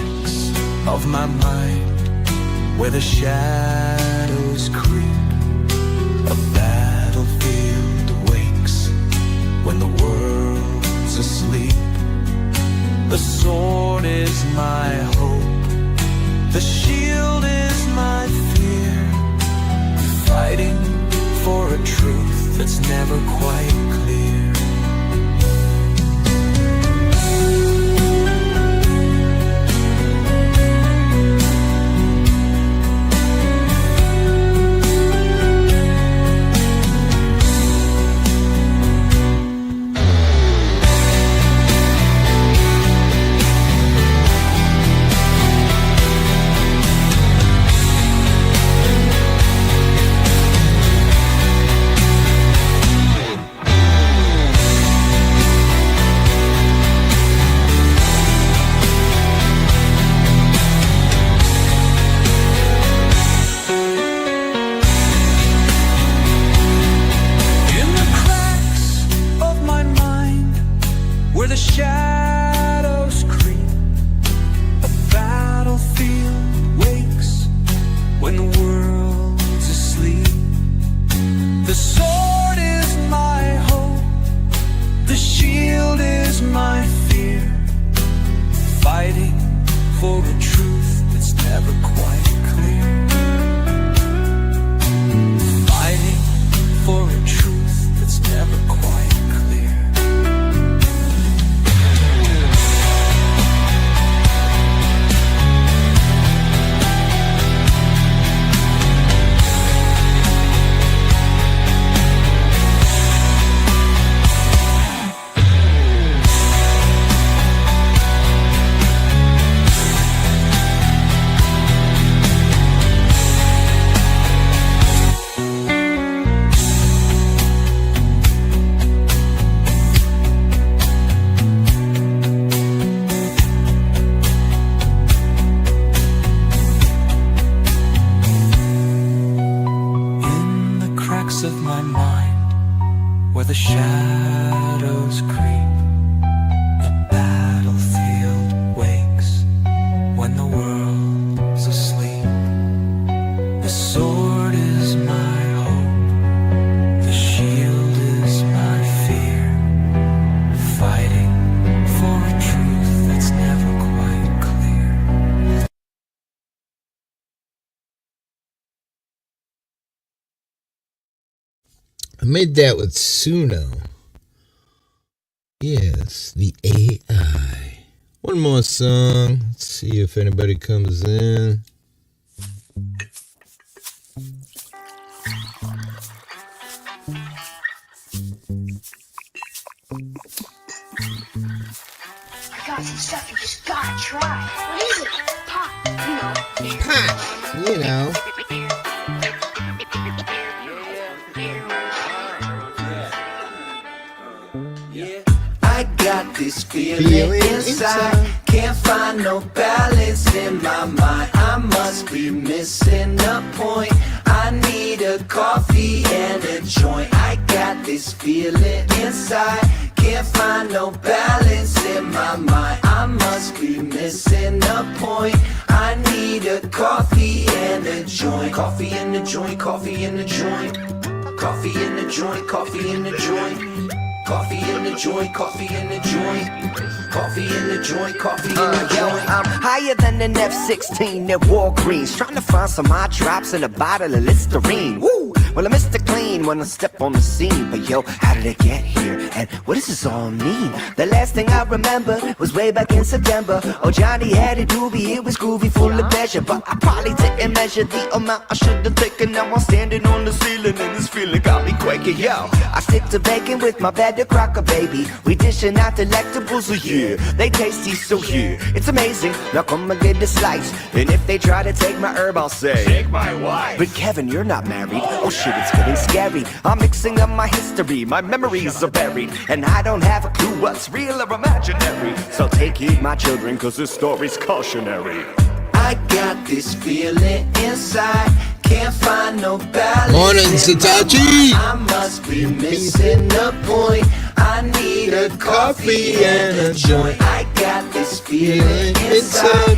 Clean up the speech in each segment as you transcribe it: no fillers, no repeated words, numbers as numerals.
cracks of my mind, where the shadows creep, a battlefield awakes when the world's asleep. The sword is my hope, the shield is my fear, fighting for a truth that's never quite clear. I made that with Suno. Yes, the AI. One more song. Let's see if anybody comes in. I got some stuff you just gotta try. What is it? Pop, you know. Pop, you know. I got this feeling inside, can't find no balance in my mind. I must be missing a point, I need a coffee and a joint. I got this feeling inside, can't find no balance in my mind. I must be missing a point, I need a coffee and a joint. Coffee in the joint, coffee in the joint. Coffee in the joint, coffee in the joint. Coffee in the joint, coffee in the joint. Coffee in the joint, coffee in the joint. I'm higher than an F-16 at Walgreens, trying to find some eye drops and a bottle of Listerine. Woo! Well, I Mr. Clean when I step on the scene, but yo, how did I get here? And what does this all mean? The last thing I remember was way back in September. Oh, Johnny had a doobie, it was groovy, full of pleasure, but I probably didn't measure the amount I should have taken. Now I'm standing on the ceiling and this feeling got me quaking. Yo, I stick to bacon with my better cracker, baby. We dishing out delectables, oh yeah, they tasty, so yeah, it's amazing. Now come and get a slice, and if they try to take my herb, I'll say, take my wife. But Kevin, you're not married. Oh shit, it's getting scary. I'm mixing up my history, my memories are buried, and I don't have a clue what's real or imaginary. So take heed, my children, cause this story's cautionary. I got this feeling inside, can't find no balance. Morning, Sitachi. I must be missing a point, I need a coffee and a joint. I got this feeling inside,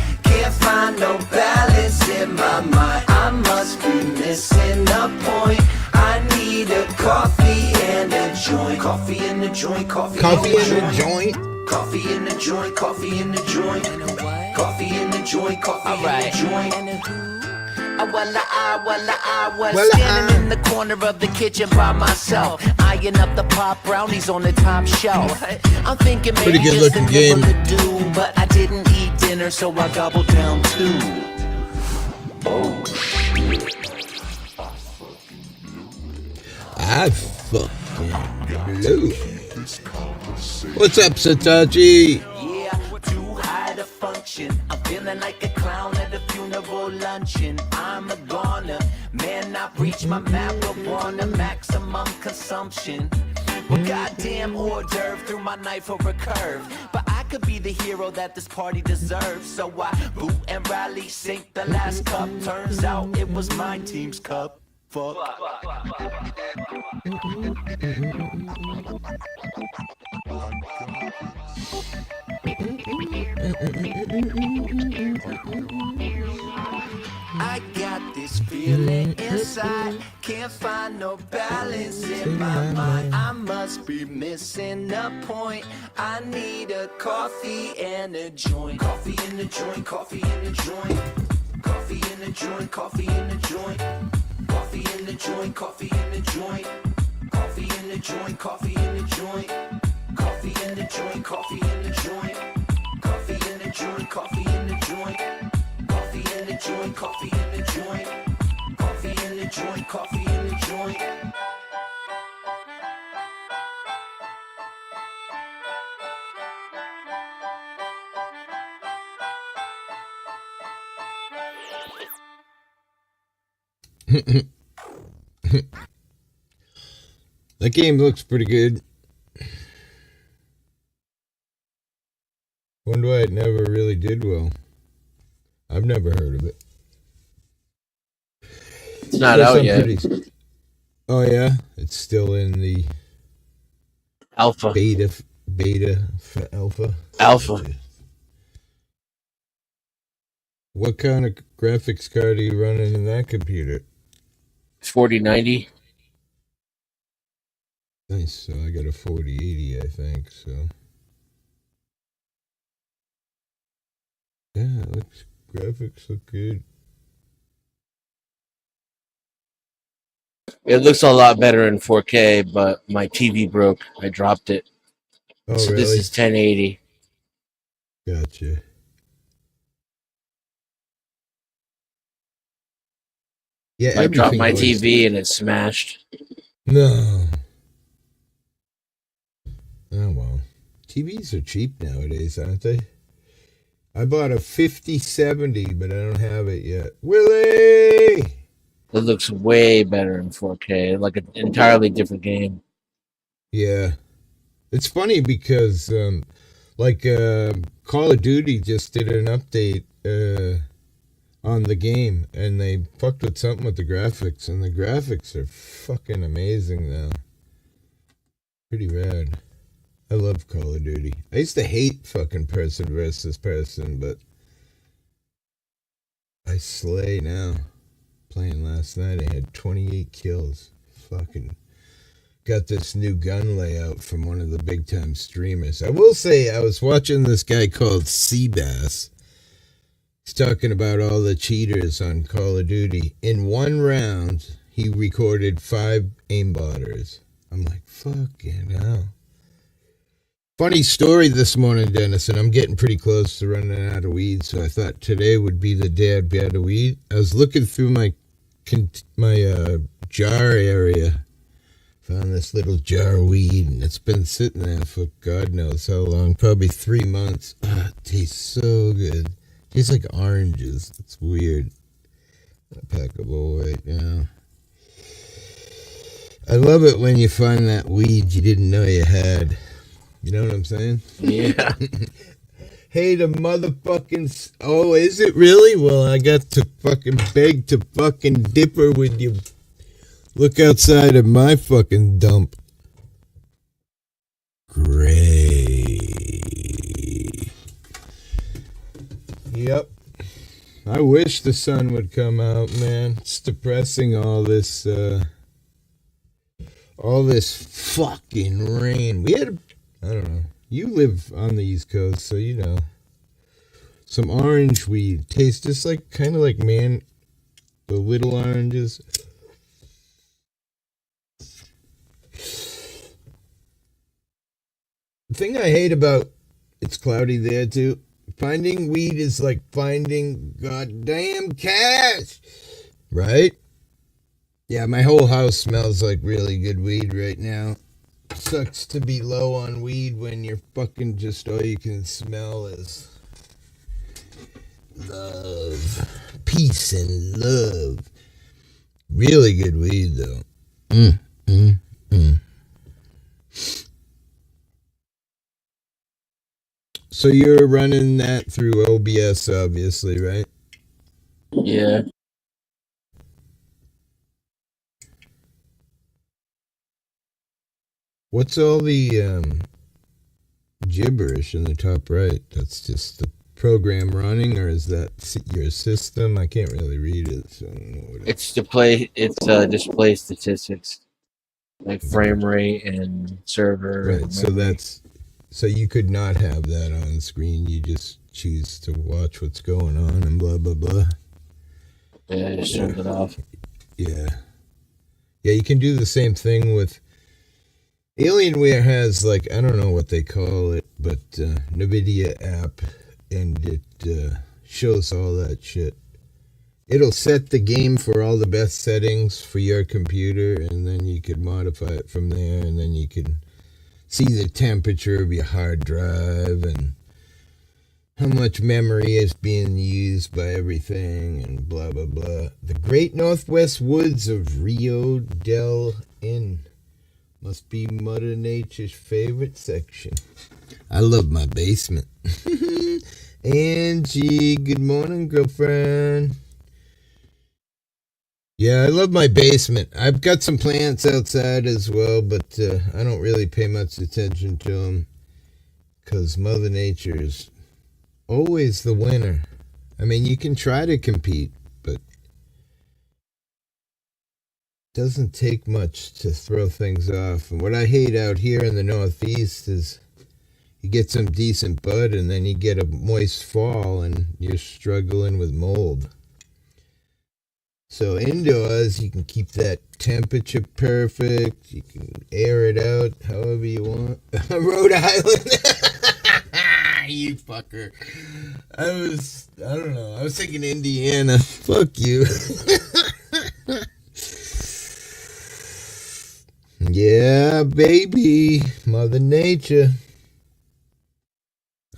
point. I need a coffee and a joint. Coffee and a joint, coffee and a joint. Coffee in the joint, coffee in the joint. And a what? Coffee in the joint, coffee in the joint. And a who? I was standing in the corner of the kitchen by myself, eyeing up the pop brownies on the top shelf. I'm thinking maybe just a nibble to do, but I didn't eat dinner, so I gobbled down two. Oh shit! I fucking blew. What's up, Satachi? Yeah, too high to function. I'm feeling like a clown at a funeral luncheon. I'm a goner, man. I've reached my marijuana maximum consumption. Well, goddamn hors d'oeuvre threw my knife over a curve. But I could be the hero that this party deserves. So I boot and rally, sink the last cup. Turns out it was my team's cup. Fuck. I got this feeling inside, can't find no balance in my mind. I must be missing a point. I need a coffee and a joint. Coffee in the joint, coffee in the joint. Coffee in the joint, coffee in the joint. Coffee in the joint, coffee in the joint. Coffee in the joint, coffee in the joint. Coffee in the joint, coffee in the joint. Coffee in the joint, coffee in the joint. Coffee in the joint, coffee in the joint. Coffee in the joint, coffee in the joint. That game looks pretty good. Wonder why it never really did well. I've never heard of it. It's not out yet. Oh yeah, it's still in the Alpha. Beta, alpha. Alpha. What kind of graphics card are you running in that computer? 4090. Nice. So I got a 4080, I think. So yeah, graphics look good. It looks a lot better in 4K, but my TV broke. I dropped it. Oh, so really? This is 1080. Gotcha. Yeah, I dropped my TV and it smashed. No. Oh well. TVs are cheap nowadays, aren't they? I bought a 5070, but I don't have it yet. Willie! It looks way better in 4K, like an entirely different game. Yeah. It's funny because, Call of Duty just did an update on the game, and they fucked with something with the graphics, and the graphics are fucking amazing now. Pretty rad. I love Call of Duty. I used to hate fucking person versus person, but I slay now. Playing last night, I had 28 kills. Fucking got this new gun layout from one of the big time streamers. I will say, I was watching this guy called Seabass. He's talking about all the cheaters on Call of Duty. In one round, he recorded 5 aimbotters. I'm like, fucking hell. Funny story this morning, Dennis, and I'm getting pretty close to running out of weed, so I thought today would be the day I'd be out of weed. I was looking through my jar area, found this little jar of weed, and it's been sitting there for God knows how long, probably 3 months. Ah, it tastes so good. It tastes like oranges. It's weird. I'll pack a bowl right now. I love it when you find that weed you didn't know you had. You know what I'm saying? Yeah. Hey, the motherfucking... Oh, is it really? Well, I got to fucking beg to fucking differ with you. Look outside of my fucking dump. Great. Yep. I wish the sun would come out, man. It's depressing, all this fucking rain. We had, I don't know. You live on the East Coast, so you know. Some orange weed tastes just like, kind of like, man, the little oranges. The thing I hate about it's cloudy there too. Finding weed is like finding goddamn cash, right? Yeah, my whole house smells like really good weed right now. Sucks to be low on weed when you're fucking just all you can smell is love, peace and love. Really good weed though. Mm, mm, mm. So you're running that through OBS, obviously, right? Yeah. What's all the gibberish in the top right? That's just the program running, or is that your system? I can't really read it, so I don't know what It's display statistics like frame rate and server Right, and so memory. so you could not have that on screen. You just choose to watch what's going on and blah blah blah. Yeah, I just turned it off. Yeah, yeah. You can do the same thing with Alienware. Has like I don't know what they call it, but NVIDIA app, and it shows all that shit. It'll set the game for all the best settings for your computer, and then you could modify it from there, and then you can see the temperature of your hard drive and how much memory is being used by everything and blah blah blah. The Great Northwest Woods of Rio del Inn must be Mother Nature's favorite section. I love my basement. Angie, good morning, girlfriend. Yeah, I love my basement. I've got some plants outside as well, but I don't really pay much attention to them because Mother Nature's always the winner. I mean, you can try to compete, but it doesn't take much to throw things off. And what I hate out here in the Northeast is you get some decent bud and then you get a moist fall and you're struggling with mold. So indoors, you can keep that temperature perfect. You can air it out however you want. Rhode Island. You fucker. I don't know. I was thinking Indiana. Fuck you. Yeah, baby. Mother Nature.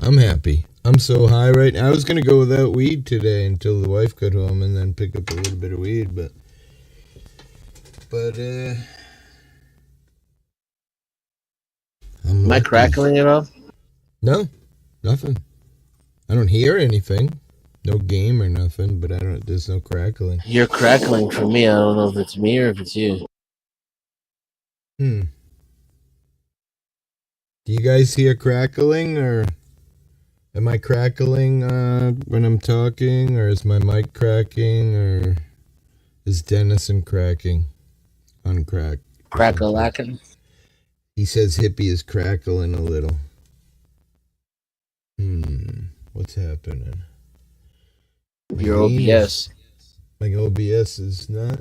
I'm happy. I'm so high right now. I was going to go without weed today until the wife got home and then pick up a little bit of weed, but I'm Am I lucky. crackling at all? No, nothing. I don't hear anything. No game or nothing, but there's no crackling. You're crackling for me. I don't know if it's me or if it's you. Do you guys hear crackling, or am I crackling when I'm talking, or is my mic cracking, or is Dennison cracking? Uncrack. Crack-a-lacking? He says hippie is crackling a little. What's happening? Your OBS. My OBS is not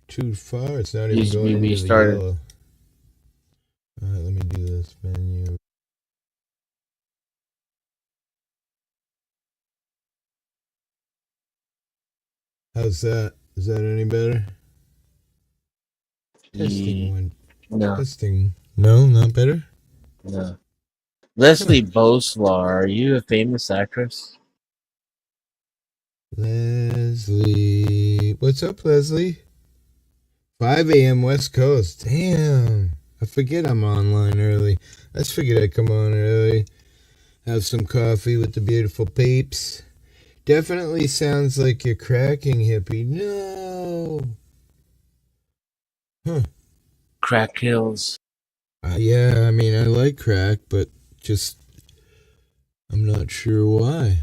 too far. It's not even Needs to be going into the restarted. yellow. Alright, let me do this menu. How's that? Is that any better? Testing one. No, Testing. No, not better? no. Leslie Boslaw, are you a famous actress? Leslie. What's up, Leslie? 5 a.m. West Coast. Damn. I forget I'm online early. I just figured I'd come on early. Have some coffee with the beautiful peeps. Definitely sounds like you're cracking, hippie. No. Huh. Crack kills. Yeah, I mean, I like crack, but just I'm not sure why.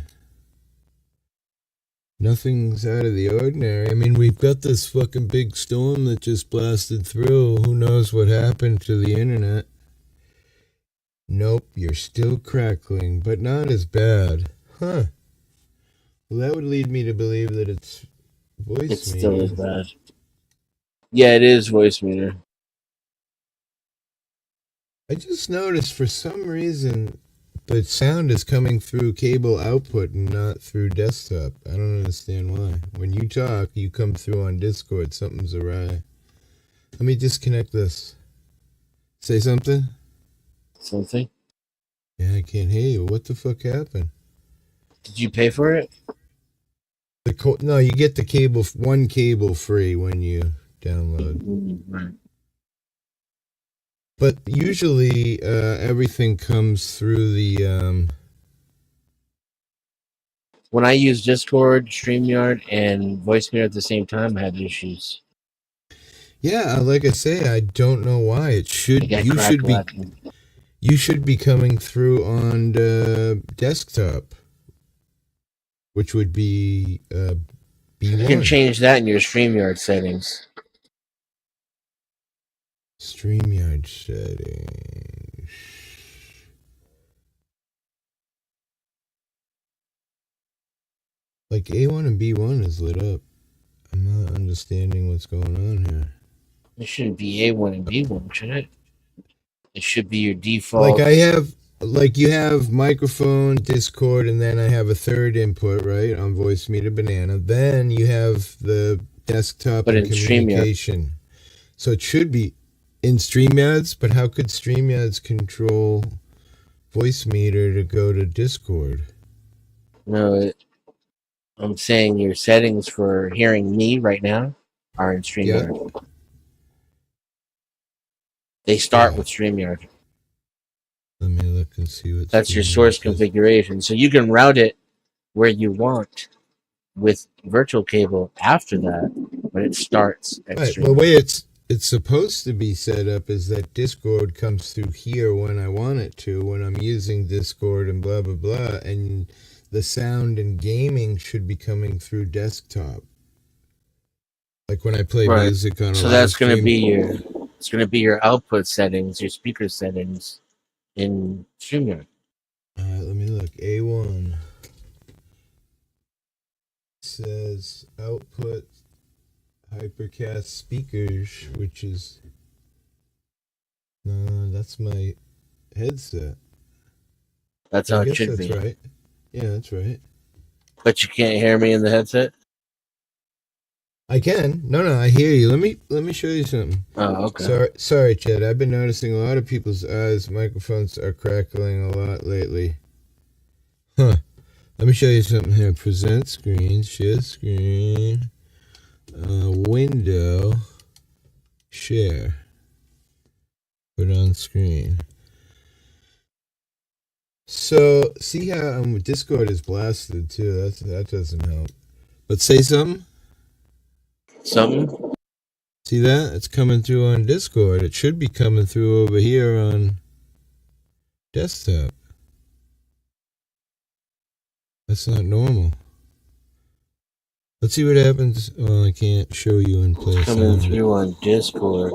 Nothing's out of the ordinary. I mean, we've got this fucking big storm that just blasted through. Who knows what happened to the internet? Nope, you're still crackling, but not as bad. Huh. Well, that would lead me to believe that it's voice It still is meter. bad. Yeah, it is voice meter. I just noticed for some reason the sound is coming through cable output and not through desktop. I don't understand why. When you talk, you come through on Discord. Something's awry. Let me disconnect this. Say something? Something. Yeah, I can't hear you. What the fuck happened? Did you pay for it? No, you get the cable, one cable free when you download. Right. But usually everything comes through the... When I use Discord, StreamYard, and VoiceMeter at the same time, I had issues. Yeah, like I say, I don't know why. I got crackling. You should be coming through on desktop, which would be B1. You can change that in your StreamYard settings. StreamYard settings. Like A1 and B1 is lit up. I'm not understanding what's going on here. It shouldn't be A1 and B1, should it? It should be your default. You have microphone, Discord, and then I have a third input, right, on Voice Meter Banana. Then you have the desktop but and in communication. StreamYard. So it should be in StreamYards, but how could StreamYards control Voice Meter to go to Discord? No, I'm saying your settings for hearing me right now are in StreamYard. Yeah. They start with StreamYard. Let me look and see what's... That's your source configuration. So you can route it where you want with virtual cable after that, but it starts at StreamYard. The way it's supposed to be set up is that Discord comes through here when I want it to, when I'm using Discord and blah, blah, blah, and the sound and gaming should be coming through desktop. Like when I play music on a So that's going to be your output settings, your speaker settings in StreamYard. Let me look. A1 says output Hypercast speakers, which is... No, that's my headset. That's how it should be. That's right. Yeah, that's right. But you can't hear me in the headset? I can. No, I hear you. Let me show you something. Oh, okay. Sorry, Chad. I've been noticing a lot of people's microphones are crackling a lot lately. Huh. Let me show you something here. Present screen, share screen, window, share. Put on screen. So, see how Discord is blasted too. That doesn't help. But say something. Something? See that? It's coming through on Discord. It should be coming through over here on desktop. That's not normal. Let's see what happens. Well, I can't show you in place. Coming through on Discord.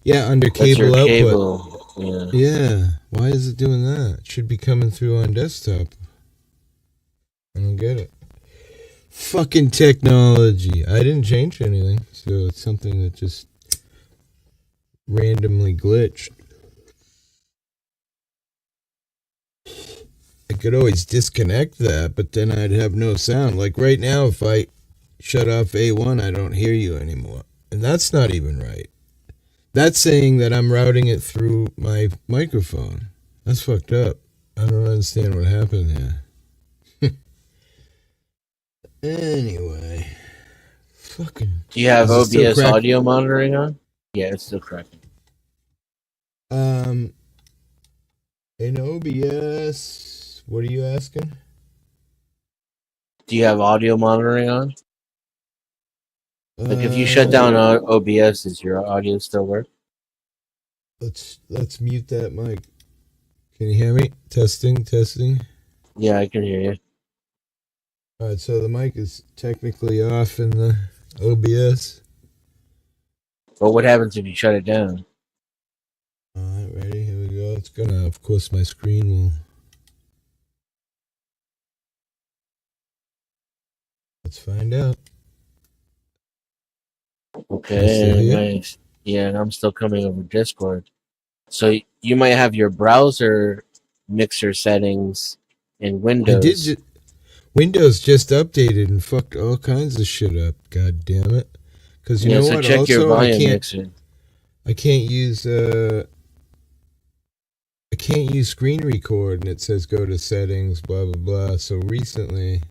Yeah, under cable output. Cable. Yeah. Why is it doing that? It should be coming through on desktop. I don't get it. Fucking technology. I didn't change anything, so it's something that just randomly glitched. I could always disconnect that, but then I'd have no sound. Like right now, if I shut off A1, I don't hear you anymore. And that's not even right. That's saying that I'm routing it through my microphone. That's fucked up. I don't understand what happened here. Anyway. Fucking... Do you have OBS audio monitoring on? Yeah, it's still cracking. In OBS, what are you asking? Do you have audio monitoring on? Like if you shut down OBS, does your audio still work? Let's mute that mic. Can you hear me? Testing. Yeah, I can hear you. Alright, so the mic is technically off in the OBS. But what happens if you shut it down? Alright, ready? Here we go. It's gonna, of course, my screen will. Let's find out. Okay, nice. Yeah, and I'm still coming over Discord. So you might have your browser mixer settings in Windows. Windows just updated and fucked all kinds of shit up. God damn it! Because you know so what? check your Also, volume mixer. I can't use screen record, and it says go to settings, blah blah blah. So recently,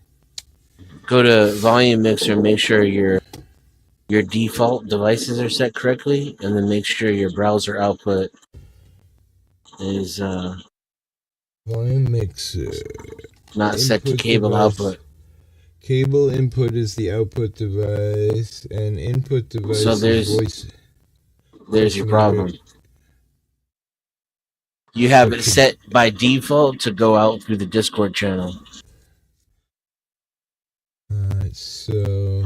Go to volume mixer, make sure your default devices are set correctly, and then make sure your browser output is volume mixer not set to input cable device. output. Cable input is the output device, and input device So is voice. There's your problem. You have it set by default to go out through the Discord channel. Alright, so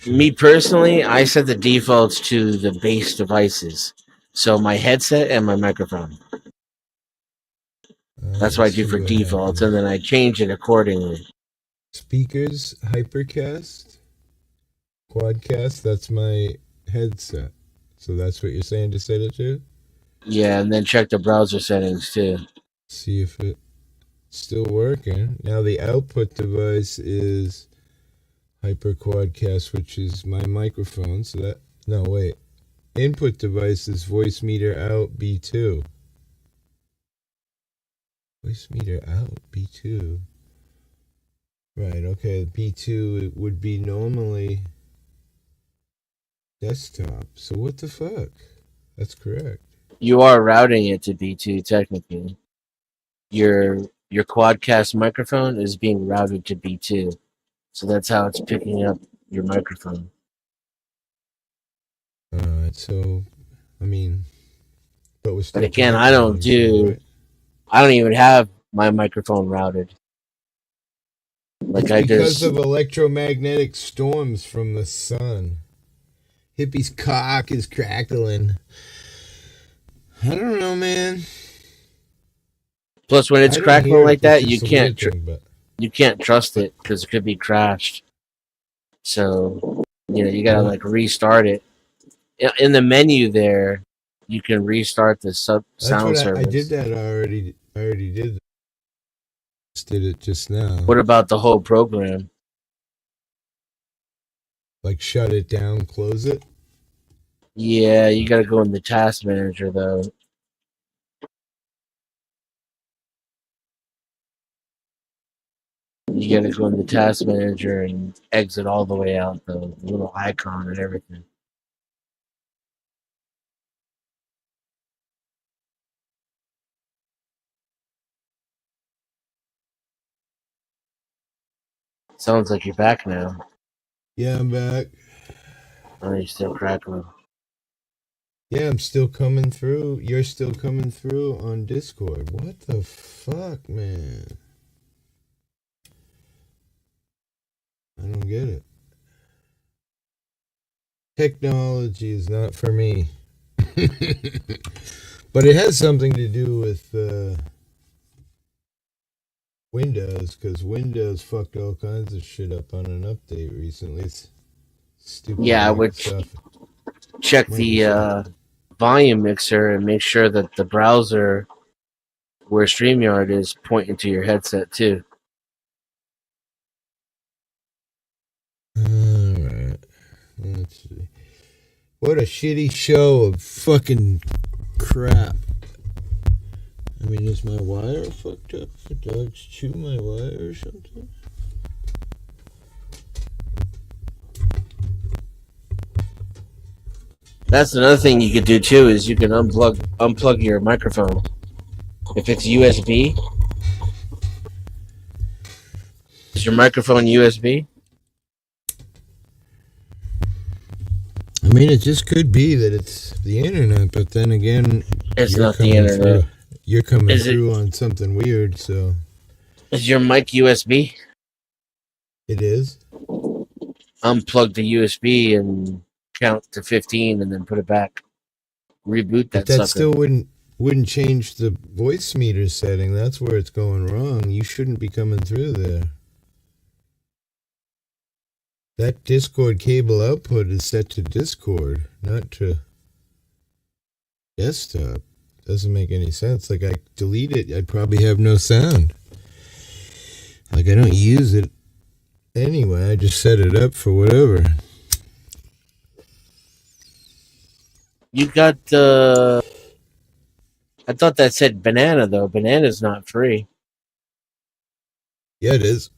me personally, I set the defaults to the base devices. So my headset and my microphone. That's what I do for defaults, and then I change it accordingly. Speakers, Hypercast, Quadcast, that's my headset. So that's what you're saying to set it to? Yeah, and then check the browser settings too. See if it's still working. Now the output device is Hyper Quadcast, which is my microphone. So that, no, wait. Input device is voice meter out B2. Voice meter out B2. Right, okay, B2 it would be normally desktop. So what the fuck? That's correct. You are routing it to B2 technically. Your Quadcast microphone is being routed to B2. So that's how it's picking up your microphone. Alright, so I mean, but we're still. But again, I don't even have my microphone routed. Because of electromagnetic storms from the sun. Hippie's cock is crackling. I don't know, man. Plus, when it's crackling like that, you can't trust it because it could be crashed. So, you gotta like restart it. In the menu there, you can restart the sound service. I did that already. I already did that. Just did it just now. What about the whole program? Like shut it down, close it? Yeah, you gotta go in the task manager though. You gotta go in the task manager and exit all the way out, the little icon and everything. Sounds like you're back now. Yeah, I'm back. Oh, you're still crackling. Yeah, I'm still coming through. You're still coming through on Discord. What the fuck, man? I don't get it. Technology is not for me. But it has something to do with Windows, because Windows fucked all kinds of shit up on an update recently. It's stupid. Yeah, I would check the volume mixer and make sure that the browser where StreamYard is pointing to your headset too. Alright. Let's see. What a shitty show of fucking crap. I mean, is my wire fucked up? The dogs chew my wire or something? That's another thing you could do too, is you can unplug your microphone. If it's USB, is your microphone USB? I mean, it just could be that it's the internet, but then again, it's not the internet. You're coming through on something weird, so. Is your mic USB? It is? Unplug the USB and count to 15 and then put it back. Reboot But that that sucker. still wouldn't change the voice meter setting. That's where it's going wrong. You shouldn't be coming through there. That Discord cable output is set to Discord, not to desktop. Doesn't make any sense. Like, I delete it, I'd probably have no sound. Like, I don't use it anyway. I just set it up for whatever. You got I thought that said banana though. Banana's not free. Yeah, it is.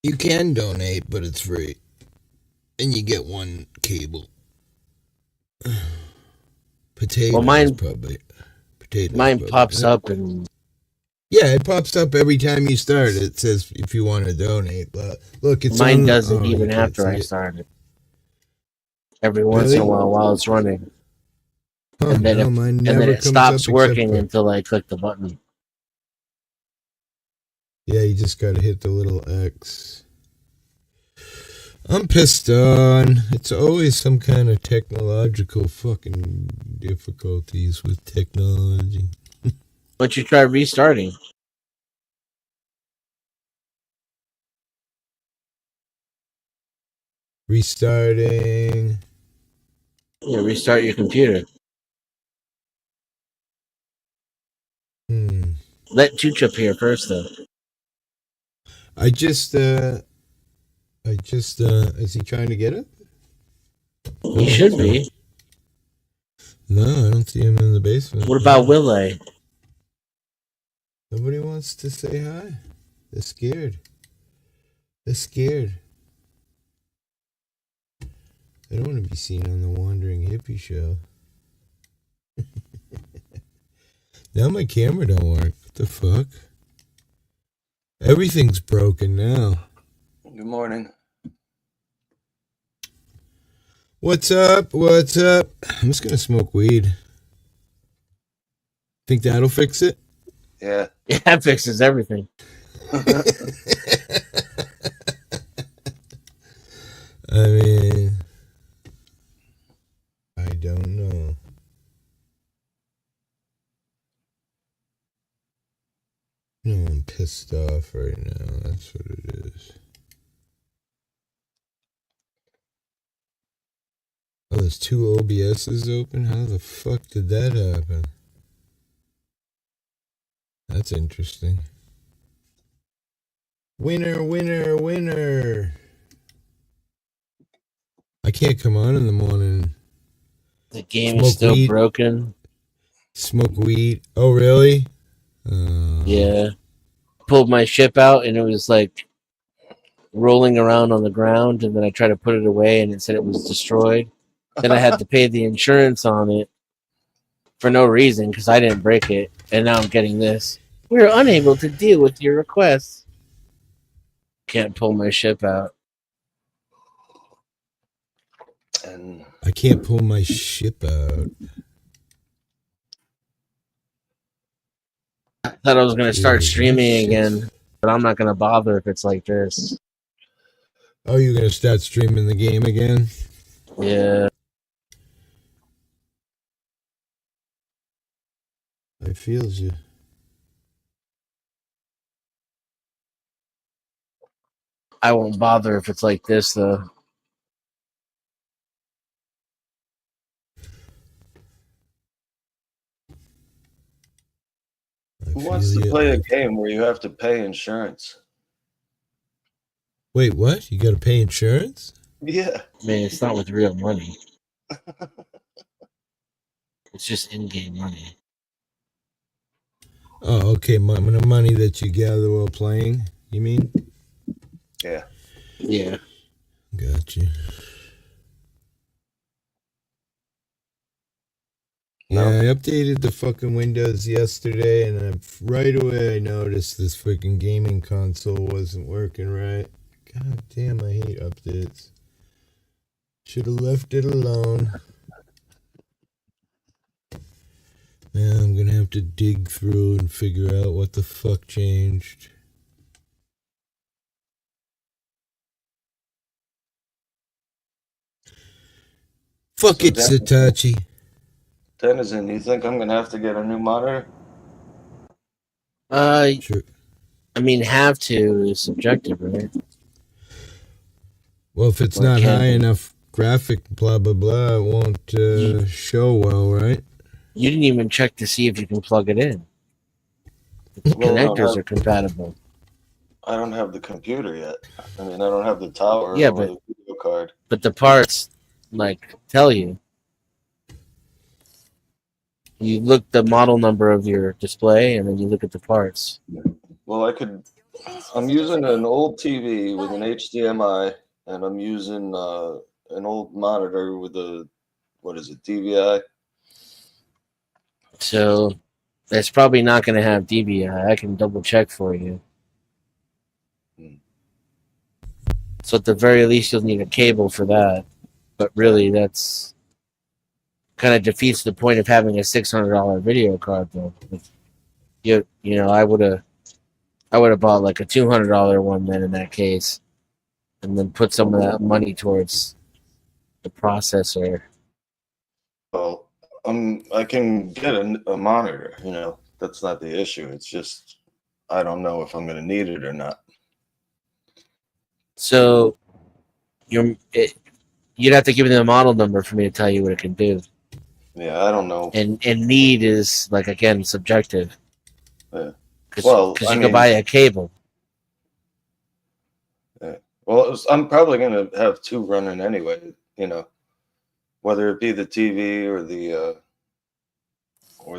You can donate, but it's free. And you get one cable. Potatoes, Well, mine probably. Potatoes, mine probably. pops up and Yeah, it pops up every time you start. It says if you want to donate. But look, it's mine on, doesn't you even can't after I see it. started. Every once in a while it's running. Huh, And then no, mine and never then it comes stops up working except for, until I click the button. yeah, you just gotta hit the little X. I'm pissed on. It's always some kind of technological fucking difficulties with technology. But you try restarting. Restarting. Yeah, restart your computer. Let Chooch up here first though. Is he trying to get it? He should be. No, I don't see him in the basement. What about Willie? Nobody wants to say hi. They're scared. They're scared. I don't want to be seen on the Wandering Hippie Show. Now my camera don't work. What the fuck? Everything's broken now. Good morning. What's up? What's up? I'm just gonna smoke weed. Think that'll fix it? Yeah. Yeah, that fixes everything. I mean, I don't know. No, I'm pissed off right now. That's what it is. Oh, there's two OBSs open? How the fuck did that happen? That's interesting. Winner, winner, winner. I can't come on in the morning. The game is still weed. broken. Smoke weed. Oh, really? Yeah. Pulled my ship out and it was like rolling around on the ground, and then I tried to put it away and it said it was destroyed. Then I had to pay the insurance on it for no reason because I didn't break it, and now I'm getting this. We are unable to deal with your request. Can't pull my ship out. And I can't pull my ship out. I thought I was going to start Dude, streaming again, but I'm not going to bother if it's like this. Oh, you're going to start streaming the game again? Yeah. I feels you. I won't bother if it's like this, though. who wants to play a game where you have to pay insurance? Wait, what? You got to pay insurance? Yeah. Man, it's not with real money. It's just in-game money. Oh, okay. The money that you gather while playing, you mean? Yeah. Yeah. Gotcha. No? Yeah, I updated the fucking Windows yesterday, and right away I noticed this freaking gaming console wasn't working right. God damn, I hate updates. Should have left it alone. Now I'm gonna have to dig through and figure out what the fuck changed. Fuck So it, Satachi. Denizen, you think I'm gonna have to get a new monitor? Sure. I mean, have to is subjective, right? Well, if it's Or not can high be. enough graphic, blah blah blah, it won't You show well, right? you didn't even check to see if you can plug it in. The Well, connectors are compatible. I don't have the computer yet. I mean, I don't have the tower Yeah, or the video card. but the parts like tell you. You look the model number of your display, and then you look at the parts. Well, I'm using an old TV with an HDMI, and I'm using an old monitor with a, what is it, DVI? So it's probably not going to have DVI. I can double check for you. Hmm. So at the very least, you'll need a cable for that. But really, that's kind of defeats the point of having a $600 video card, though. I would have bought like a $200 one then in that case, and then put some of that money towards the processor. Well, I can get a monitor. That's not the issue. It's just I don't know if I'm going to need it or not. So you'd have to give me the model number for me to tell you what it can do. Yeah, I don't know. And need is like again subjective. Yeah. Because you can buy a cable. Yeah. Well, I'm probably going to have two running anyway. Whether it be the TV or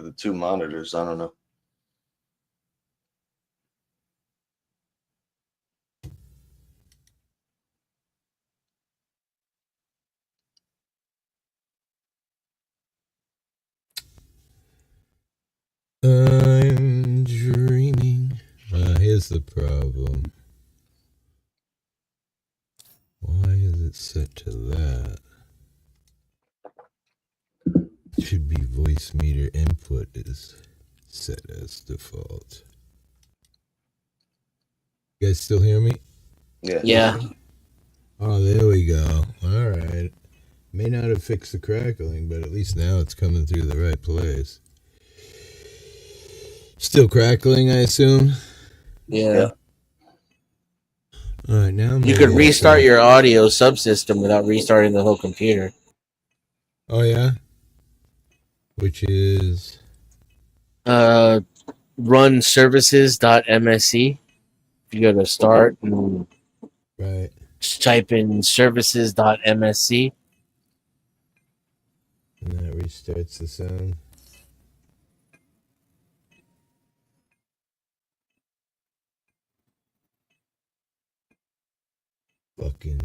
the two monitors. I don't know. I'm dreaming. Here's the problem. Why is it set to that? It should be voice meter input is set as default. You guys still hear me? Yeah. Oh, there we go. All right. May not have fixed the crackling, but at least now it's coming through the right place. Still crackling, I assume? Yeah. All right, now You could restart your audio subsystem without restarting the whole computer. Oh, yeah? Which is? Run services.msc. If you go to start and Right. just type in services.msc. And that restarts the sound. Fucking.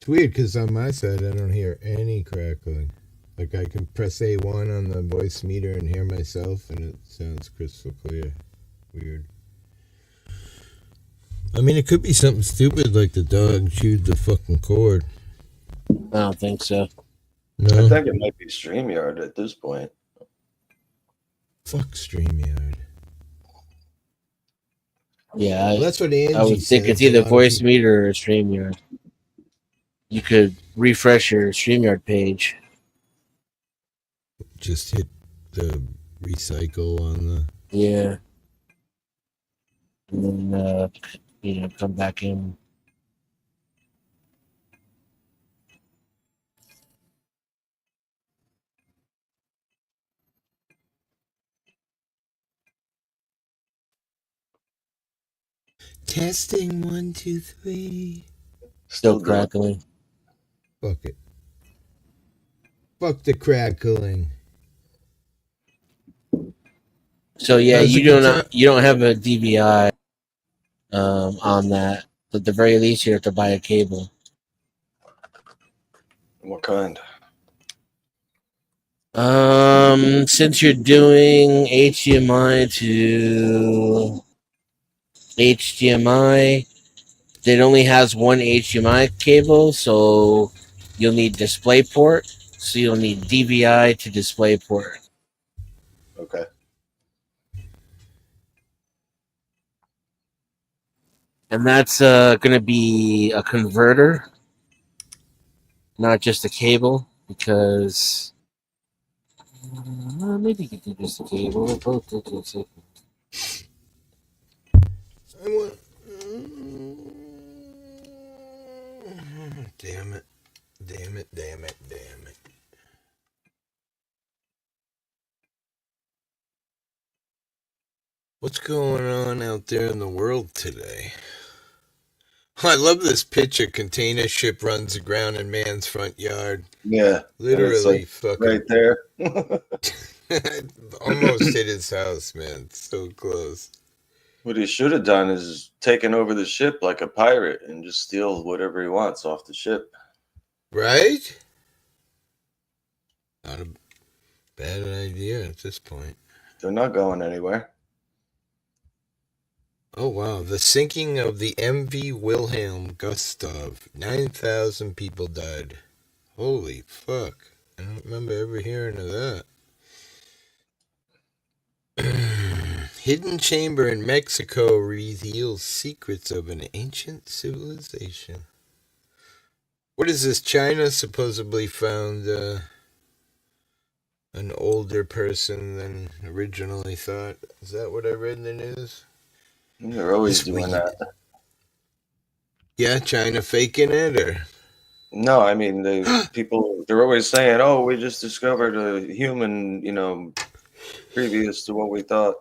It's weird because on my side I don't hear any crackling. Like I can press A1 on the voice meter and hear myself and it sounds crystal clear. Weird. I mean, it could be something stupid like the dog chewed the fucking cord. I don't think so. No? I think it might be StreamYard at this point. Fuck StreamYard. Yeah, Well, that's what Angie I would think said. it's either voice meter or StreamYard. You could refresh your StreamYard page. Just hit the recycle on the. Yeah. And then, come back in. Testing 1, 2, 3. Still crackling. Fuck it. Fuck the crackling. So yeah, you don't have a DVI on that. But at the very least, you have to buy a cable. What kind? Since you're doing HDMI to HDMI, it only has one HDMI cable, so you'll need DisplayPort. So you'll need DVI to DisplayPort. Okay. And that's going to be a converter, not just a cable, because maybe you could do just a cable. They're both digital. I want. Damn it. Damn it, damn it, damn it. What's going on out there in the world today? I love this picture. Container ship runs aground in man's front yard. Yeah, and it's Literally like right fucking there. almost hit his house, man. So close. What he should have done is taken over the ship like a pirate and just steal whatever he wants off the ship. Right? Not a bad idea at this point. They're not going anywhere. Oh wow, the sinking of the MV Wilhelm Gustav. 9,000 people died. Holy fuck. I don't remember ever hearing of that. Hidden chamber in Mexico reveals secrets of an ancient civilization. What is this? China supposedly found an older person than originally thought. Is that what I read in the news? They're always This doing weed. that. Yeah, China faking it, or No, I mean they're always saying, "Oh, we just discovered a human, previous to what we thought."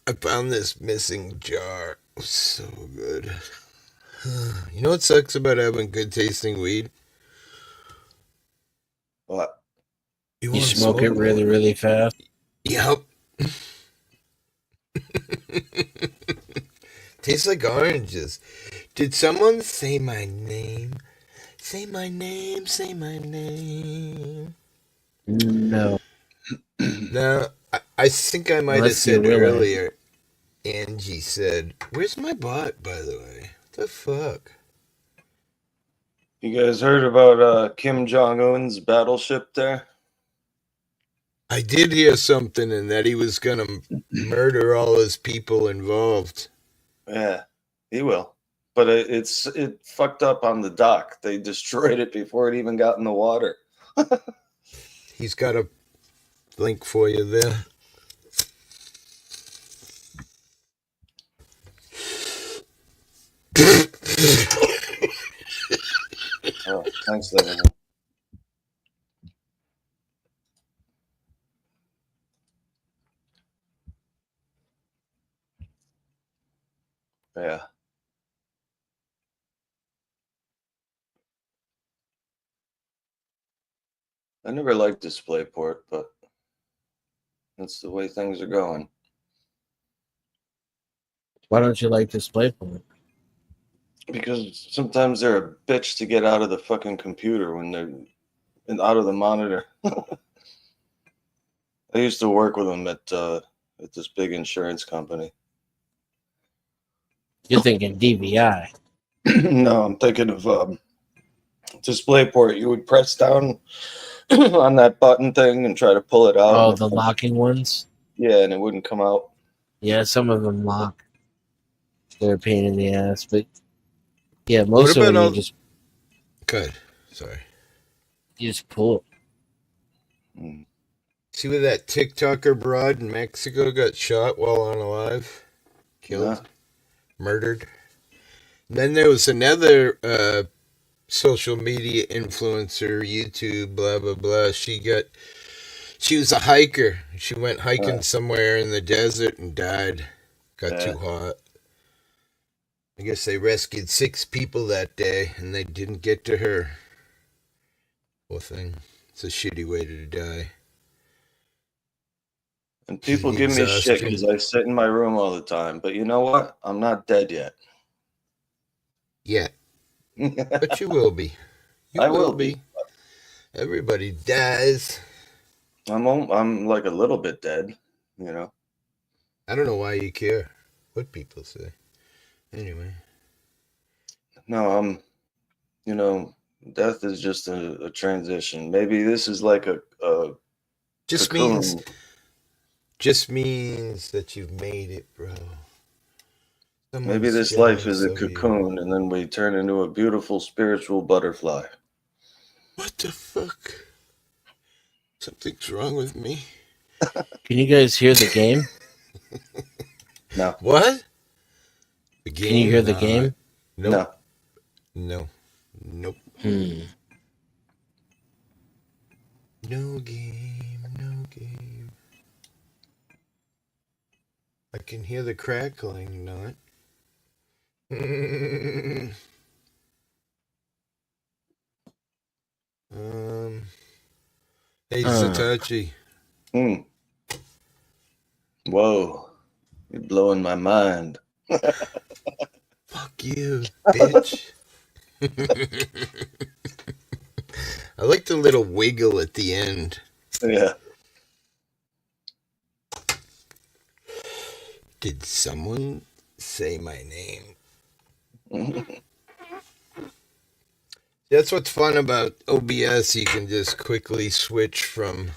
I found this missing jar. It was so good. You know what sucks about having good tasting weed? What? You You want to smoke it smoke really, more. really fast. Yep. Tastes like oranges. Did someone say my name? Say my name, say my name. No, No, I think I might have unless you said will. earlier. Angie said, "Where's my bot, by the way? What the fuck?" You guys heard about Kim Jong Un's battleship there? I did hear something in that he was gonna murder all his people involved. Yeah, he will. But it fucked up on the dock. They destroyed it before it even got in the water. He's got a link for you there. Oh, thanks, Livingston. Yeah. I never liked DisplayPort, but that's the way things are going. Why don't you like DisplayPort? Because sometimes they're a bitch to get out of the fucking computer when they're out of the monitor. I used to work with them at this big insurance company. You're thinking DVI. No, I'm thinking of DisplayPort. You would press down on that button thing and try to pull it out. Oh, And the locking ones? yeah, and it wouldn't come out. Yeah, some of them lock. They're a pain in the ass, but yeah, What most of about them all? Good. Sorry. you just pull it. Mm. See where that TikToker broad in Mexico got shot while on alive, killed, Yeah. murdered. And then there was another social media influencer, YouTube, blah blah blah. She was a hiker. She went hiking somewhere in the desert and died. Got Yeah. too hot. I guess they rescued 6 people that day and they didn't get to her. Poor thing. It's a shitty way to die. And people give me shit because I sit in my room all the time. But you know what? I'm not dead yet. Yeah, but you will be. You I will will be. Everybody dies. I'm like a little bit dead, you know. I don't know why you care what people say. Anyway. No, death is just a transition. Maybe this is like a Just cocoon. means that you've made it, bro. Maybe Someone's this life is jealous a of you. cocoon, and then we turn into a beautiful spiritual butterfly. What the fuck? Something's wrong with me. Can you guys hear the game? No, What? The Can you hear game? the Nah. game? Nope. no. No. Nope. Hmm. No game. No game. I can hear the crackling, not. Hey, Zatachi. Hmm. Whoa, you're blowing my mind. Fuck you, bitch. I like the little wiggle at the end. Yeah. Did someone say my name? That's what's fun about OBS. You can just quickly switch from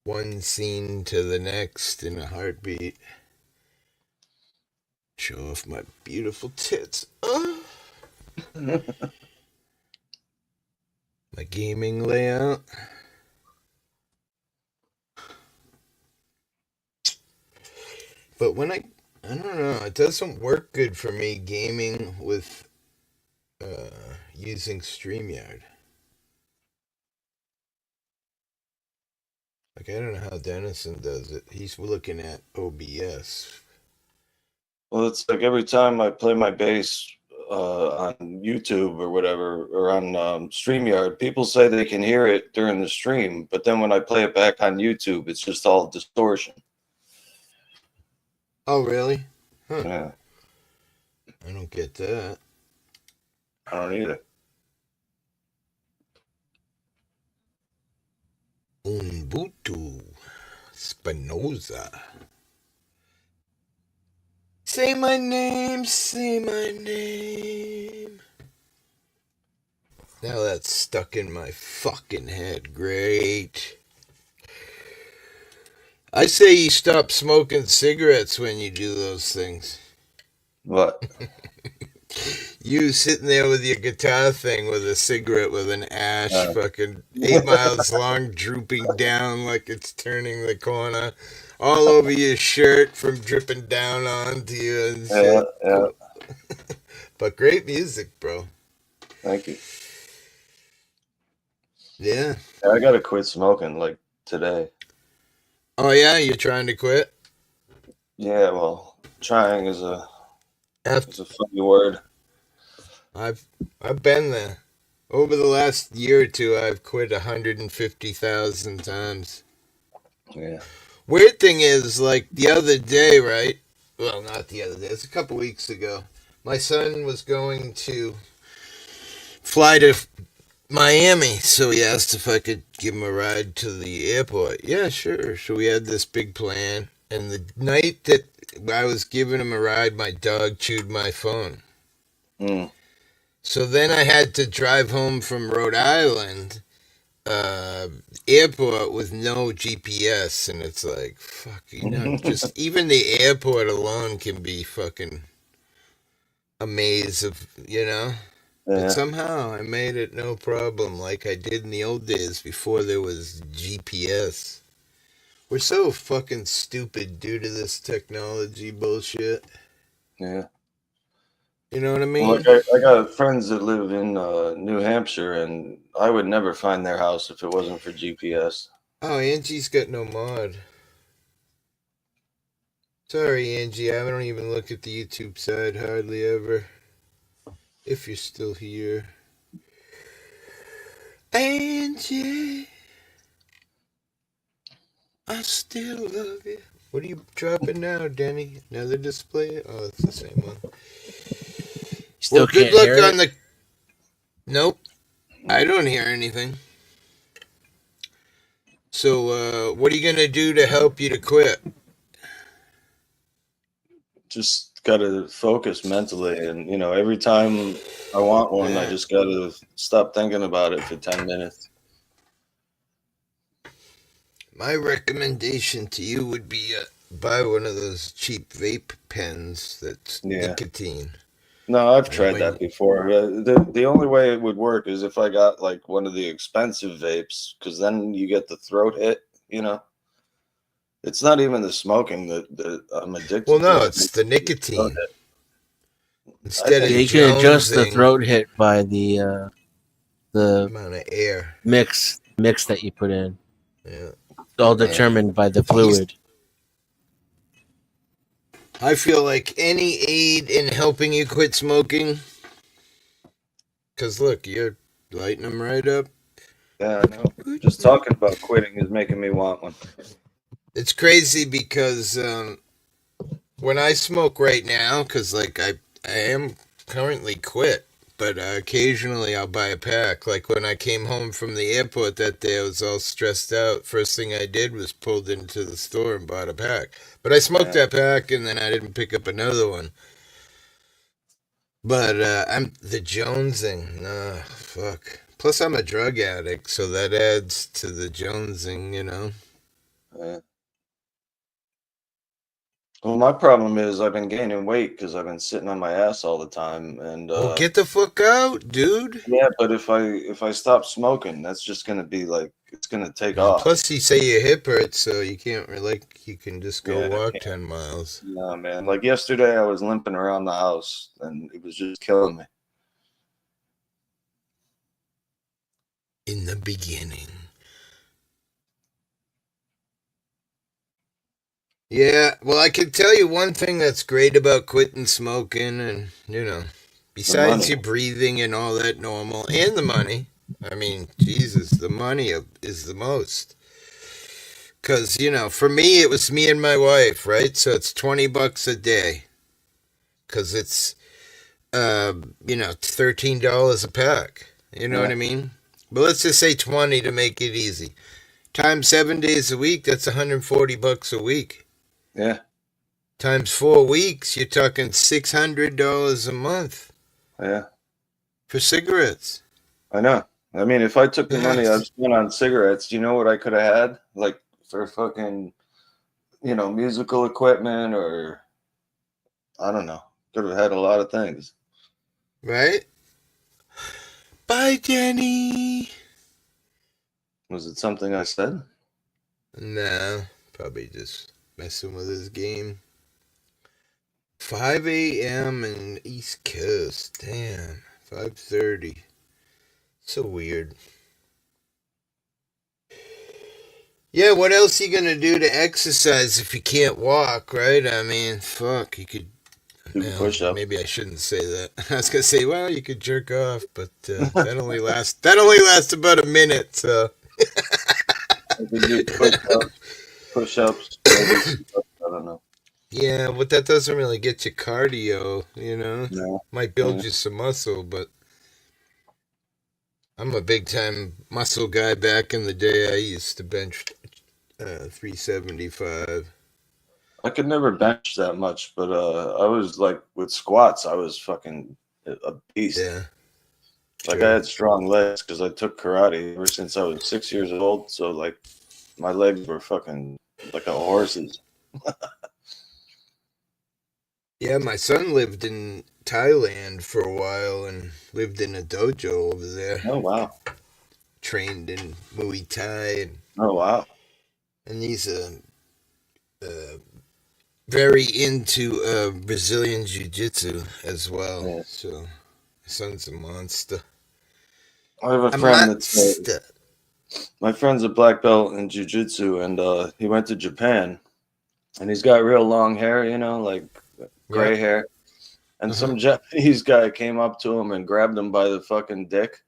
one scene to the next in a heartbeat. Show off my beautiful tits. My gaming layout. But when I don't know, it doesn't work good for me gaming with using StreamYard. Like, I don't know how Dennison does it. He's looking at OBS. Well, it's like every time I play my bass on YouTube or whatever, or on StreamYard, people say they can hear it during the stream, but then when I play it back on YouTube, it's just all distortion. Oh, really? Huh. Yeah, I don't get that. I don't either. Ubuntu Spinoza. Say my name, say my name. Now that's stuck in my fucking head. Great. I say you stop smoking cigarettes when you do those things. What? You sitting there with your guitar thing with a cigarette with an ash fucking 8 miles long drooping down like it's turning the corner all over your shirt from dripping down onto you and shit. Yeah. But great music, bro. Thank you. Yeah. I gotta quit smoking like today. Oh yeah, you're trying to quit? Yeah, well, trying is a After, funny word. I've been there. Over the last year or two, I've quit 150,000 times. Yeah. Weird thing is, like the other day, right? Well, not the other day. It's a couple weeks ago. My son was going to fly to Miami, so he asked if I could give him a ride to the airport. Yeah, sure. So we had this big plan, and the night that I was giving him a ride, my dog chewed my phone. Mm. So then I had to drive home from Rhode Island airport with no GPS, and it's like, fuck, just even the airport alone can be fucking a maze of. But Yeah. somehow I made it no problem, like I did in the old days before there was GPS. We're so fucking stupid due to this technology bullshit. Yeah. You know what I Well, mean? like I got friends that live in New Hampshire, and I would never find their house if it wasn't for GPS. Oh, Angie's got no mod. Sorry, Angie, I don't even look at the YouTube side hardly ever. If you're still here. Angie, I still love you. What are you dropping now, Denny? Another display? Oh, it's the same one. Still Well, good can't luck hear on it? the... Nope, I don't hear anything. So, what are you going to do to help you to quit? Just got to focus mentally, and every time I want one, I Yeah. just got to stop thinking about it for 10 minutes. My recommendation to you would be buy one of those cheap vape pens that's Yeah. nicotine. No, I've And tried that before. The only way it would work is if I got like one of the expensive vapes, because then you get the throat hit. You know, it's not even the smoking that I'm addicted Well, to. no, it's the It's the throat nicotine. hit. I Instead think Yeah, of you can adjust the jonesing, throat hit by the amount of air. mix that you put in. Yeah. It's all Yeah. determined by the fluid. I feel like any aid in helping you quit smoking, because look, you're lighting them right up. Yeah, I know. Just talking about quitting is making me want one. It's crazy because when I smoke right now, because like I am currently quit, but occasionally I'll buy a pack. Like when I came home from the airport that day, I was all stressed out. First thing I did was pulled into the store and bought a pack. But I smoked Yeah. that pack and then I didn't pick up another one. But I'm the jonesing. Nah, fuck. Plus, I'm a drug addict, so that adds to the jonesing, you know. Yeah. Well, my problem is I've been gaining weight because I've been sitting on my ass all the time, and Well, get the fuck out, dude. yeah. But if I stop smoking, that's just gonna be like it's gonna take off. Plus, you say your hip hurts, so you can't really, like, you can just go Yeah, I walk can't. 10 miles. No, man. Like yesterday, I was limping around the house, and it was just killing me. In the beginning. Yeah, well, I can tell you one thing that's great about quitting smoking, and, you know, The money. besides your breathing and all that normal, and the money. I mean, Jesus, the money is the most. Because, you know, for me, it was me and my wife, right? So it's $20 a day. Because it's, you know, $13 a pack. You know what I Yeah, mean? But let's just say 20 to make it easy. Times 7 days a week, that's $140 a week. yeah, Times 4 weeks, you're talking $600 a month yeah. for cigarettes. I know. I mean, if I took the money I've Yes. spent on cigarettes, you know what I could have had? Like for fucking, musical equipment, or I don't know. Could have had a lot of things. Right? Bye, Jenny. Was it something I said? Nah, probably just messing with his game. 5 a.m. in East Coast. Damn. 5:30. So weird. Yeah, what else you gonna do to exercise if you can't walk, right? I mean, fuck, you could. Do Well, push-ups. maybe I shouldn't say that. I was gonna say, well, you could jerk off, but that only lasts about a minute. So I could do push-ups, maybe sit-ups, I don't know. yeah, but that doesn't really get you cardio. You know, No. might Yeah. build you some muscle, but I'm a big time muscle guy. Back in the day, I used to bench 375. I could never bench that much, but I was like with squats, I was fucking a beast. Yeah, Like I sure. had strong legs because I took karate ever since I was 6 years old. So like my legs were fucking like a horse's. Yeah, my son lived in Thailand for a while and lived in a dojo over there. Oh wow. Trained in Muay Thai, Oh wow. and he's very into Brazilian Jiu Jitsu as well. Yeah. So my son's a monster. I have a A friend that's monster. my friend's a black belt in jiu-jitsu, and he went to Japan, and he's got real long hair, like Yeah. gray hair. And Uh-huh. some Japanese guy came up to him and grabbed him by the fucking dick.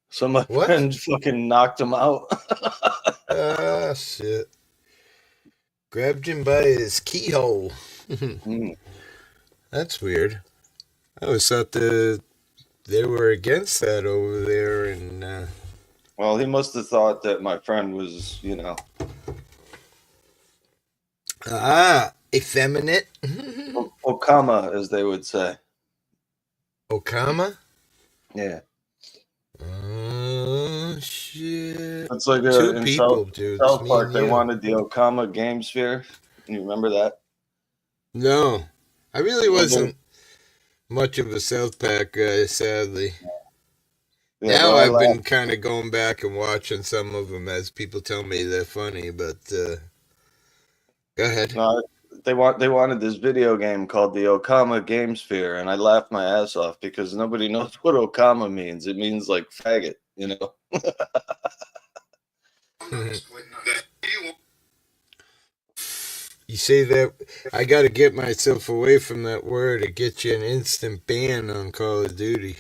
So my What? friend fucking knocked him out. Ah, shit. Grabbed him by his keyhole. Mm. That's weird. I always thought they were against that over there, and Well, he must have thought that my friend was, effeminate. Okama, as they would say. Okama. Yeah. Oh shit. It's like Two in people, dude. It's South me Park, and they you. wanted the Okama Game Sphere. You remember that? No, I really Well, they- wasn't much of a South Park guy, sadly. yeah, but Now I I've been laughed. kind of going back and watching some of them as people tell me they're funny, but go ahead. No, they wanted this video game called the Okama Game Sphere, and I laughed my ass off because nobody knows what Okama means. It means like faggot, you know. You say that I got to get myself away from that word. It gets you an instant ban on Call of Duty.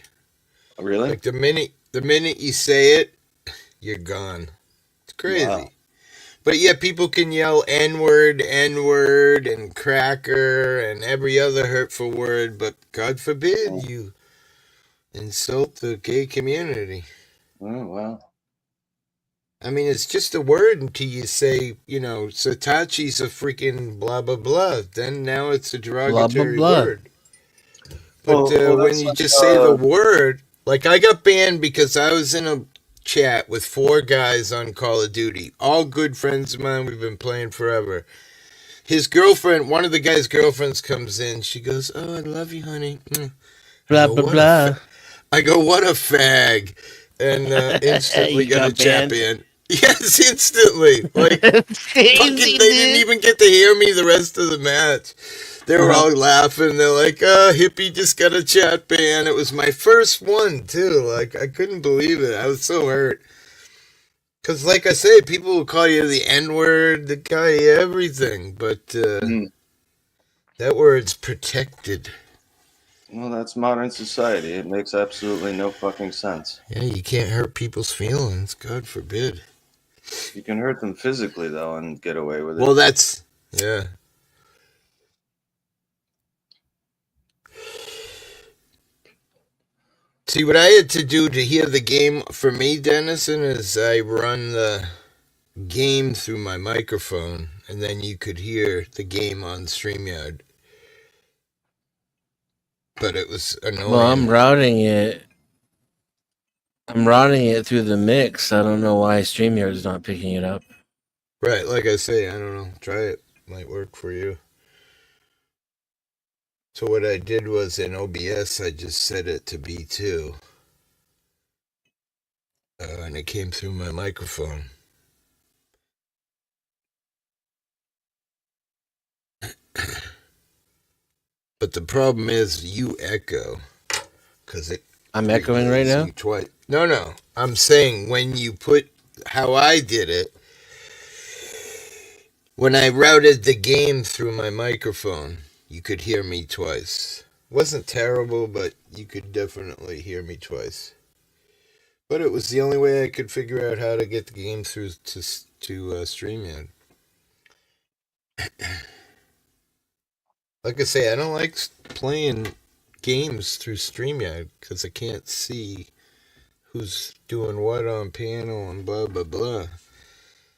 Really? Like the minute you say it, you're gone. It's crazy. Wow. But yeah, people can yell N-word, N-word, and cracker, and every other hurtful word, but God forbid you insult the gay community. Oh, wow. I mean, it's just a word until you say, Satachi's a freaking blah, blah, blah. Then now it's a Blah blah derogatory blah. word. But Well, when that's you like just say the word, like I got banned because I was in a chat with 4 guys on Call of Duty, all good friends of mine. We've been playing forever. His girlfriend, one of the guy's girlfriends, comes in. She goes, "Oh, I love you, honey." I Blah go, blah "What a blah. I go, "What a fag," and instantly You got a got chat banned. ban. Yes, instantly. Like It's fucking, crazy, they didn't dude. even get to hear me the rest of the match. They were all laughing. They're like, Hippie just got a chat ban. It was my first one, too. Like, I couldn't believe it. I was so hurt. Because, like I say, people will call you the N-word, they call you everything. But that word's protected. Well, that's modern society. It makes absolutely no fucking sense. Yeah, you can't hurt people's feelings. God forbid. You can hurt them physically though and get away with Well, it. yeah. See, what I had to do to hear the game for me, Dennison, is I run the game through my microphone, and then you could hear the game on StreamYard. But it was Well, annoying. I'm routing it through the mix. I don't know why StreamYard's not picking it up. Right, like I say, I don't know. Try it. Might work for you. So what I did was in OBS, I just set it to B2. And it came through my microphone. But the problem is you echo. Because I'm echoing right now? Twice. No. I'm saying when you put how I did it, when I routed the game through my microphone, you could hear me twice. Wasn't terrible, but you could definitely hear me twice. But it was the only way I could figure out how to get the game through to StreamYard. Like I say, I don't like playing games through StreamYard because I can't see who's doing what on panel and blah, blah, blah.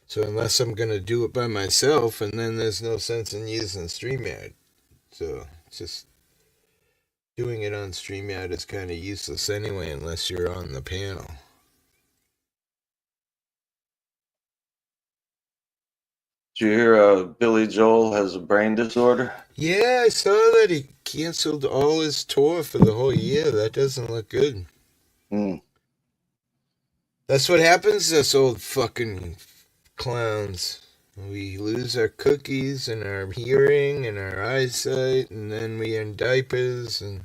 So unless I'm going to do it by myself, and then there's no sense in using StreamYard. So just doing it on StreamYard is kind of useless anyway unless you're on the panel. Did you hear Billy Joel has a brain disorder? Yeah, I saw that he canceled all his tour for the whole year. That doesn't look good. That's what happens to us old fucking clowns. We lose our cookies and our hearing and our eyesight, and then we in diapers and...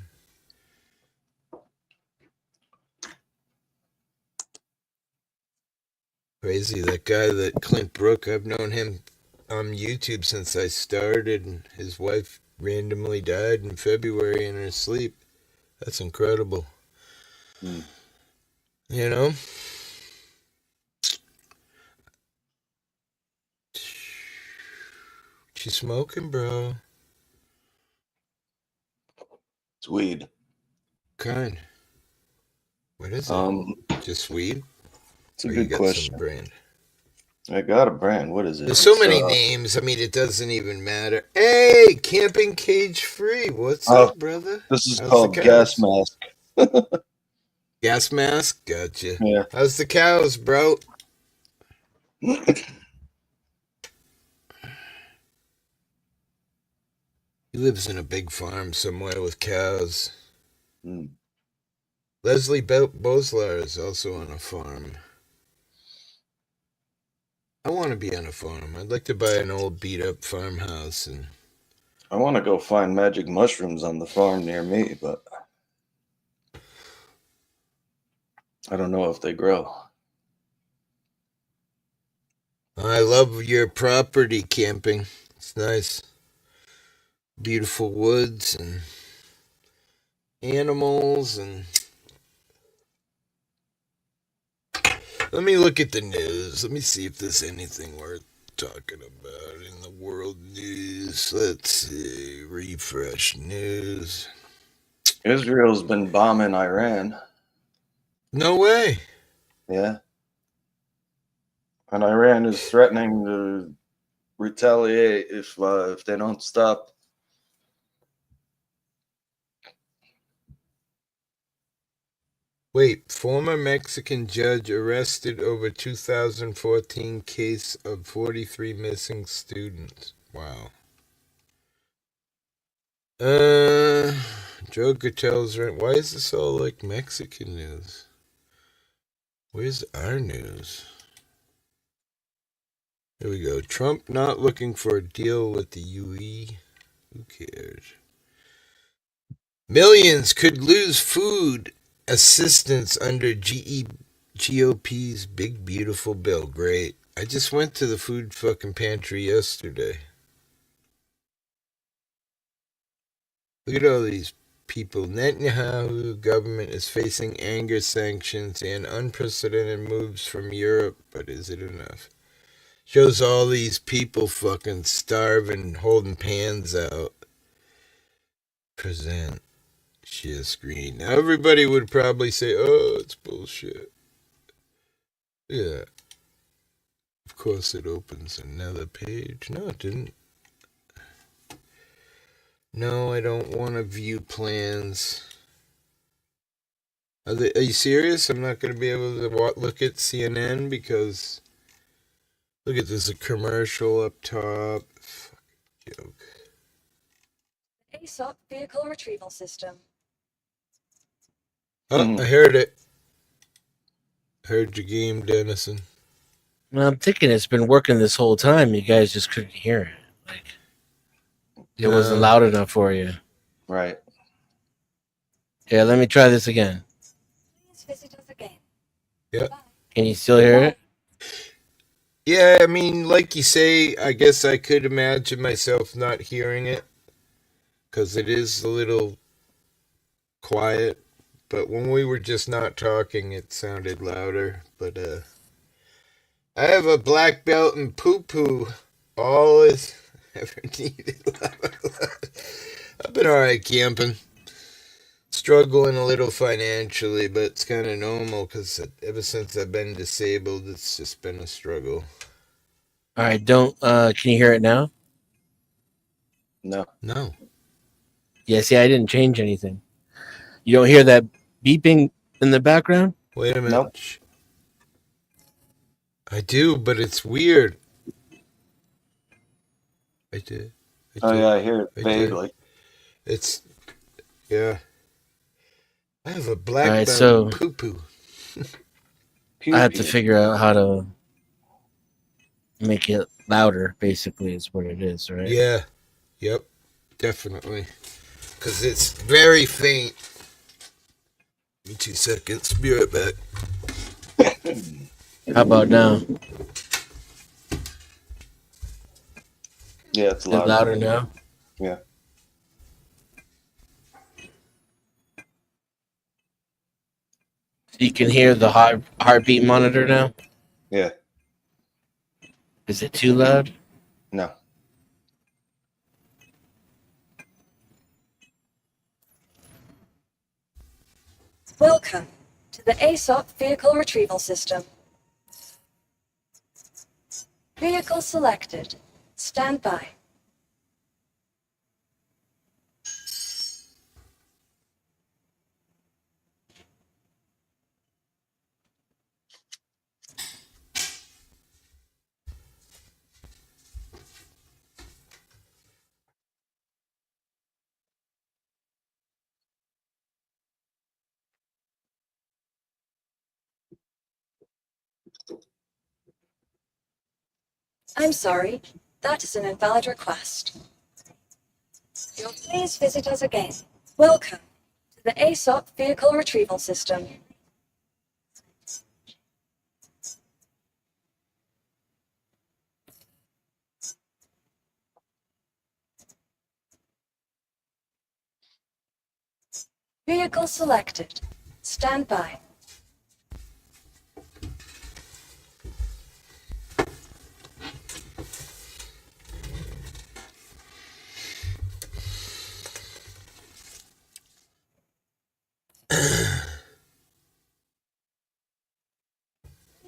Crazy, that guy, that Clint Brook, I've known him on YouTube since I started, and his wife randomly died in February in her sleep. That's incredible. You know? She's smoking, bro. It's weed. Kind. What is it? Just weed? It's a Or good you got question. some brand? I got a brand. What is it? There's so many names. I mean, it doesn't even matter. Hey, camping cage free. What's up, brother? This is How's called the Gas cows? Mask. Gas mask? Gotcha. Yeah. How's the cows, bro? He lives in a big farm somewhere with cows. Hmm. Leslie Boslar is also on a farm. I want to be on a farm. I'd like to buy an old beat up farmhouse and I want to go find magic mushrooms on the farm near me, but I don't know if they grow. I love your property camping. It's nice. Beautiful woods and animals and let me look at the news. Let me see if there's anything worth talking about in the world news. Let's see. Refresh news. Israel's been bombing Iran. No way. Yeah. And Iran is threatening to retaliate if they don't stop. Wait, former Mexican judge arrested over 2014 case of 43 missing students. Wow. Joe Gatell's rent. Why is this all like Mexican news? Where's our news? Here we go. Trump not looking for a deal with the UE. Who cares? Millions could lose food assistance under GOP's big beautiful bill. Great. I just went to the food fucking pantry yesterday. Look at all these people. Netanyahu government is facing anger sanctions and unprecedented moves from Europe, but is it enough? Shows all these people fucking starving, holding pans out. Present. Share screen. Now everybody would probably say, oh, it's bullshit. Yeah. Of course it opens another page. No, it didn't. No, I don't want to view plans. Are you serious? I'm not going to be able to look at CNN because... Look at this, a commercial up top. Fucking joke. ASOP vehicle retrieval system. Oh, I heard it. Heard your game, Dennison. Well, I'm thinking it's been working this whole time. You guys just couldn't hear it. Like it wasn't loud enough for you. Right. Yeah, let me try this again. Please visit us again. Yeah. Can you still hear it? Yeah, I mean, like you say, I guess I could imagine myself not hearing it because it is a little quiet. But when we were just not talking, it sounded louder. But I have a black belt in poo-poo. All is ever needed. I've been alright camping. Struggling a little financially, but it's kind of normal because ever since I've been disabled, it's just been a struggle. All right, don't. Can you hear it now? No. No. Yeah, see, I didn't change anything. You don't hear that beeping in the background? Wait a minute. Nope. I do, but it's weird. I did. Oh yeah, I hear it vaguely. It's yeah. I have a black All right, belt so in poo-poo. I have to figure out how to make it louder. Basically, is what it is, right? Yeah. Yep. Definitely. Because it's very faint. Give me 2 seconds. Be right back. How about now? Yeah, it's Is it louder. louder now? Yeah. So you can hear the heartbeat monitor now? Yeah. Is it too loud? No. Welcome to the ASOP vehicle retrieval system. Vehicle selected. Stand by. I'm sorry, that is an invalid request. You'll please visit us again. Welcome to the ASOP Vehicle Retrieval System. Vehicle selected. Stand by.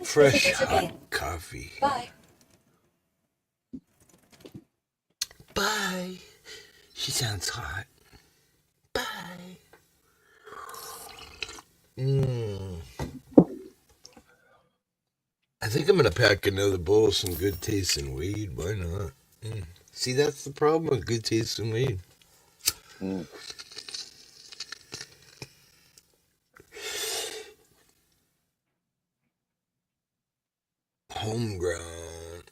Fresh Visit us hot again. coffee. Bye. Bye. She sounds hot. Bye. I think I'm gonna pack another bowl of some good tasting weed. Why not? See, that's the problem with good tasting weed. Mm. Homegrown.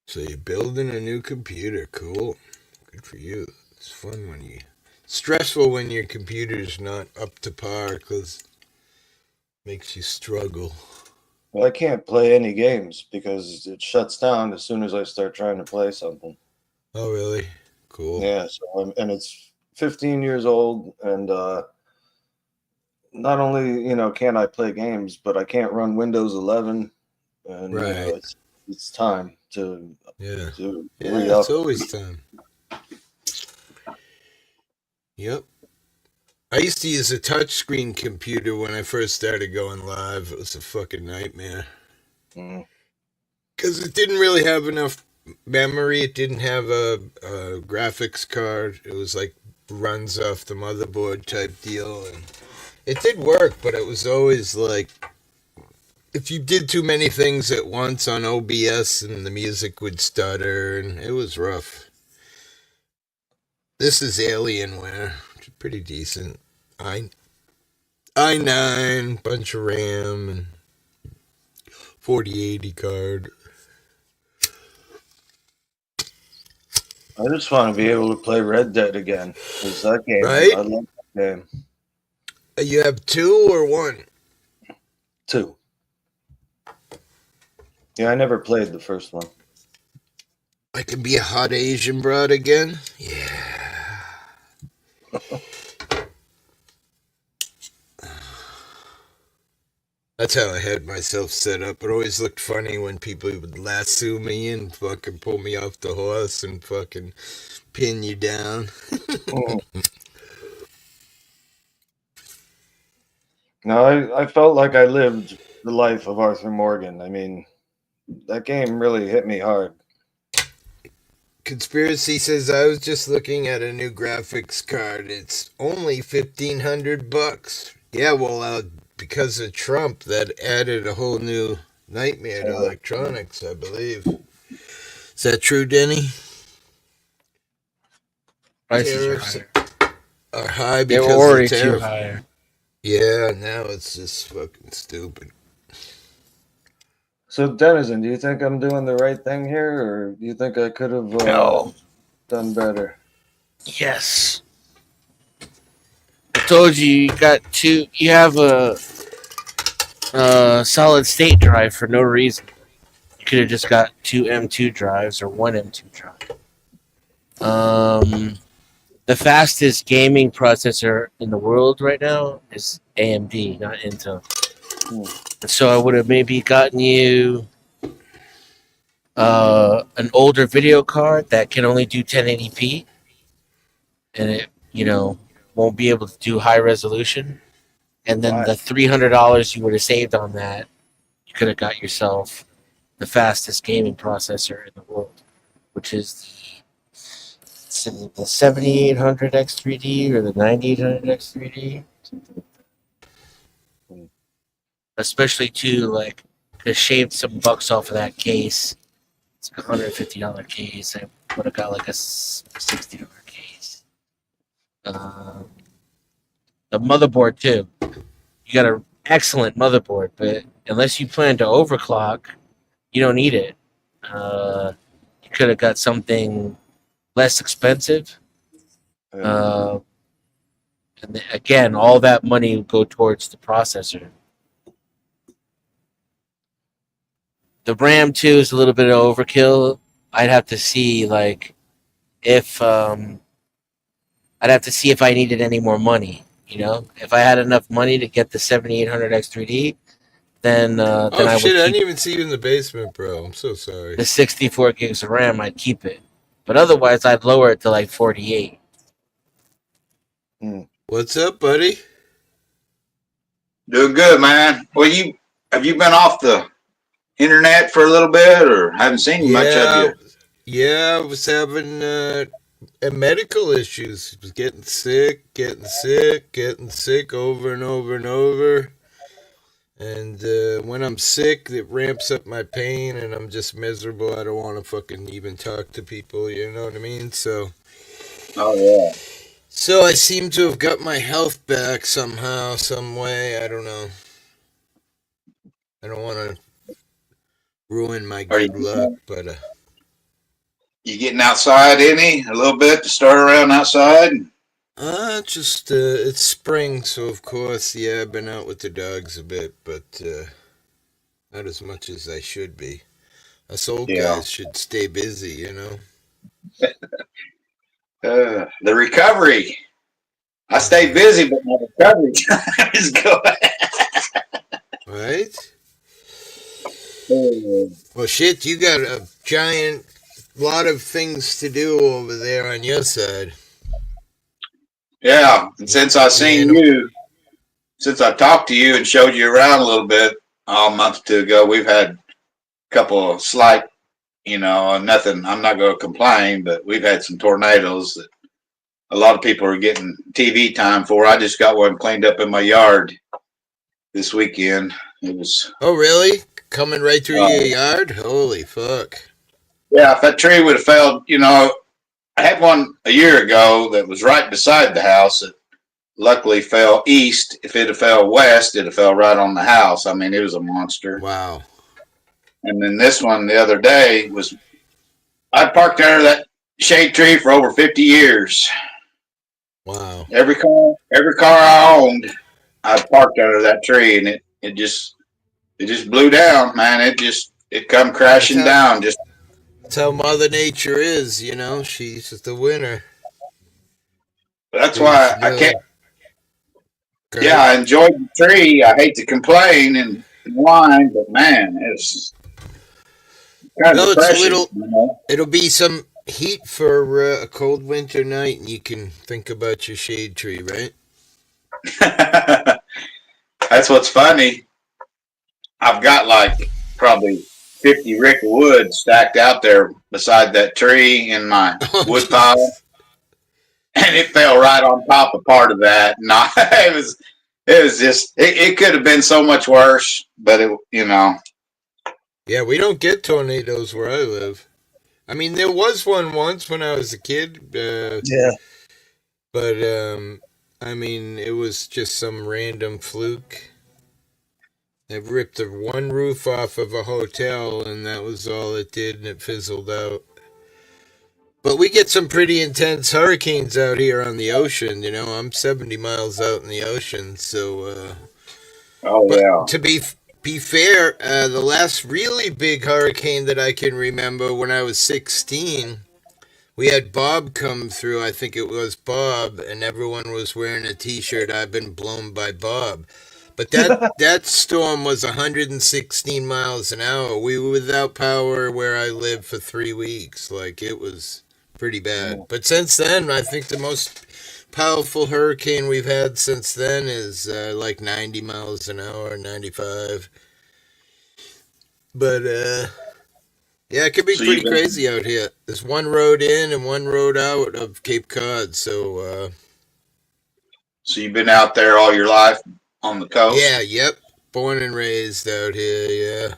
So you're building a new computer. Cool. Good for you. It's fun when you... Stressful when your computer's not up to par because it makes you struggle. Well, I can't play any games because it shuts down as soon as I start trying to play something. Oh, really? Cool. Yeah, so and it's 15 years old, and not only can't I play games, but I can't run Windows 11, and Right. it's time to Yeah. to Yeah, re-up. it's always time. Yep. I used to use a touchscreen computer when I first started going live. It was a fucking nightmare. Mm. Because it didn't really have enough memory. It didn't have a graphics card. It was like runs off the motherboard type deal. And it did work, but it was always like, if you did too many things at once on OBS and the music would stutter, and it was rough. This is Alienware, which is pretty decent. i9, bunch of RAM, and 4080 card. I just want to be able to play Red Dead again, because that game, Right? I love that game. You have 2 or 1? 2. Yeah, I never played the first one. I can be a hot Asian broad again? Yeah. That's how I had myself set up. It always looked funny when people would lasso me and fucking pull me off the horse and fucking pin you down. Mm. No, I felt like I lived the life of Arthur Morgan. I mean, that game really hit me hard. Conspiracy says I was just looking at a new graphics card. It's only $1,500. Yeah, well, because of Trump, that added a whole new nightmare to electronics, I believe. Is that true, Denny? Prices are high they were because already of too tariff. high. Yeah, now it's just fucking stupid. So, Denizen, do you think I'm doing the right thing here, or do you think I could have done better? Yes. I told you you got two. You have a solid state drive for no reason. You could have just got 2 M2 drives or 1 M2 drive. The fastest gaming processor in the world right now is AMD, not Intel. So I would have maybe gotten you an older video card that can only do 1080p, and it won't be able to do high resolution. And then the $300 you would have saved on that, you could have got yourself the fastest gaming processor in the world, which is the 7800X3D or the 9800X3D. Especially too, like, to shave some bucks off of that case. It's a $150 case. I would have got like a $60 case. The motherboard too. you got an excellent motherboard, but unless you plan to overclock, you don't need it. You could have got something less expensive. Yeah. And again, all that money would go towards the processor. The RAM too is a little bit of overkill. I'd have to see if I'd have to see if I needed any more money. You know, if I had enough money to get the 7800X3D, then Oh I would shit! I keep didn't even see you in the basement, bro. I'm so sorry. the 64 gigs of RAM. I'd keep it, but otherwise I'd lower it to like 48. What's up, buddy? Doing good, man. Well, have you been off the internet for a little bit, or haven't seen much of you? Yeah. I was having medical issues. Was getting sick over and over and over. And when I'm sick, it ramps up my pain, and I'm just miserable. I don't want to fucking even talk to people. You know what I mean? So Oh I seem to have got my health back somehow, some way. I don't know. I don't want to ruin my yeah. Are good luck, but you getting outside any a little bit to start around outside? just it's spring, so of course, yeah, I've been out with the dogs a bit, but not as much as I should be. Us old Yeah. guys should stay busy, you know. The recovery. I stay busy, but my recovery time is good. Right? Well, shit, you got a giant lot of things to do over there on your side. Yeah, and since I seen you, since I talked to you and showed you around a little bit a month or two ago, we've had a couple of slight, nothing. I'm not going to complain, but we've had some tornadoes that a lot of people are getting TV time for. I just got one cleaned up in my yard this weekend. It was. Oh, really? Coming right through your yard? Holy fuck. Yeah, if that tree would have fell, I had one a year ago that was right beside the house that luckily fell east. If it had fell west, it'd have fell right on the house. I mean, it was a monster. Wow. And then this one the other day I parked under that shade tree for over 50 years. Wow. Every car I owned, I parked under that tree, and it just blew down, man. It come crashing down. That's how Mother Nature is, you know. She's just the winner. That's why I can't. Great. Yeah, I enjoyed the tree. I hate to complain and whine, but man, it's kind of depressing. It'll be some heat for a cold winter night, and you can think about your shade tree, right? That's what's funny. I've got like probably 50 rick of wood stacked out there beside that tree in my wood pile, and it fell right on top of part of that. And it was just it could have been so much worse, but Yeah, we don't get tornadoes where I live. I mean, there was one once when I was a kid. Yeah. But I mean, it was just some random fluke. It ripped the one roof off of a hotel, and that was all it did, and it fizzled out. But we get some pretty intense hurricanes out here on the ocean. You know, I'm 70 miles out in the ocean, so. To be fair, the last really big hurricane that I can remember when I was 16, we had Bob come through. I think it was Bob, and everyone was wearing a T-shirt. I've been blown by Bob. But that storm was 116 miles an hour. We were without power where I live for 3 weeks. Like, it was pretty bad. But since then, I think the most powerful hurricane we've had since then is like 90 miles an hour, 95. But, yeah, it could be pretty crazy out here. There's one road in and one road out of Cape Cod, so... So you've been out there all your life on the coast? Yeah, yep. Born and raised out here, yeah.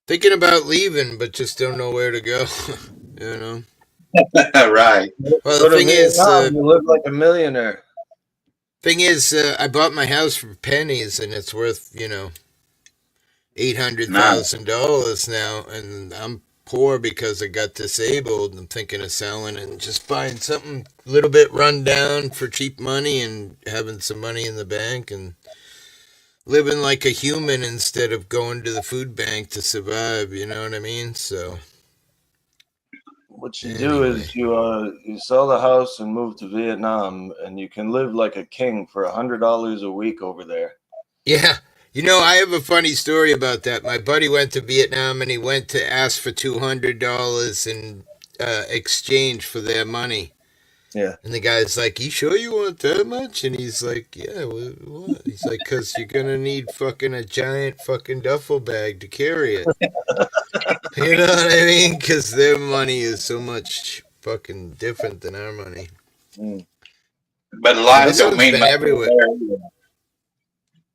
Thinking about leaving, but just don't know where to go, you know? Right. Well, the thing is... you live like a millionaire. Thing is, I bought my house for pennies, and it's worth Nah. $800,000 now, and I'm poor because I got disabled. I'm thinking of selling and just buying something a little bit run down for cheap money and having some money in the bank and living like a human instead of going to the food bank to survive. You know what I mean? So What you do anyway, is you sell the house and move to Vietnam, and you can live like a king for $100 a week over there. yeah. I have a funny story about that. My buddy went to Vietnam and he went to ask for $200 in exchange for their money. Yeah. And the guy's like, "You sure you want that much?" And he's like, "Yeah, what?" He's like, "'Cause you're gonna need fucking a giant fucking duffel bag to carry it." You know what I mean? 'Cause their money is so much fucking different than our money. Mm. But But life this don't one's mean been much everywhere. there.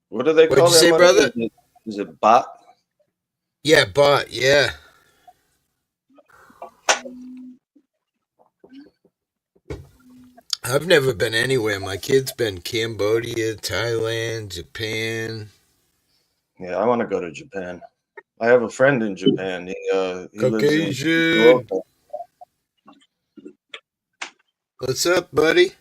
What do they What'd call you their say, money? brother? Is it baht? Yeah, but yeah. I've never been anywhere. My kid's been Cambodia, Thailand, Japan, Yeah, I want to go to Japan. I have a friend in Japan. He lives in Caucasian. Fukuoka. What's up, buddy?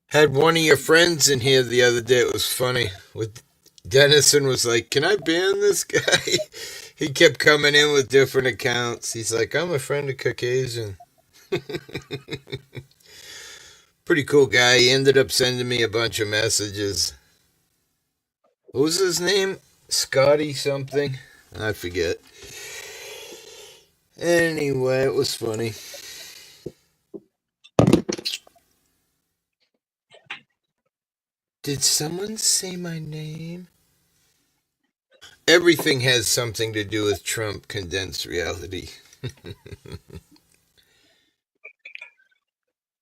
Had one of your friends in here the other day. It was funny. With Dennison was like, "Can I ban this guy?" He kept coming in with different accounts. He's like, "I'm a friend of Caucasian." Pretty cool guy. He ended up sending me a bunch of messages. What was his name? Scotty something? I forget. Anyway, it was funny. Did someone say my name? Everything has something to do with Trump condensed reality.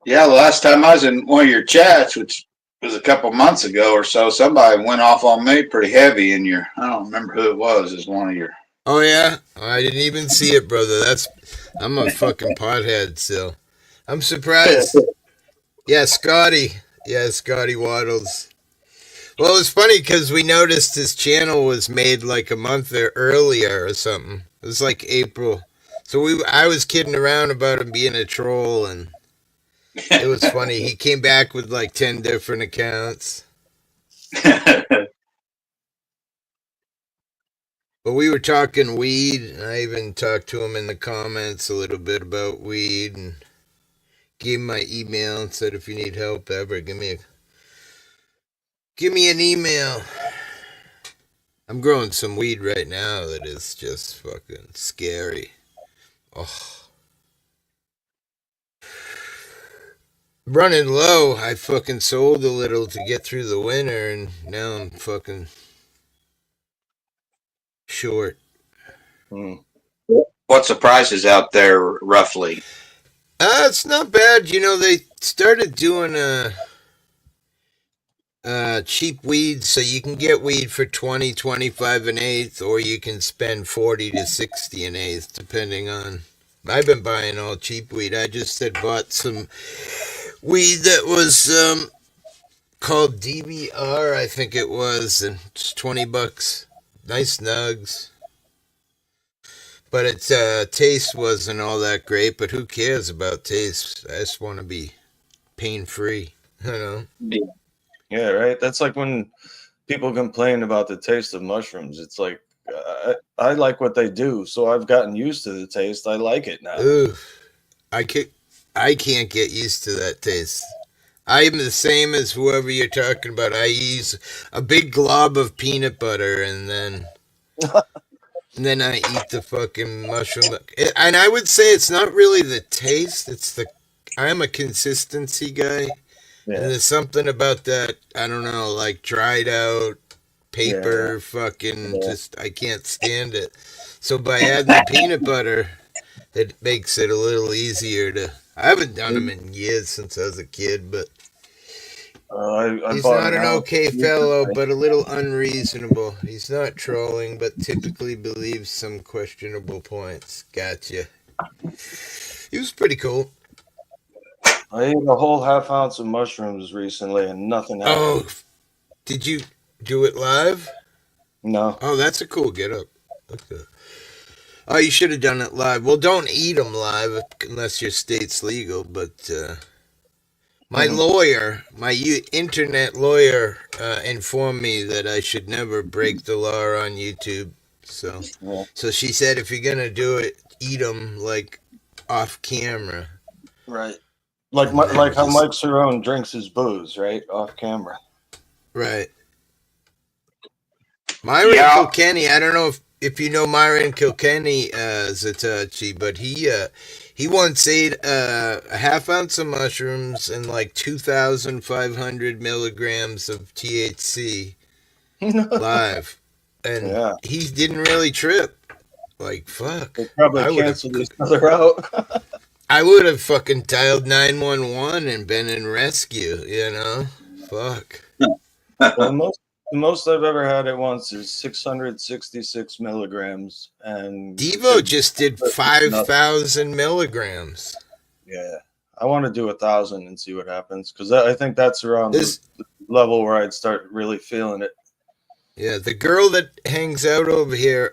Yeah, the last time I was in one of your chats, which was a couple months ago or so, somebody went off on me pretty heavy in your. I don't remember who it was. Is one of your. Oh yeah, I didn't even see it, brother. I'm a fucking pothead still. I'm surprised. Yeah, Scotty. Yeah, Scotty Waddles. Well, it's funny because we noticed his channel was made like a month earlier or something. It was like April. So I was kidding around about him being a troll, and it was funny. He came back with like 10 different accounts. But we were talking weed, and I even talked to him in the comments a little bit about weed, and gave him my email and said, if you need help ever, give me an email. I'm growing some weed right now that is just fucking scary. Oh, running low. I fucking sold a little to get through the winter, and now I'm fucking short. Mm. What's the prices out there roughly? It's not bad. They started doing cheap weed, so you can get weed for 20, 25 an eighth, or you can spend 40 to 60 an eighth, depending on. I've been buying all cheap weed. I just had bought some weed that was called DBR, I think it was, and it's $20. Nice nugs. But its taste wasn't all that great, but who cares about taste? I just want to be pain free, you know? Yeah, right. That's like when people complain about the taste of mushrooms. It's like I like what they do, so I've gotten used to the taste. I like it now. Ooh, I can't, I can't get used to that taste. I'm the same as whoever you're talking about. I use a big glob of peanut butter and then I eat the fucking mushroom. And I would say it's not really the taste, I'm a consistency guy. And Yeah, there's something about that, I don't know, like dried out yeah, paper, fucking yeah. just, I can't stand it. So by adding the peanut butter, it makes it a little easier to. I haven't done them in years since I was a kid, but I he's bought not an an ounce okay fellow, recently. but a little unreasonable. He's not trolling, but typically believes some questionable points. Gotcha. He was pretty cool. I ate a whole half ounce of mushrooms recently and nothing happened. Oh, did you do it live? No. Oh, that's a cool get up. Okay. Oh, you should have done it live. Well, don't eat them live unless your state's legal. But my lawyer, internet lawyer, informed me that I should never break the law on YouTube. So, Yeah. so she said if you're gonna do it, eat them like off camera. Right. Like And then like how just Mike Cerrone drinks his booze, right? Off camera. right. Myron Yeah. Kilkenny, I don't know if you know Myron Kilkenny, Zatachi, but he once ate a half ounce of mushrooms and like 2,500 milligrams of THC live, and Yeah. he didn't really trip. Like fuck, They probably I would have, canceled each other out. I would have fucking dialed 911 and been in rescue. You know, fuck. Well, the most I've ever had at once is 666 milligrams, and Devo just did 5,000 milligrams. Yeah, I want to do 1,000 and see what happens because I think that's around the level where I'd start really feeling it. Yeah, the girl that hangs out over here,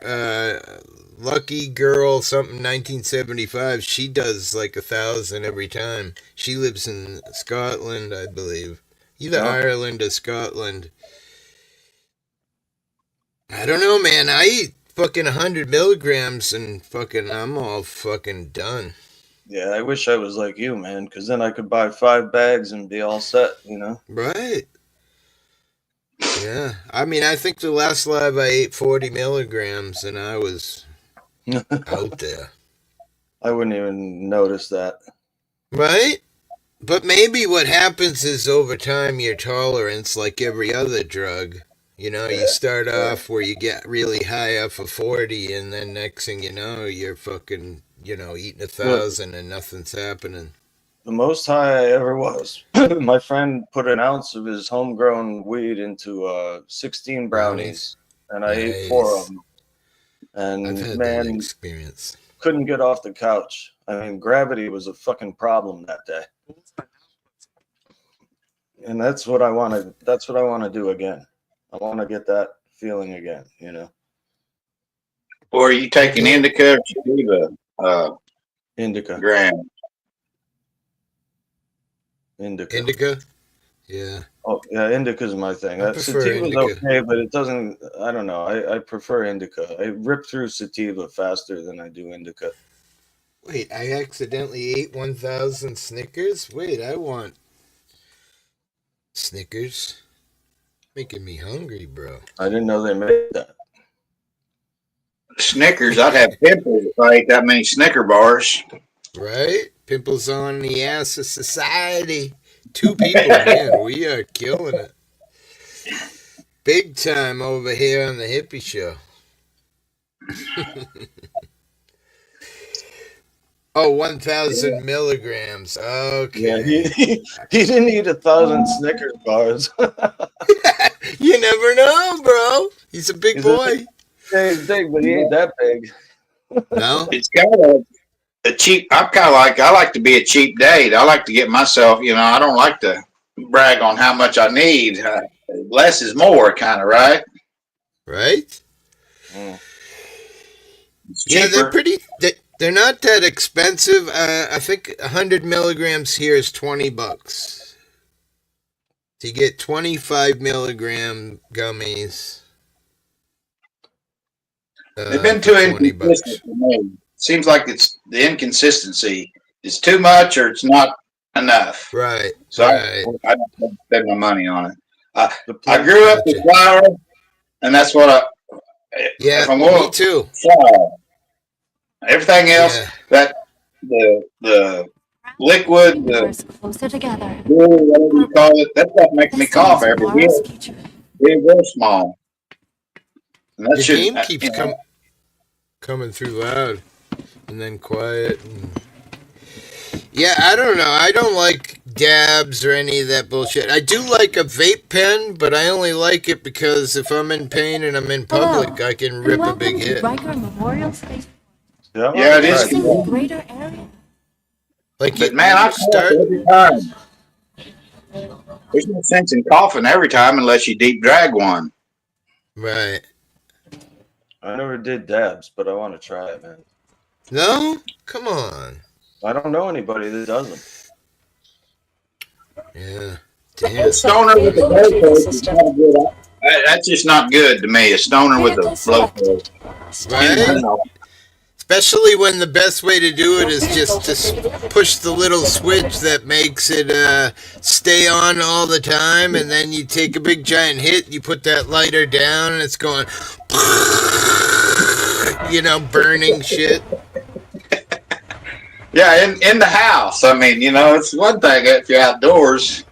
Lucky Girl, something 1975. She does like 1,000 every time. She lives in Scotland, I believe, either Ireland or Scotland. I don't know, man. I eat fucking 100 milligrams and fucking I'm all fucking done. Yeah, I wish I was like you, man, because then I could buy 5 bags and be all set, you know? Right. Yeah. I mean, I think the last live I ate 40 milligrams and I was out there. I wouldn't even notice that. Right? But maybe what happens is over time your tolerance, like every other drug, you know, you start off where you get really high off of 40 and then next thing you know, you're fucking, you know, eating 1,000 and nothing's happening. The most high I ever was, my friend put an ounce of his homegrown weed into 16 brownies, and I ate 4 of them. And I've had man, that experience. Couldn't get off the couch. I mean, gravity was a fucking problem that day. And that's what I want to. That's what I want to do again. I want to get that feeling again. You know. Or are you taking indica or sativa? Indica. Gram. Indica? Yeah. Oh yeah, indica is my thing. I prefer Sativa's indica. okay, but it doesn't. I don't know. I prefer indica. I rip through sativa faster than I do indica. Wait, I accidentally ate 1,000 Snickers? Wait, I want Snickers. Making me hungry, bro. I didn't know they made that. Snickers, I'd have pimples if I ate that many Snicker bars. Right? Pimples on the ass of society. 2 people, man. We are killing it. Big time over here on the hippie show. Oh, 1,000 milligrams. Okay. Yeah, he didn't eat 1,000 Snickers bars. You never know, bro. He's a big boy. He's big, but he ain't that big. No? It's kind of a cheap. I like to be a cheap date. I like to get myself. You know, I don't like to brag on how much I need. Less is more, kind of, right? Right? Mm. Yeah, they're pretty. They're not that expensive. I think 100 milligrams here is $20. So you get 25 milligram gummies. They've been too inconsistent for me. Seems like it's the inconsistency. It's too much or it's not enough. Right. So right. I don't spend my money on it. I grew up with flour, and that's what I. Yeah, if I'm me too. Flour. Everything else, that the liquid, the closer together. whatever you call it, that stuff makes me cough every year. Big or small. And that the game keeps coming through loud and then quiet. Yeah, I don't know. I don't like dabs or any of that bullshit. I do like a vape pen, but I only like it because if I'm in pain and I'm in public, I can rip a big hit. Riker Memorial Space. Yeah, it is. The greater area. Like But man, I you cough start. every time. There's no sense in coughing every time unless you deep drag one. Right. I never did dabs, but I want to try it, man. No? Come on. I don't know anybody that does them. Yeah. The Damn. A ASOP stoner with a vehicle retrieval blowtorch is system. not good. That's just not good to me. A stoner with a Vehicle blowtorch selected. Stand Right? by. Especially when the best way to do it Your is vehicle just to has been delivered. push the little switch that makes it stay on all the time, and then you take a big giant hit, you put that lighter down, and it's going, burning shit. Yeah, in the house. I mean, it's one thing if you're outdoors.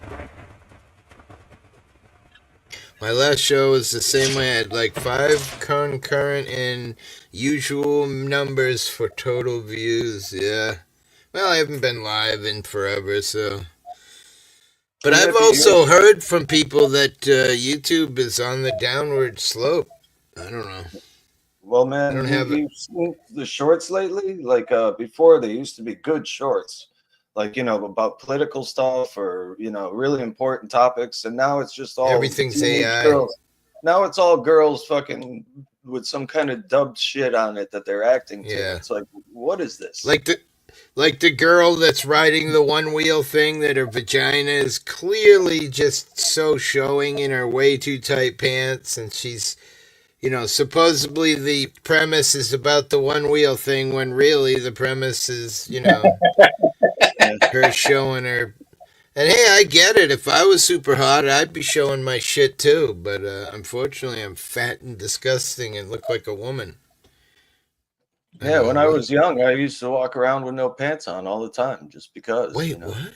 My last show was the same way. I had like 5 concurrent and usual numbers for total views. Yeah. Well, I haven't been live in forever, so. But Wouldn't I've it be also heard from people that YouTube is on the downward slope. I don't know. Well, I man, don't have it. you've seen the shorts lately? Like before, they used to be good shorts, like about political stuff or really important topics, and now it's just all Everything's teenage AI. girls. Now it's all girls fucking with some kind of dubbed shit on it that they're acting to. Yeah. It's like, what is this? Like the girl that's riding the one wheel thing that her vagina is clearly just so showing in her way too tight pants, and she's supposedly the premise is about the one wheel thing when really the premise is, her showing her. And hey, I get it. If I was super hot, I'd be showing my shit too. But unfortunately, I'm fat and disgusting and look like a woman. Yeah, when I was young, I used to walk around with no pants on all the time just because. Wait, what?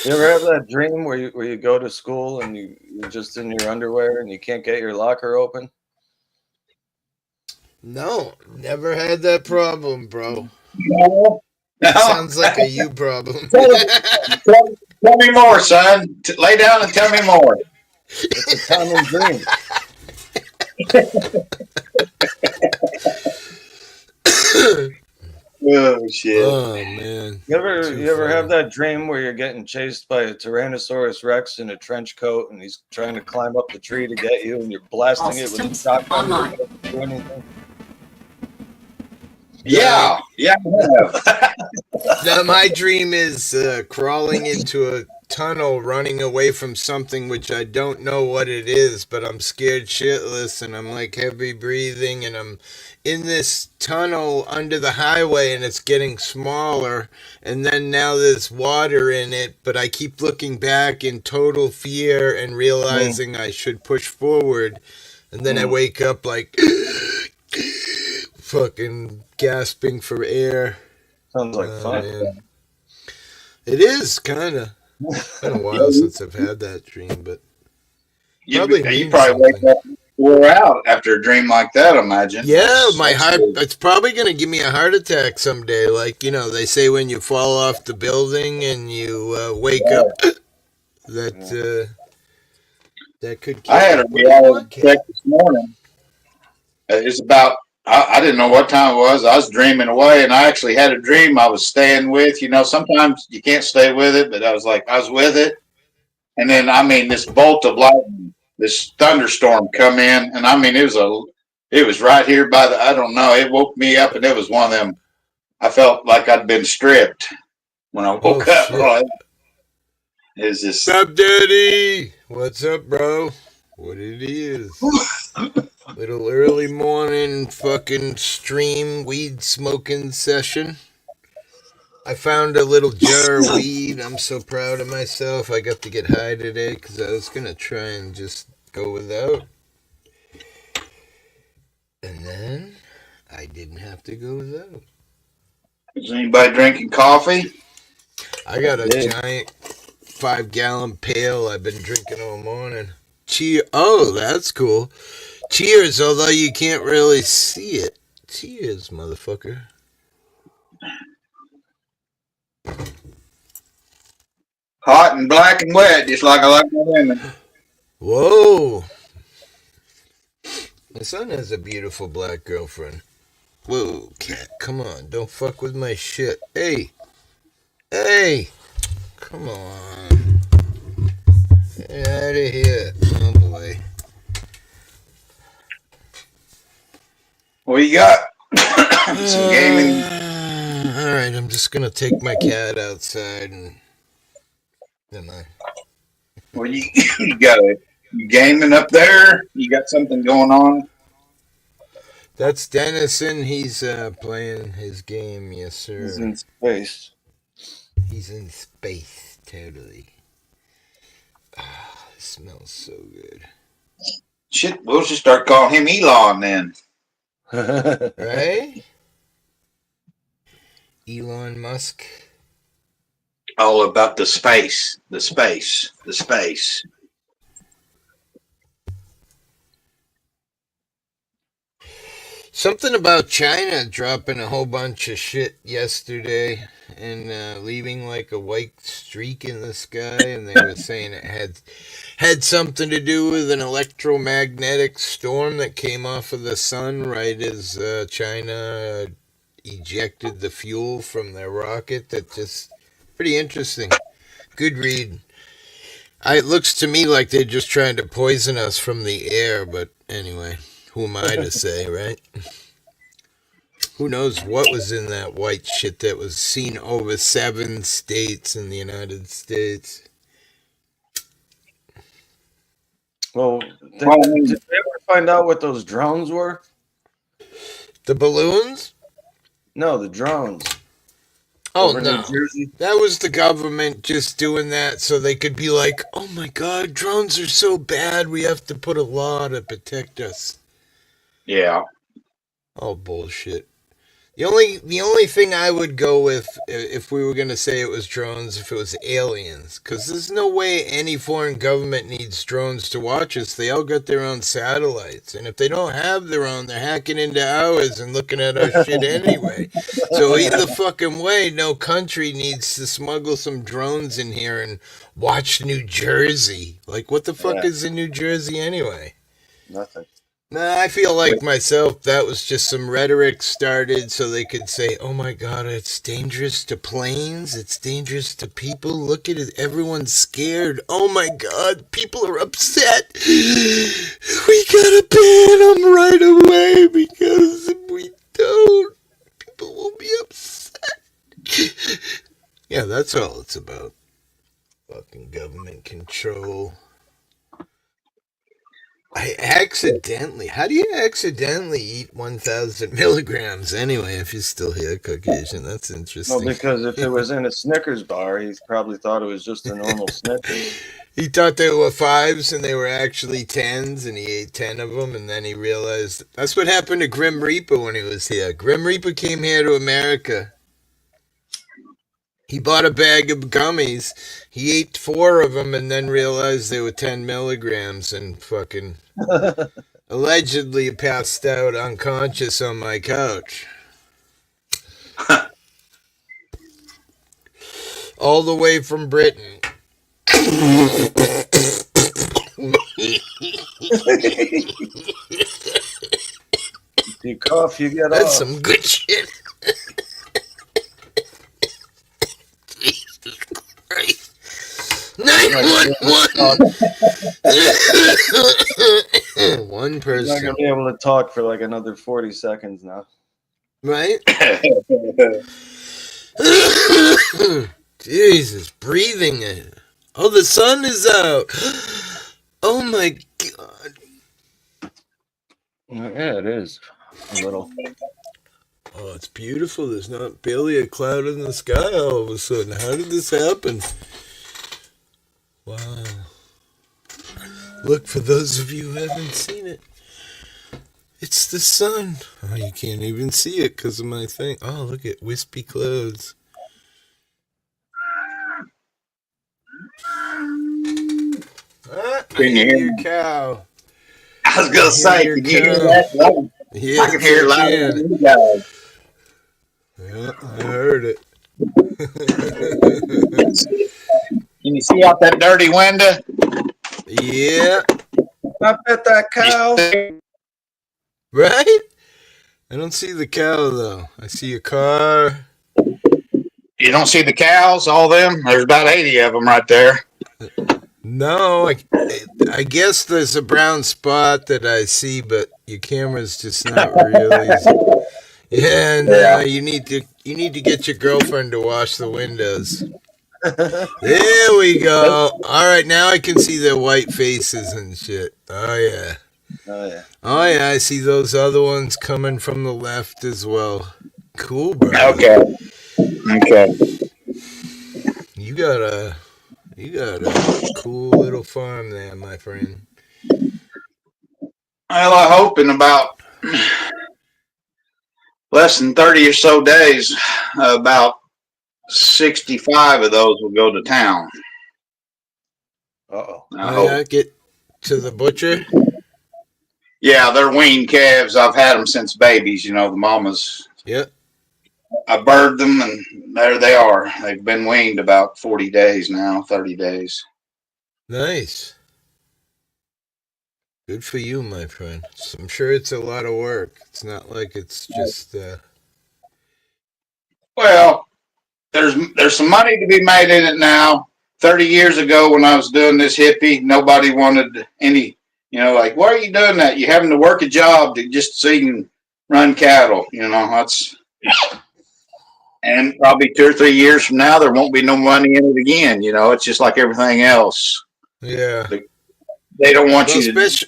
You ever have that dream where you go to school and you're just in your underwear and you can't get your locker open? No, never had that problem, bro. No. Sounds like a you problem. Tell me more, son. Lay down and tell me more. It's a common dream. Oh shit! Oh man! You ever have that dream where you're getting chased by a Tyrannosaurus Rex in a trench coat and he's trying to climb up the tree to get you and you're blasting it with a shotgun? Online. Do anything? Yeah. I have. Now my dream is crawling into a tunnel, running away from something which I don't know what it is, but I'm scared shitless, and I'm like heavy breathing, and I'm in this tunnel under the highway, and it's getting smaller, and then now there's water in it, but I keep looking back in total fear and realizing I should push forward, and then I wake up like fucking gasping for air. Sounds like fun. Man. It is kind of. Been a while since I've had that dream, but You probably wake up wore out after a dream like that. I imagine. Yeah, my heart. It's probably gonna give me a heart attack someday. Like they say when you fall off the building and you wake up, that could. Kill I had a reality check this morning. It's about. I didn't know what time it was. I was dreaming away, and I actually had a dream I was staying with. Sometimes you can't stay with it, but I was with it. And then, this bolt of lightning, this thunderstorm come in, and it was right here by I don't know, it woke me up, and it was one of them. I felt like I'd been stripped when I woke up. Shit. It was just. What's up, Daddy? What's up, bro? What it is? Little early morning fucking stream weed smoking session. I found a little jar of weed. I'm so proud of myself. I got to get high today because I was going to try and just go without. And then I didn't have to go without. Is anybody drinking coffee? I got a giant 5-gallon pail I've been drinking all morning. Oh, that's cool. Cheers, although you can't really see it. Cheers, motherfucker. Hot and black and wet, just like I like my women. Whoa. My son has a beautiful black girlfriend. Whoa, cat, come on. Don't fuck with my shit. Hey! Hey! Come on. Get out of here. Oh, boy. What you got? Some gaming. Alright, I'm just gonna take my cat outside and... Never mind. Well, you got you gaming up there? You got something going on? That's Dennison. He's playing his game. Yes, sir. He's in space. He's in space, totally. Ah, it smells so good. Shit, we'll just start calling him Elon then. Right? Elon Musk. All about the space. Something about China dropping a whole bunch of shit yesterday and leaving like a white streak in the sky, and they were saying it had something to do with an electromagnetic storm that came off of the sun right as China ejected the fuel from their rocket. That just pretty interesting. Good read. It looks to me like they're just trying to poison us from the air, but anyway, who am I to say, right? Who knows what was in that white shit that was seen over 7 states in the United States? Well, did they ever find out what those drones were? The balloons? No, the drones. Oh, Over no. New Jersey? That was the government just doing that so they could be like, oh my God, drones are so bad, we have to put a law to protect us. Yeah. Oh, bullshit. The only thing I would go with if we were going to say it was drones, if it was aliens, because there's no way any foreign government needs drones to watch us. They all got their own satellites, and if they don't have their own, they're hacking into ours and looking at our shit anyway. So either fucking way, no country needs to smuggle some drones in here and watch New Jersey. Like, what the fuck is in New Jersey anyway? Nothing. Nah, I feel like myself, that was just some rhetoric started so they could say, oh my God, it's dangerous to planes, it's dangerous to people, look at it, everyone's scared, oh my God, people are upset, we gotta ban them right away because if we don't, people will be upset. Yeah, that's all it's about. Fucking government control. How do you accidentally eat 1,000 milligrams anyway if you're still here, Caucasian? That's interesting. Well, because if it was in a Snickers bar, he probably thought it was just a normal Snickers. He thought they were 5s and they were actually 10s, and he ate 10 of them, and then he realized... That's what happened to Grim Reaper when he was here. Grim Reaper came here to America. He bought a bag of gummies. He ate 4 of them and then realized they were 10 milligrams and fucking allegedly passed out unconscious on my couch. All the way from Britain. If you cough, you get That's off. some good shit. Jesus Christ. 911. One You're not person. going to be able to talk for like another 40 seconds now. Right? Jesus, breathing it. Oh, the sun is out. Oh my God. Yeah, it is. A little. Oh, it's beautiful. There's not barely a cloud in the sky all of a sudden. How did this happen? Wow. Look, for those of you who haven't seen it, it's the sun. Oh, you can't even see it because of my thing. Oh, look at wispy clouds. I Can you hear hear your cow. I was gonna say, Hear can you your hear cow. that? Yes, I can hear it louder can. than you guys. Yeah, I heard it. Can you see out that dirty window? Yeah. I bet that cow. Right? I don't see the cow though. I see a car. You don't see the cows, all them? There's about 80 of them right there. No, I guess there's a brown spot that I see, but your camera's just not really. Yeah, Yeah. no, you need to get your girlfriend to wash the windows. There we go. All right, now I can see their white faces and shit. Oh yeah. Oh yeah. Oh yeah, I see those other ones coming from the left as well. Cool, bro. Okay. Okay. You got a cool little farm there, my friend. Well, I hope in about less than 30 or so days, about 65 of those will go to town. Uh-oh. I Oh hope. yeah, get to the butcher. Yeah, they're weaned calves. I've had them since babies, you know, the mamas. Yep. I bird them and there they are. They've been weaned about 40 days now, 30 days. Nice. Good for you, my friend. I'm sure it's a lot of work. It's not like it's just. Well, there's some money to be made in it now. 30 years ago when I was doing this hippie, nobody wanted any, you know, like, why are you doing that? You're having to work a job to just so you can run cattle, you know, that's, and probably 2 or 3 years from now, there won't be no money in it again. You know, it's just like everything else. Yeah. They don't want Well, you to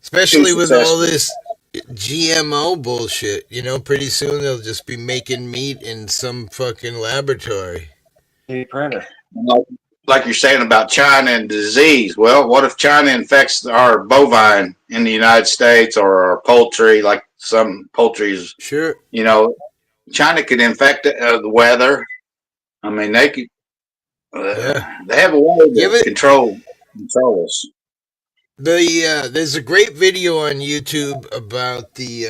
especially with all this GMO bullshit, you know, pretty soon they'll just be making meat in some fucking laboratory. Printer. like you're saying about China and disease. Well, what if China infects our bovine in the United States or our poultry, like some poultry's, Sure. you know, China could infect the weather. I mean, they could, Yeah. they have a way to control us. There's a great video on YouTube about the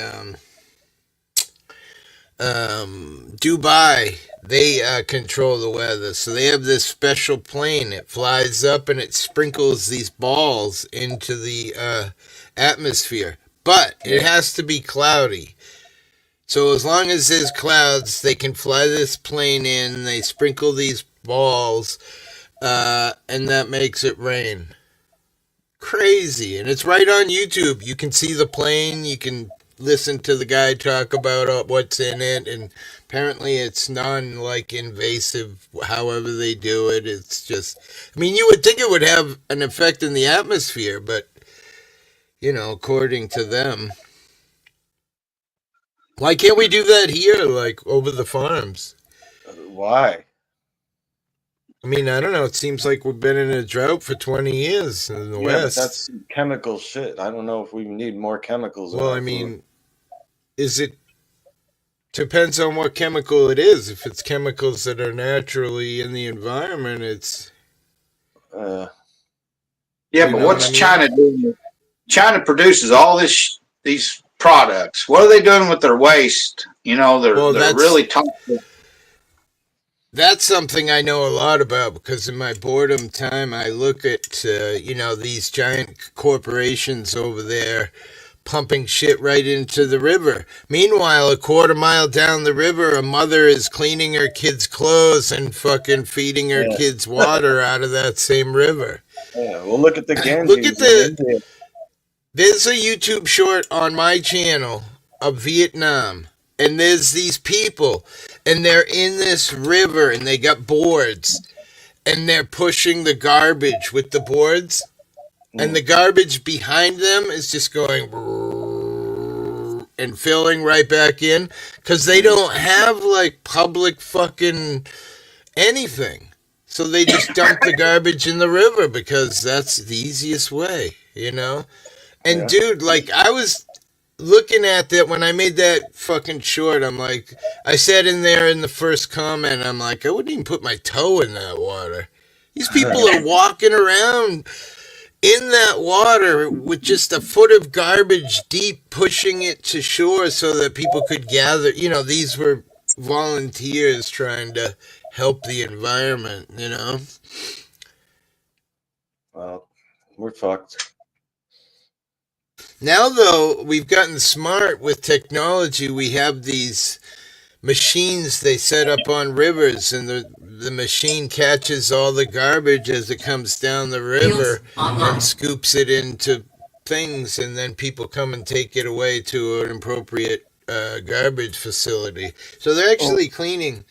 Dubai. They control the weather, so they have this special plane. It flies up and it sprinkles these balls into the atmosphere, but it has to be cloudy. So as long as there's clouds, they can fly this plane in. They sprinkle these balls, and that makes it rain. Crazy, and it's right on YouTube. You can see the plane. You can listen to the guy talk about what's in it, and apparently it's non-like invasive. However they do it, it's just. I mean, you would think it would have an effect in the atmosphere, but you know, according to them. Why can't we do that here, like over the farms? Why? I mean, I don't know. It seems like we've been in a drought for 20 years in the West. But that's chemical shit. I don't know if we need more chemicals. Well, I mean, depends on what chemical it is. If it's chemicals that are naturally in the environment, it's. Yeah, but what's China doing? China produces all these products. What are they doing with their waste? You know, they're really toxic. That's something I know a lot about because in my boredom time, I look at these giant corporations over there pumping shit right into the river. Meanwhile, a quarter mile down the river, a mother is cleaning her kids' clothes and fucking feeding her kids water out of that same river. Yeah, well, look at the Ganges. Look at there's a YouTube short on my channel of Vietnam, and there's these people, and they're in this river, and they got boards, and they're pushing the garbage with the boards, and the garbage behind them is just going and filling right back in, because they don't have, like, public fucking anything. So they just dump the garbage in the river because that's the easiest way, you know? And dude, like, I was looking at that when I made that fucking short. I'm like, I said in there in the first comment, I'm like, I wouldn't even put my toe in that water. These people are walking around in that water with just a foot of garbage deep, pushing it to shore so that people could gather. You know, these were volunteers trying to help the environment, you know? Well, we're fucked. Now, though, we've gotten smart with technology. We have these machines they set up on rivers, and the machine catches all the garbage as it comes down the river and scoops it into things, and then people come and take it away to an appropriate garbage facility. So they're Oh, actually cleaning.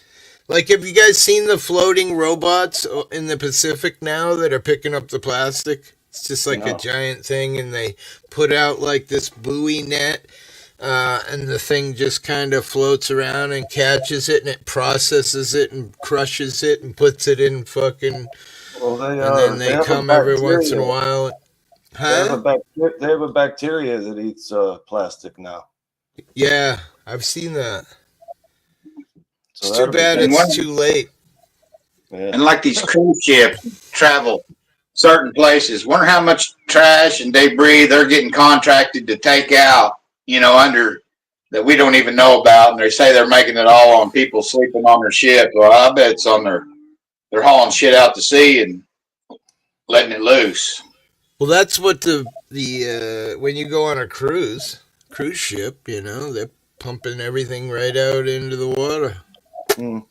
Like, have you guys seen the floating robots in the Pacific now that are picking up the plastic? It's just like a no. giant thing, and they put out like this buoy net, and the thing just kind of floats around and catches it, and it processes it and crushes it and puts it in fucking. Well, And then they they have a come every once in a bacteria. while. They have Huh? they have a bacteria that eats plastic now. Yeah, I've seen that. It's So too that'll be bad And it's good. one, too late. Yeah. and like these cruise ships travel certain places. Wonder how much trash and debris they're getting contracted to take out, under that we don't even know about. And they say they're making it all on people sleeping on their ship. Well, I bet it's on they're hauling shit out to sea and letting it loose. Well, that's what the when you go on a cruise ship, they're pumping everything right out into the water. Mm.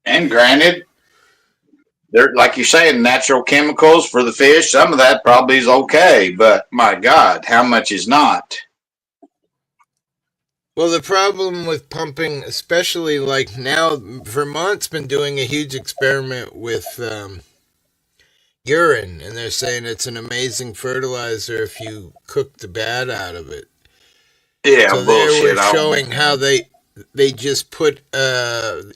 And granted, they're like you're saying, natural chemicals for the fish. Some of that probably is okay, but my God, how much is not? Well, the problem with pumping, especially like now, Vermont's been doing a huge experiment with urine, and they're saying it's an amazing fertilizer if you cook the bad out of it. Yeah, So there we're bullshit. I don't showing know. how they just put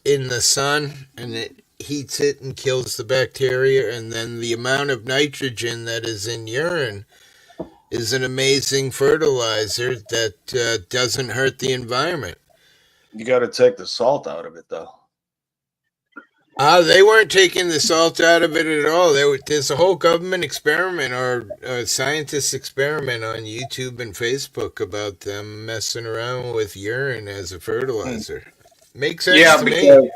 in the sun and it heats it and kills the bacteria, and then the amount of nitrogen that is in urine is an amazing fertilizer that doesn't hurt the environment. You got to take the salt out of it, though. They weren't taking the salt out of it at all. There's a whole government experiment or scientist experiment on YouTube and Facebook about them messing around with urine as a Mm. fertilizer. Makes sense Yeah, to me. because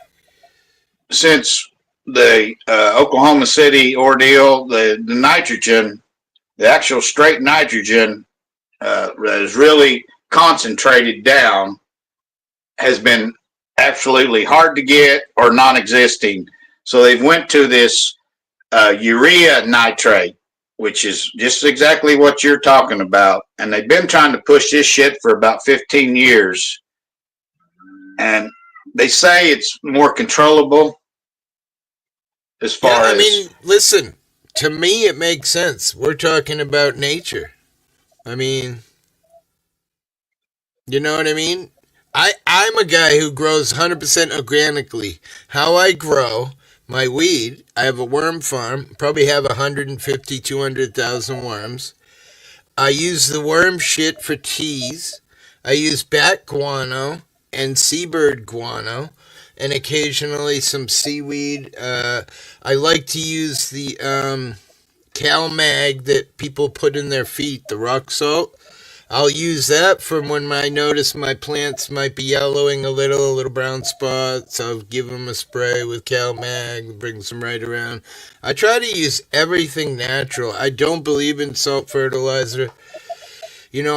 since the Oklahoma City ordeal, the nitrogen, the actual straight nitrogen, is really concentrated down, has been absolutely hard to get or non-existing. So they've went to this urea nitrate, which is just exactly what you're talking about, and they've been trying to push this shit for about 15 years, and they say it's more controllable as Yeah, far I as mean, listen, to me it makes sense. We're talking about nature. I mean, you know what I mean? I'm a guy who grows 100% organically. How I grow my weed, I have a worm farm, probably have 150, 200,000 worms. I use the worm shit for teas. I use bat guano and seabird guano and occasionally some seaweed. I like to use the Cal Mag that people put in their feet, the rock salt. I'll use that for when I notice my plants might be yellowing a little brown spots. I'll give them a spray with Cal Mag, brings them right around. I try to use everything natural. I don't believe in salt fertilizer.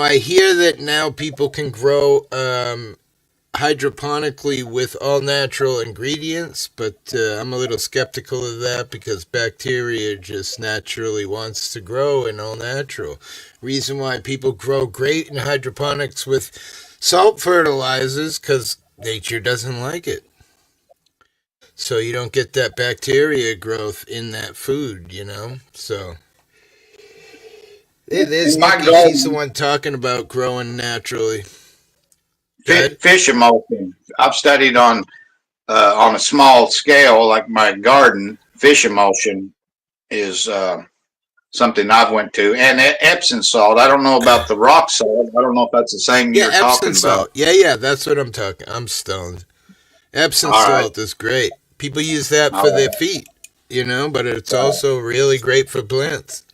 I hear that now people can grow hydroponically with all natural ingredients, but I'm a little skeptical of that because bacteria just naturally wants to grow in all natural. Reason why people grow great in hydroponics with salt fertilizers because nature doesn't like it. So you don't get that bacteria growth in that food. So there's in my Nikki. She's the garden, one talking about growing naturally. Good. fish emulsion. I've studied on a small scale, like my garden. Fish emulsion is something I've went to, and Epsom salt. I don't know about the rock salt. I don't know if that's the same Yeah, you're Epsom talking about. salt. Yeah, that's what I'm talking. I'm stoned. Epsom All right, salt is great. People use that for all their feet, but it's right, also really great for plants.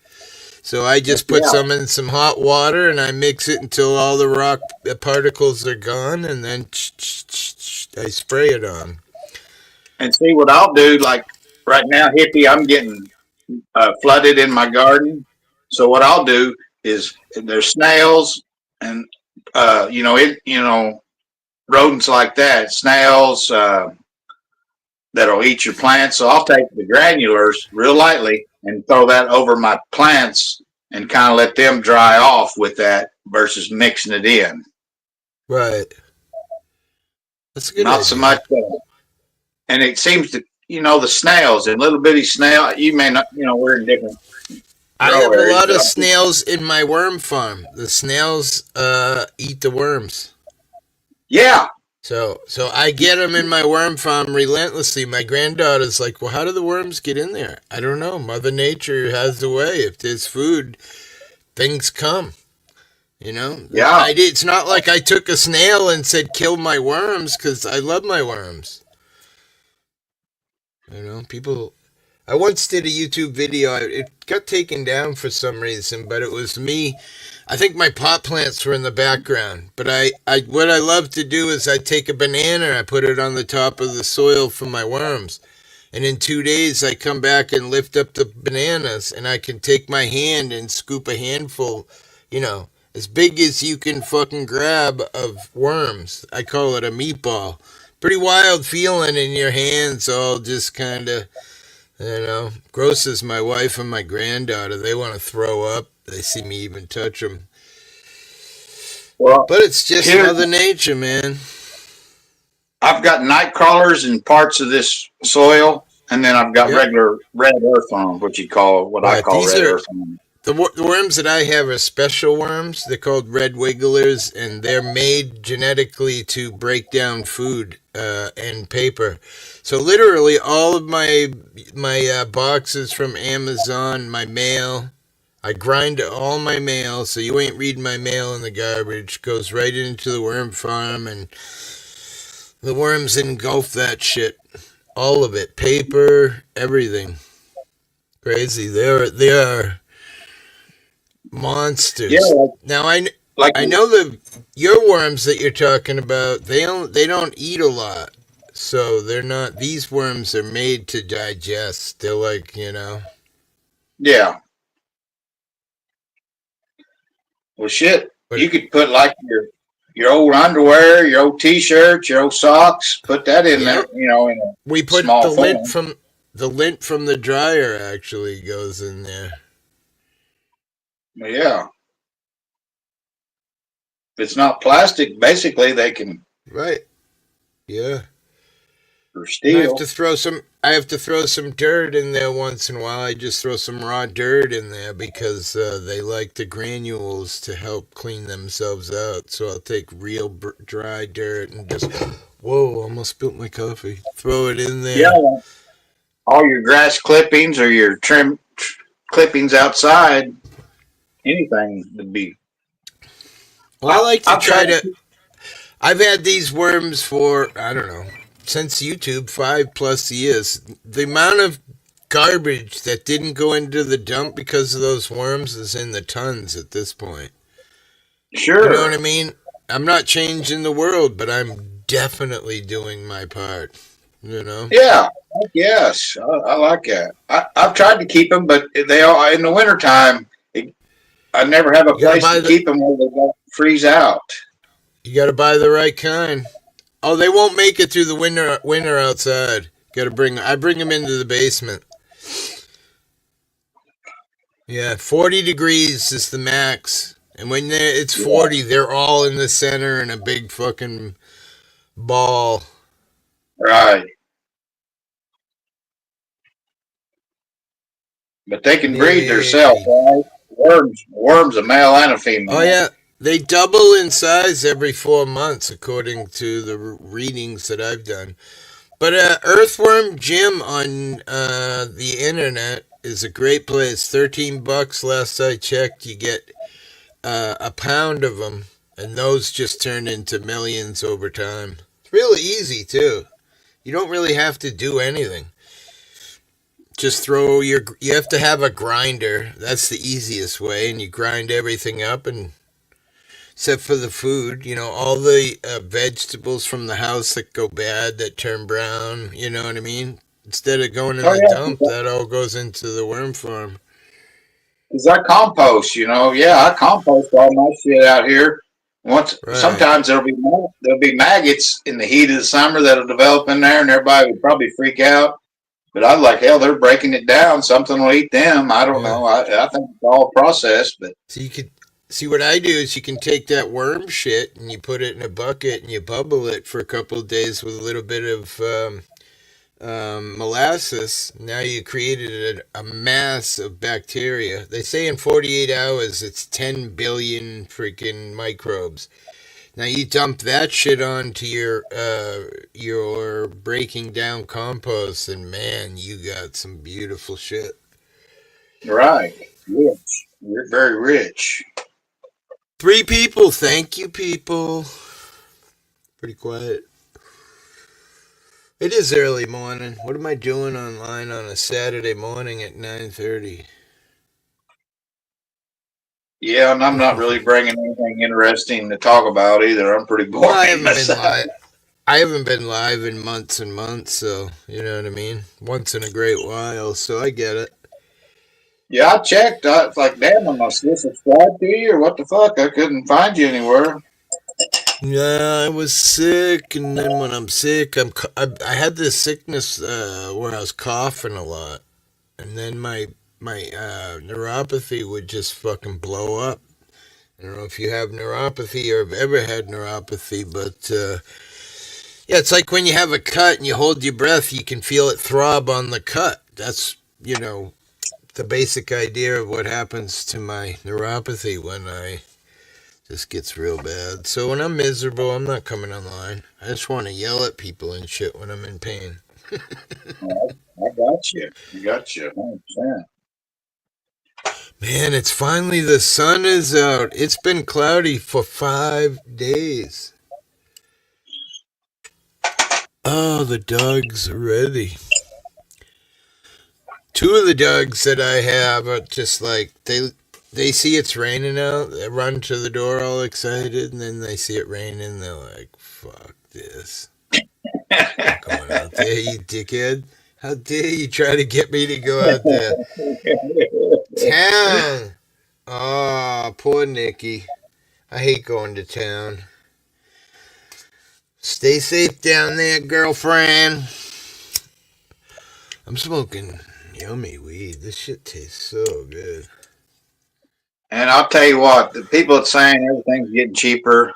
So I just put yeah. some in some hot water and I mix it until all the rock particles are gone, and then I spray it on. And see what I'll do. Like right now, hippie, I'm getting flooded in my garden. So what I'll do, is there's snails and rodents like that, snails that'll eat your plants. So I'll take the granulars real lightly and throw that over my plants and kind of let them dry off with that versus mixing it in. Right. That's a good Not idea. so much, and it seems to the snails and little bitty snail. You may not, we're in different. I have a lot of but snails in my worm farm. The snails eat the worms. Yeah. So I get them in my worm farm relentlessly. My granddaughter's like, well, how do the worms get in there? I don't know. Mother Nature has the way. If there's food, things come. Yeah. It's not like I took a snail and said, kill my worms, because I love my worms. People. I once did a YouTube video. It got taken down for some reason, but it was me. I think my pot plants were in the background. But what I love to do is I take a banana, I put it on the top of the soil for my worms. And in 2 days, I come back and lift up the bananas, and I can take my hand and scoop a handful, as big as you can fucking grab of worms. I call it a meatball. Pretty wild feeling in your hands, all just kind of, grosses my wife and my granddaughter. They want to throw up. They see me even touch them. Well, but it's just Mother Nature, man. I've got night crawlers in parts of this soil, and then I've got regular red earthworm, which I call red earthworm. The worms that I have are special worms. They're called red wigglers, and they're made genetically to break down food and paper. So literally all of my boxes from Amazon, my mail, I grind all my mail, so you ain't reading my mail in the garbage. Goes right into the worm farm, and the worms engulf that shit. All of it. Paper, everything. Crazy. They are monsters. Yeah, now I know your worms that you're talking about, they don't eat a lot. So they're not, these worms are made to digest. They're like, Yeah. Well, shit. You could put like your old underwear, your old t-shirts, your old socks, put that in there, in a we put small the lint from the dryer actually goes in there. Yeah. If it's not plastic, basically they can. Right. Yeah. Or steel. I have to throw some dirt in there once in a while. I just throw some raw dirt in there because they like the granules to help clean themselves out. So I'll take real dry dirt and just, whoa, almost spilled my coffee. Throw it in there. Yeah. All your grass clippings or your trim clippings outside, anything would be. Well, I like to try to. I've had these worms for, I don't know, since YouTube, 5+ years. The amount of garbage that didn't go into the dump because of those worms is in the tons at this point. Sure. You know what I mean? I'm not changing the world, but I'm definitely doing my part. Yeah. Yes. I like that. I've tried to keep them, but they are in the wintertime. I never have a place to keep them where they don't freeze out. You got to buy the right kind. Oh, they won't make it through the winter outside. I bring them into the basement. Yeah, 40 degrees is the max. And when it's 40, they're all in the center in a big fucking ball. Right. But they can breed themselves, right? Worms, a male and a female. Oh, yeah. They double in size every 4 months, according to the readings that I've done. But Earthworm Jim on the internet is a great place. $13 last I checked. You get a pound of them, and those just turn into millions over time. It's really easy, too. You don't really have to do anything. Just you have to have a grinder. That's the easiest way, and you grind everything up, and except for the food, all the vegetables from the house that go bad, that turn brown, you know what I mean? Instead of going in the dump, that all goes into the worm farm. Because I compost, I compost all my shit out here. Right. Sometimes there'll be maggots in the heat of the summer that'll develop in there, and everybody would probably freak out. But I'm like, hell, they're breaking it down. Something will eat them. I don't Yeah. know. I think it's all processed, but So you could see what I do is you can take that worm shit and you put it in a bucket and you bubble it for a couple of days with a little bit of molasses. Now you created a mass of bacteria. They say in 48 hours it's 10 billion freaking microbes. Now you dump that shit onto your breaking down compost, and man, you got some beautiful shit. right, rich. You're very rich. 3 people, thank you, people. Pretty quiet. It is early morning. What am I doing online on a Saturday morning at 9:30? Yeah, and I'm not really bringing anything interesting to talk about either. I'm pretty Well, I boring haven't been myself. live. I haven't been live in months and months, so you know what I mean. Once in a great while, so I get it. Yeah, I checked. I was like, damn, am I still subscribed to you or what the fuck? I couldn't find you anywhere. Yeah, I was sick, and then when I'm sick, I had this sickness where I was coughing a lot, and then my neuropathy would just fucking blow up. I don't know if you have neuropathy or have ever had neuropathy, but yeah, it's like when you have a cut and you hold your breath, you can feel it throb on the cut. That's, the basic idea of what happens to my neuropathy when I just gets real bad. So when I'm miserable, I'm not coming online. I just want to yell at people and shit when I'm in pain. I got you. I got you. 100%. Man, it's finally the sun is out. It's been cloudy for 5 days. Oh, the dogs are ready. Two of the dogs that I have are just like they see it's raining out, they run to the door all excited, and then they see it raining, they're like, "Fuck this! I'm going out there, you dickhead! How dare you try to get me to go out there, town?" Oh, poor Nikki. I hate going to town. Stay safe down there, girlfriend. I'm smoking yummy weed. This shit tastes so good. And I'll tell you what, the people that's saying everything's getting cheaper,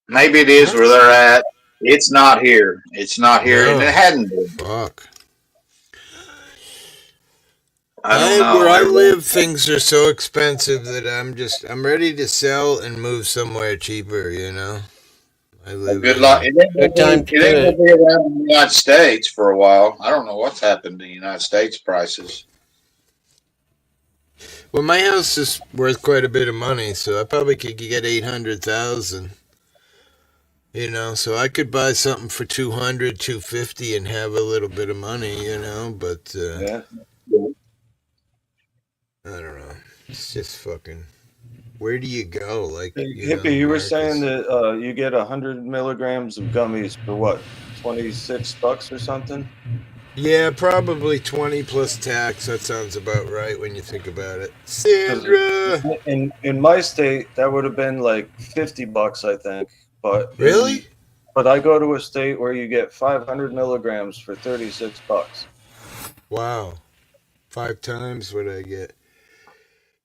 maybe it is where What? they're at. It's not here. It's not here, and it No. hadn't been. Fuck. I don't know. Where I Everybody, live, things are so expensive that I'm ready to sell and move somewhere cheaper. I well, live good luck. in. Good time to It do ain't it. gonna be around in the United States for a while. I don't know what's happened to the United States prices. Well, my house is worth quite a bit of money, so I probably could get 800,000. So I could buy something for 200, 250, and have a little bit of money. But Yeah. I don't know. It's just fucking. Where do you go? Like, Hey, Hippie, you were saying Marcus. that you get 100 milligrams of gummies for what, $26 or something? Yeah, probably 20 plus tax. That sounds about right when you think about it. Because Sandra! in my state that would have been like $50, I think. But Really? I go to a state where you get 500 milligrams for $36. Wow. 5 times what I get.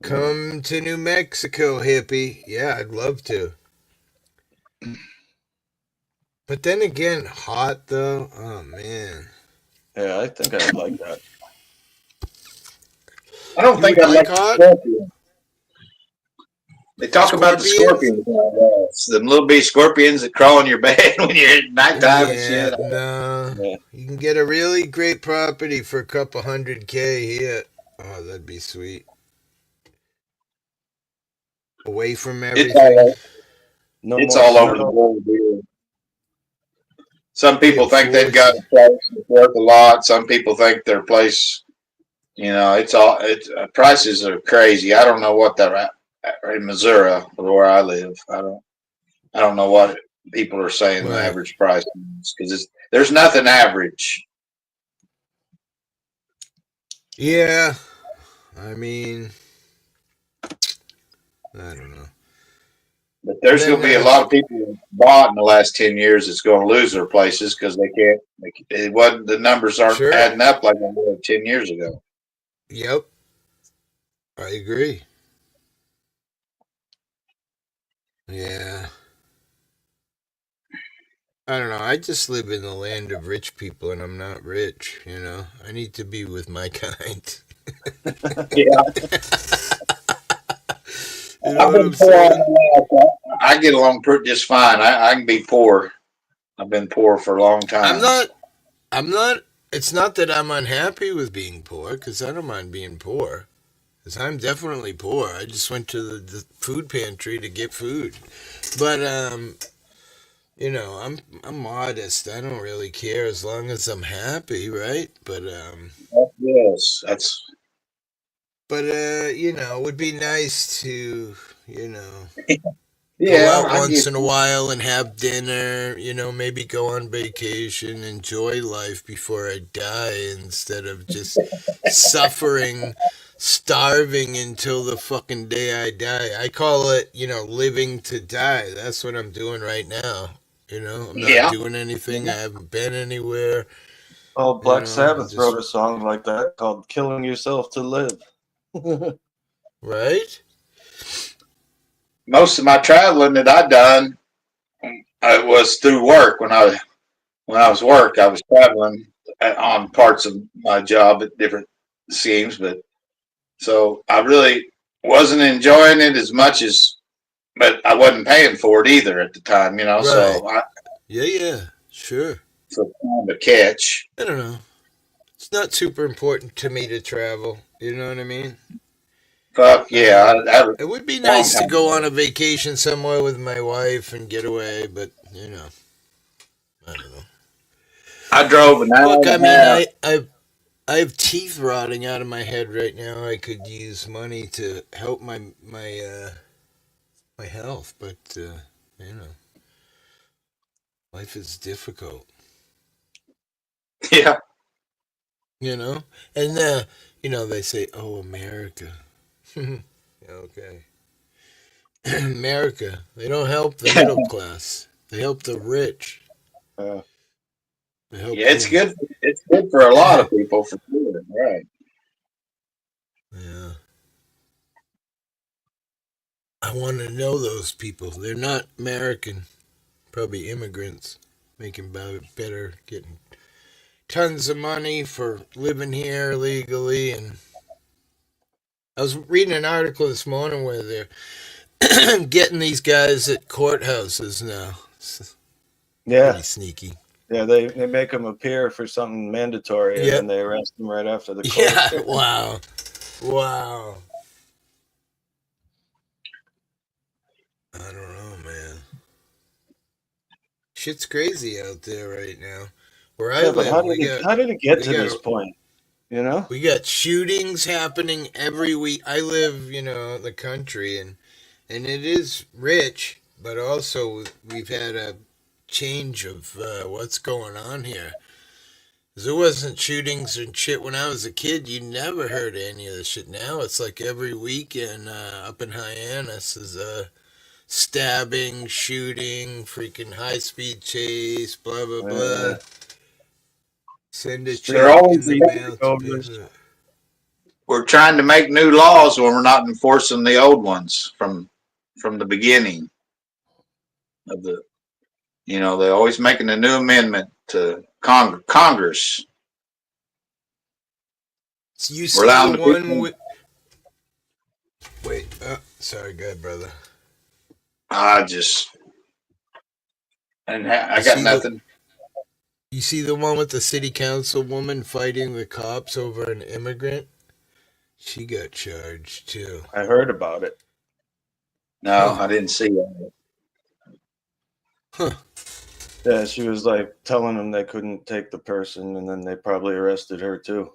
Yeah. Come to New Mexico, hippie. Yeah, I'd love to. But then again, hot though. Oh, man. Yeah, I think I'd like that. I don't You think would I'd like like the hot? scorpion. They talk about the Scorpions? scorpions. It's them little bitty scorpions that crawl in your bed when you're at nighttime and Yeah, shit. no. Yeah. You can get a really great property for a couple $100K here. Oh, that'd be sweet. Away from It's everything. all No it's more all over the snow. world, dude. Some Hey, people of think they've course. got a place that's worth a lot. Some people think their place, it's prices are crazy. I don't know what they're at in Missouri, where I live. I don't know what people are saying the Right. average price is because there's nothing average. Yeah. I mean, I don't know. But there's Then going to be a lot of people who bought in the last 10 years that's going to lose their places because they can't. It wasn't the numbers aren't sure. adding up like they were 10 years ago. Yep. I agree. Yeah. I don't know. I just live in the land of rich people and I'm not rich, you know. I need to be with my kind. Yeah, You know I've what been I'm saying? poor. I get along just fine. I can be poor. I've been poor for a long I'm time. not I'm not it's not that I'm unhappy with being poor cuz I don't mind being poor. Cuz I'm definitely poor. I just went to the food pantry to get food. But you know, I'm modest. I don't really care as long as I'm happy, right? Yes, that's You know, it would be nice to, you know, go yeah. out I once get in a while and have dinner, you know, maybe go on vacation, enjoy life before I die instead of just suffering, starving until the fucking day I die. I call it, you know, living to die. That's what I'm doing right now. You know, I'm not yeah. doing anything. I haven't been anywhere. Oh, You Black know, I'm Sabbath wrote just a song like that called "Killing Yourself to Live." right. Most of my traveling that I done was through work. When I was work, I was traveling on parts of my job at different schemes, but so I really wasn't enjoying it as much as, but I wasn't paying for it either at the time, you know. Right. So I Yeah, yeah. Sure. so kind of a catch. I don't know. It's not super important to me to travel. You know what I mean? Fuck yeah, that was It would be a long nice to time go ago. on a vacation somewhere with my wife and get away, but you know, I don't know. I drove an hour Look, I and a mean, half. I have teeth rotting out of my head right now. I could use money to help my health, but you know, life is difficult. Yeah, You know, and you know they say, "Oh, America." Okay. America, they don't help the middle class. They help the rich. Yeah. They help yeah, it's the good. It's good for a lot of people for sure. Right. yeah. I want to know those people. They're not American, probably immigrants, making better, getting tons of money for living here legally. And I was reading an article this morning where they're getting these guys at courthouses now. It's Yeah. pretty sneaky. Yeah, they make them appear for something mandatory and then Yep. they arrest them right after the court. Yeah. Wow. Wow. I don't know, man. Shit's crazy out there right now. Where I Yeah, but live, how did it get we to this got point? You know? we got shootings happening every week. I live, you know, in the country, and it is rich, but also we've had a change of what's going on here. 'Cause there wasn't shootings and shit when I was a kid. You never heard any of this shit. Now it's like every weekend up in Hyannis is stabbing, shooting, freaking high speed chase, blah blah blah. Send a They're check always in the mail to pay for it. we're trying to make new laws when we're not enforcing the old ones from the beginning of the. You know, they're always making a new amendment to Congress. So you We're see the allowing the one people. with. Wait, sorry, go ahead, brother. I just and I You got see the nothing. you see the one with the city council woman fighting the cops over an immigrant. She got charged too. I heard about it. No, Huh? I didn't see it. Huh? Yeah, she was like telling them they couldn't take the person and then they probably arrested her too.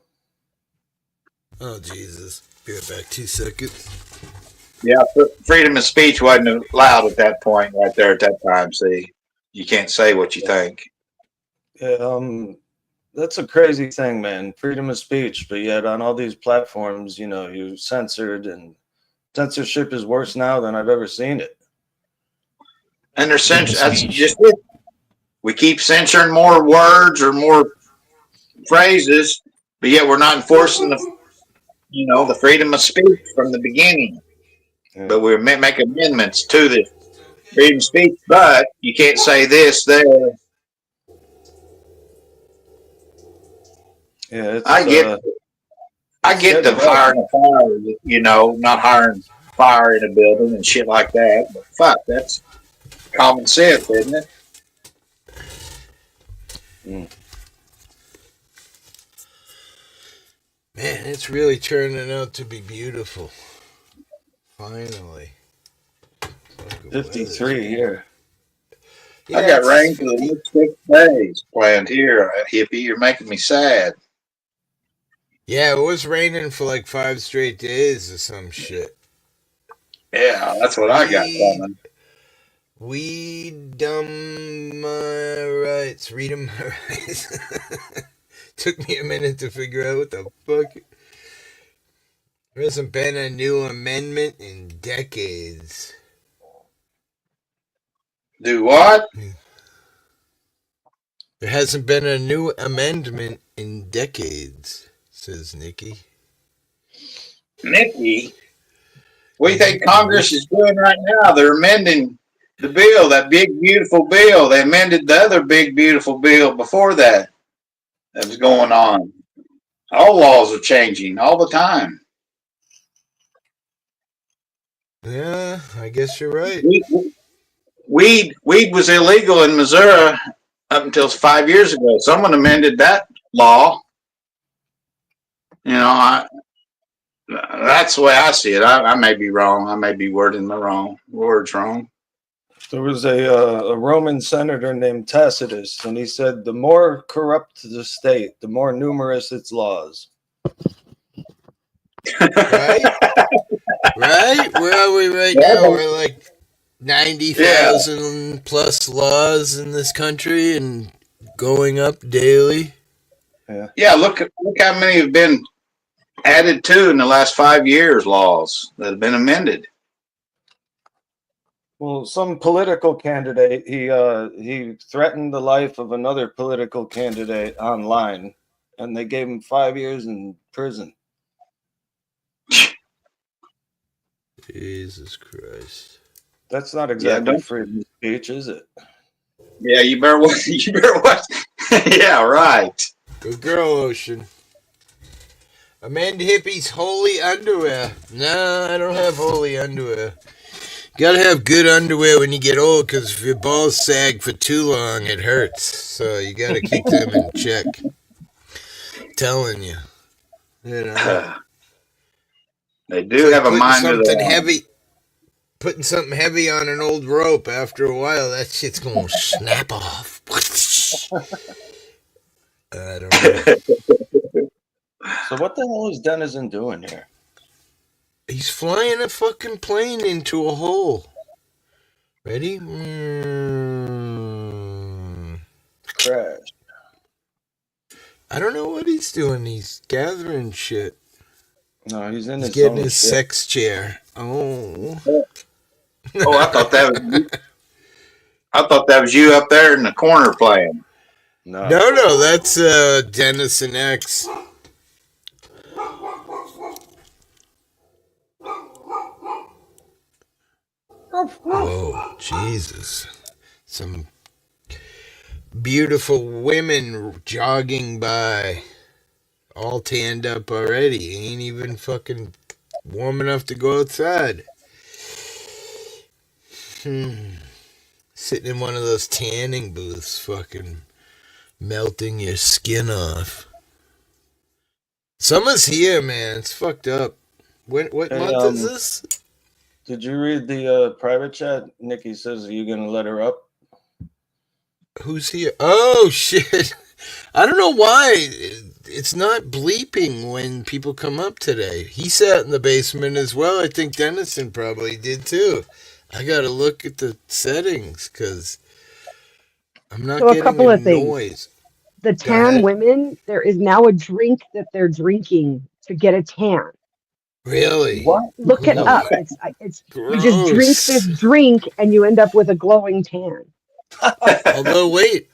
Oh Jesus! Be right back. 2 seconds. Yeah, freedom of speech wasn't allowed at that point, right there at that time. See, you can't say what you think. Yeah, that's a crazy thing, man. Freedom of speech, but yet on all these platforms, you know, you're censored and censorship is worse now than I've ever seen it. And they're Freedom of that's speech. just it. We keep censoring more words or more phrases, but yet we're not enforcing the freedom of speech from the beginning. Yeah. But we make amendments to the freedom of speech. But you can't say this there. Yeah, it's I get getting the bad. hiring a fire, not hiring fire in a building and shit like that. But fuck, that's common sense, isn't it? Mm. Man, it's really turning out to be beautiful. Finally. 53 here. Yeah, I got it's rain for 50. the next 6 days planned here, hippie. You're making me sad. Yeah, it was raining for like 5 straight days or some shit. Yeah, that's what I got coming. We dumb my rights. Read 'em my rights. Took me a minute to figure out what the fuck. There hasn't been a new amendment in decades. Do what? There hasn't been a new amendment in decades, says Nikki. Nikki? What do you think Congress is doing right now? They're amending the bill, that big, beautiful bill. They amended the other big, beautiful bill before that was going on. All laws are changing all the time. Yeah, I guess you're right. Weed was illegal in Missouri up until 5 years ago. Someone amended that law. That's the way I see it. I may be wrong. I may be wording the words wrong. There was a Roman senator named Tacitus, and he said, the more corrupt the state, the more numerous its laws. Right? Right? Where are we right now? We're like 90,000 plus laws in this country and going up daily. Yeah, look how many have been added to in the last 5 years, laws that have been amended. Well, some political candidate, he threatened the life of another political candidate online, and they gave him 5 years in prison. Jesus Christ. That's not exactly freedom of speech, is it? Yeah, you better watch. You better watch. Yeah, right. Good girl, Ocean. Amend hippies holy underwear. No, I don't have holy underwear. You gotta have good underwear when you get old, because if your balls sag for too long, it hurts. So you gotta keep them in check. Telling you. You know. They do have a mind of something their own. heavy. Putting something heavy on an old rope, after a while, that shit's gonna snap off. I don't know. So what the hell is Denizen doing here? He's flying a fucking plane into a hole. Ready? Crash. I don't know what he's doing. He's gathering shit. No, he's in He's his getting own his shit. sex chair. Oh. Oh, I thought that was you up there in the corner playing. No, that's Dennison X. Oh, Jesus. Some beautiful women jogging by. All tanned up already. Ain't even fucking warm enough to go outside. Sitting in one of those tanning booths, fucking melting your skin off. Summer's here, man. It's fucked up. What month is this? Did you read the private chat? Nikki says, are you going to let her up? Who's here? Oh, shit. I don't know why. It's not bleeping when people come up today. He sat in the basement as well. I think Dennison probably did too. I got to look at the settings because I'm not getting a couple of noise. The tan women, there is now a drink that they're drinking to get a tan. Really? What? Look it No up. way. It's you just drink this Gross. drink and you end up with a glowing tan. Although, wait,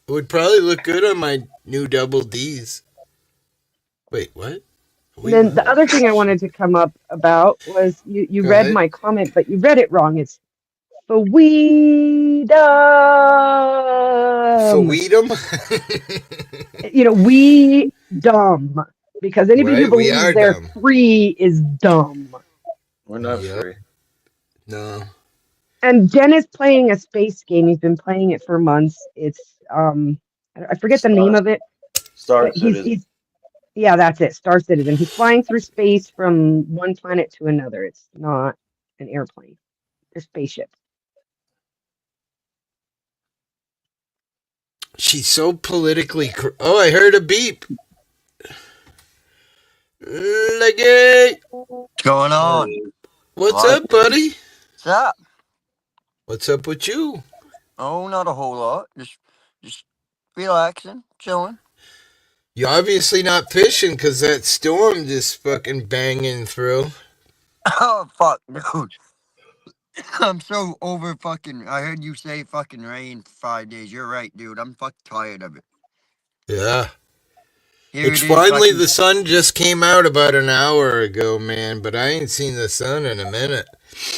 it would probably look good on my new double D's. Wait, what? And Wait, then the what? other thing I wanted to come up about was you Go read ahead. my comment, but you read it wrong. It's Fweedum. Feweedum? We dumb. Because anybody who Right? We believes are they're dumb. free is dumb. We're not Yep. free. No. And Den is playing a space game. He's been playing it for months. It's I forget the name Star, of it, Star but Citizen. he's yeah, that's it. Star Citizen. He's flying through space from one planet to another. It's not an airplane. They're spaceships. She's so politically. Oh, I heard a beep. Leggy. What's going on? What's What? up, buddy? What's up? What's up with you? Oh, not a whole lot. Just relaxing, chilling. You're obviously not fishing because that storm just fucking banging through. Oh fuck, dude. I'm so over fucking. I heard you say fucking rain for 5 days. You're right, dude. I'm fucking tired of it. Yeah. Here It's it is, finally fucking. the sun just came out about an hour ago, man, but I ain't seen the sun in a minute.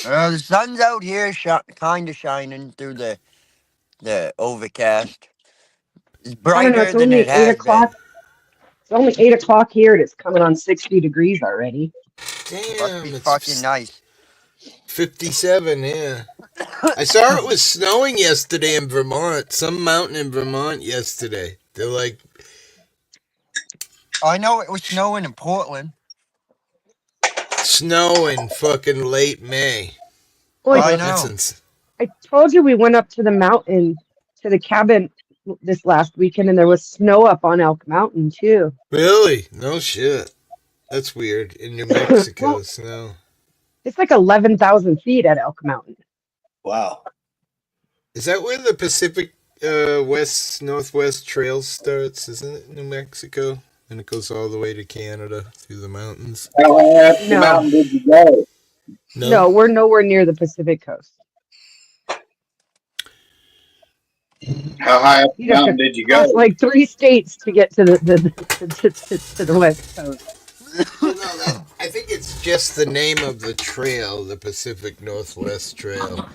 The sun's out here, kind of shining through the overcast. It's I don't know. brighter It's than it only eight has o'clock. been. It's only 8 o'clock here, and it's coming on 60 degrees already. Must be Damn, fucking it's nice. 57, yeah. I saw it was snowing yesterday in Vermont, some mountain in Vermont yesterday. They're like, I know it was snowing in Portland. snow in fucking late May. Well, I That's know. I told you we went up to the mountain to the cabin this last weekend, and there was snow up on Elk Mountain too. Really? No shit. That's weird. In New Mexico, Well, snow. it's like 11,000 feet at Elk Mountain. Wow. Is that where the Pacific West Northwest Trail starts? Isn't it New Mexico? And it goes all the way to Canada through the mountains. How high up the No, mountain did you go? no, we're nowhere near the Pacific coast. How high up the You'd have mountain to did you cross go? like 3 states to get to to the West Coast. Well, no, I think it's just the name of the trail, the Pacific Northwest Trail.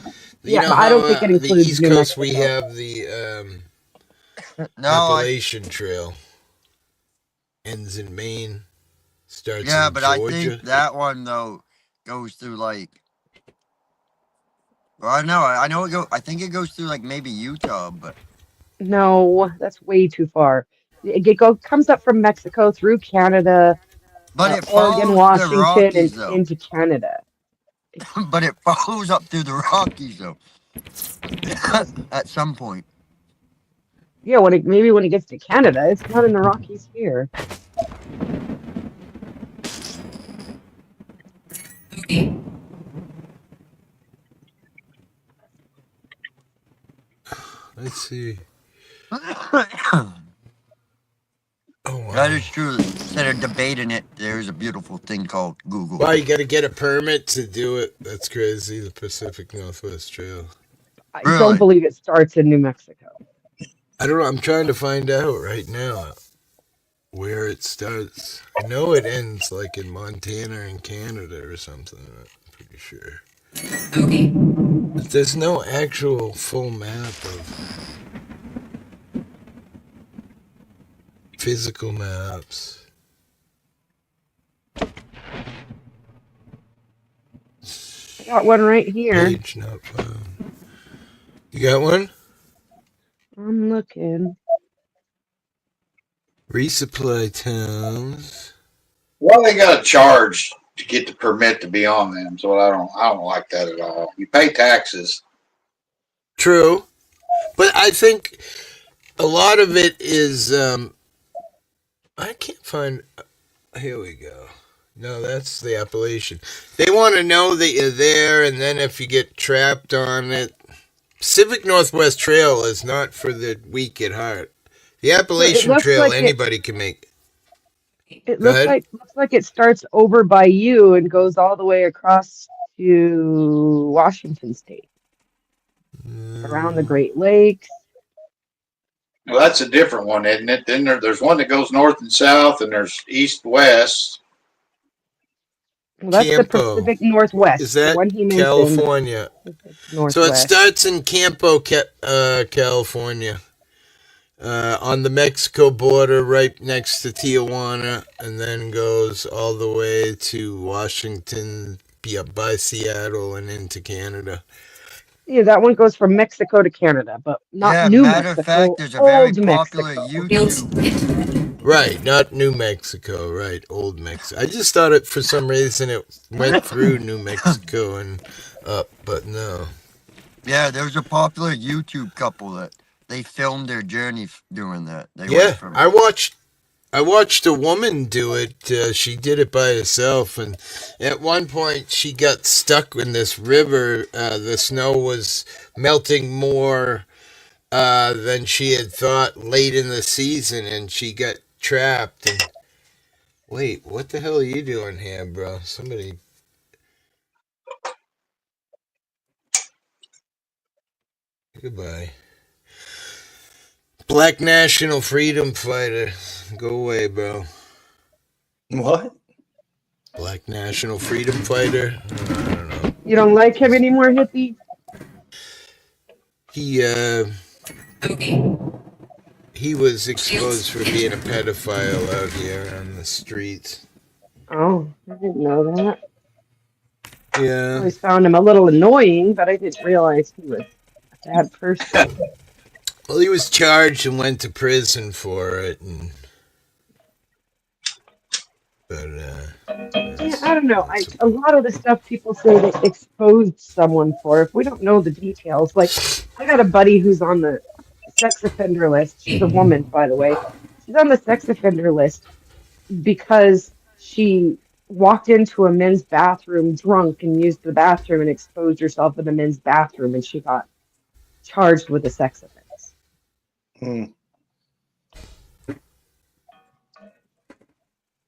You Yeah, know but I how don't think it the includes East New Coast we Mexico. have the No, Appalachian Trail. Ends in Maine, starts yeah, in but I Georgia. think that one though goes through like. Well, I know it go. I think it goes through like maybe Utah, but No, that's way too far. Comes up from Mexico through Canada, it Oregon, follows the Washington, and Rockies though. into Canada. But it follows up through the Rockies though. At some point. Yeah, maybe when it gets to Canada, it's not in the Rockies here. Let's see. That Oh, wow. is true. Instead of debating it, there's a beautiful thing called Google. Wow, you got to get a permit to do it. That's crazy. The Pacific Northwest Trail. I Really? don't believe it starts in New Mexico. I don't know. I'm trying to find out right now where it starts. I know it ends like in Montana and Canada or something. I'm pretty sure. But there's no actual full map of physical maps. I got one right here. Page not found. You got one? I'm looking. Resupply towns. Well, they got to charge to get the permit to be on them. So I don't like that at all. You pay taxes. True. But I think a lot of it is I can't find. Here we go. No, that's the Appalachian. They want to know that you're there, and then if you get trapped on it, Pacific Northwest Trail is not for the weak at heart. The So it Appalachian looks Trail like anybody can make. It Go ahead. looks like it starts over by you and goes all the way across to Washington State, around the Great Lakes. Well, that's a different one, isn't it? Then there's one that goes north and south, and there's east west. Well, that's the Campo. Pacific Is Northwest. The that one he mentioned, the California? Pacific So it Northwest. starts in Campo, California, on the Mexico border, right next to Tijuana, and then goes all the way to Washington, by Seattle, and into Canada. Yeah, that one goes from Mexico to Canada, but not Yeah, New matter of fact, Mexico, there's a very old popular Mexico. YouTube. Right, not New Mexico, right, Old Mexico. I just thought it, for some reason, it went through New Mexico and up, but no. Yeah, there's a popular YouTube couple that they filmed their journey doing that. They went Yeah, from. I watched a woman do it. She did it by herself, and at one point she got stuck in this river. The snow was melting more than she had thought late in the season, and she got trapped. And wait, what the hell are you doing here, bro? Somebody, goodbye. Black National Freedom Fighter, go away, bro. What? Black National Freedom Fighter. I don't know. You don't like him anymore, hippie? He he was exposed for being a pedophile out here on the streets. Oh, I didn't know that. I Yeah. always found him a little annoying, but I didn't realize he was a bad person. Well, he was charged and went to prison for it, and but Yeah, I don't know. A lot of the stuff people say they exposed someone for, if we don't know the details, like I got a buddy who's on the sex offender list. She's a woman, by the way. She's on the sex offender list because she walked into a men's bathroom drunk and used the bathroom and exposed herself in the men's bathroom, and she got charged with a sex offense Hmm.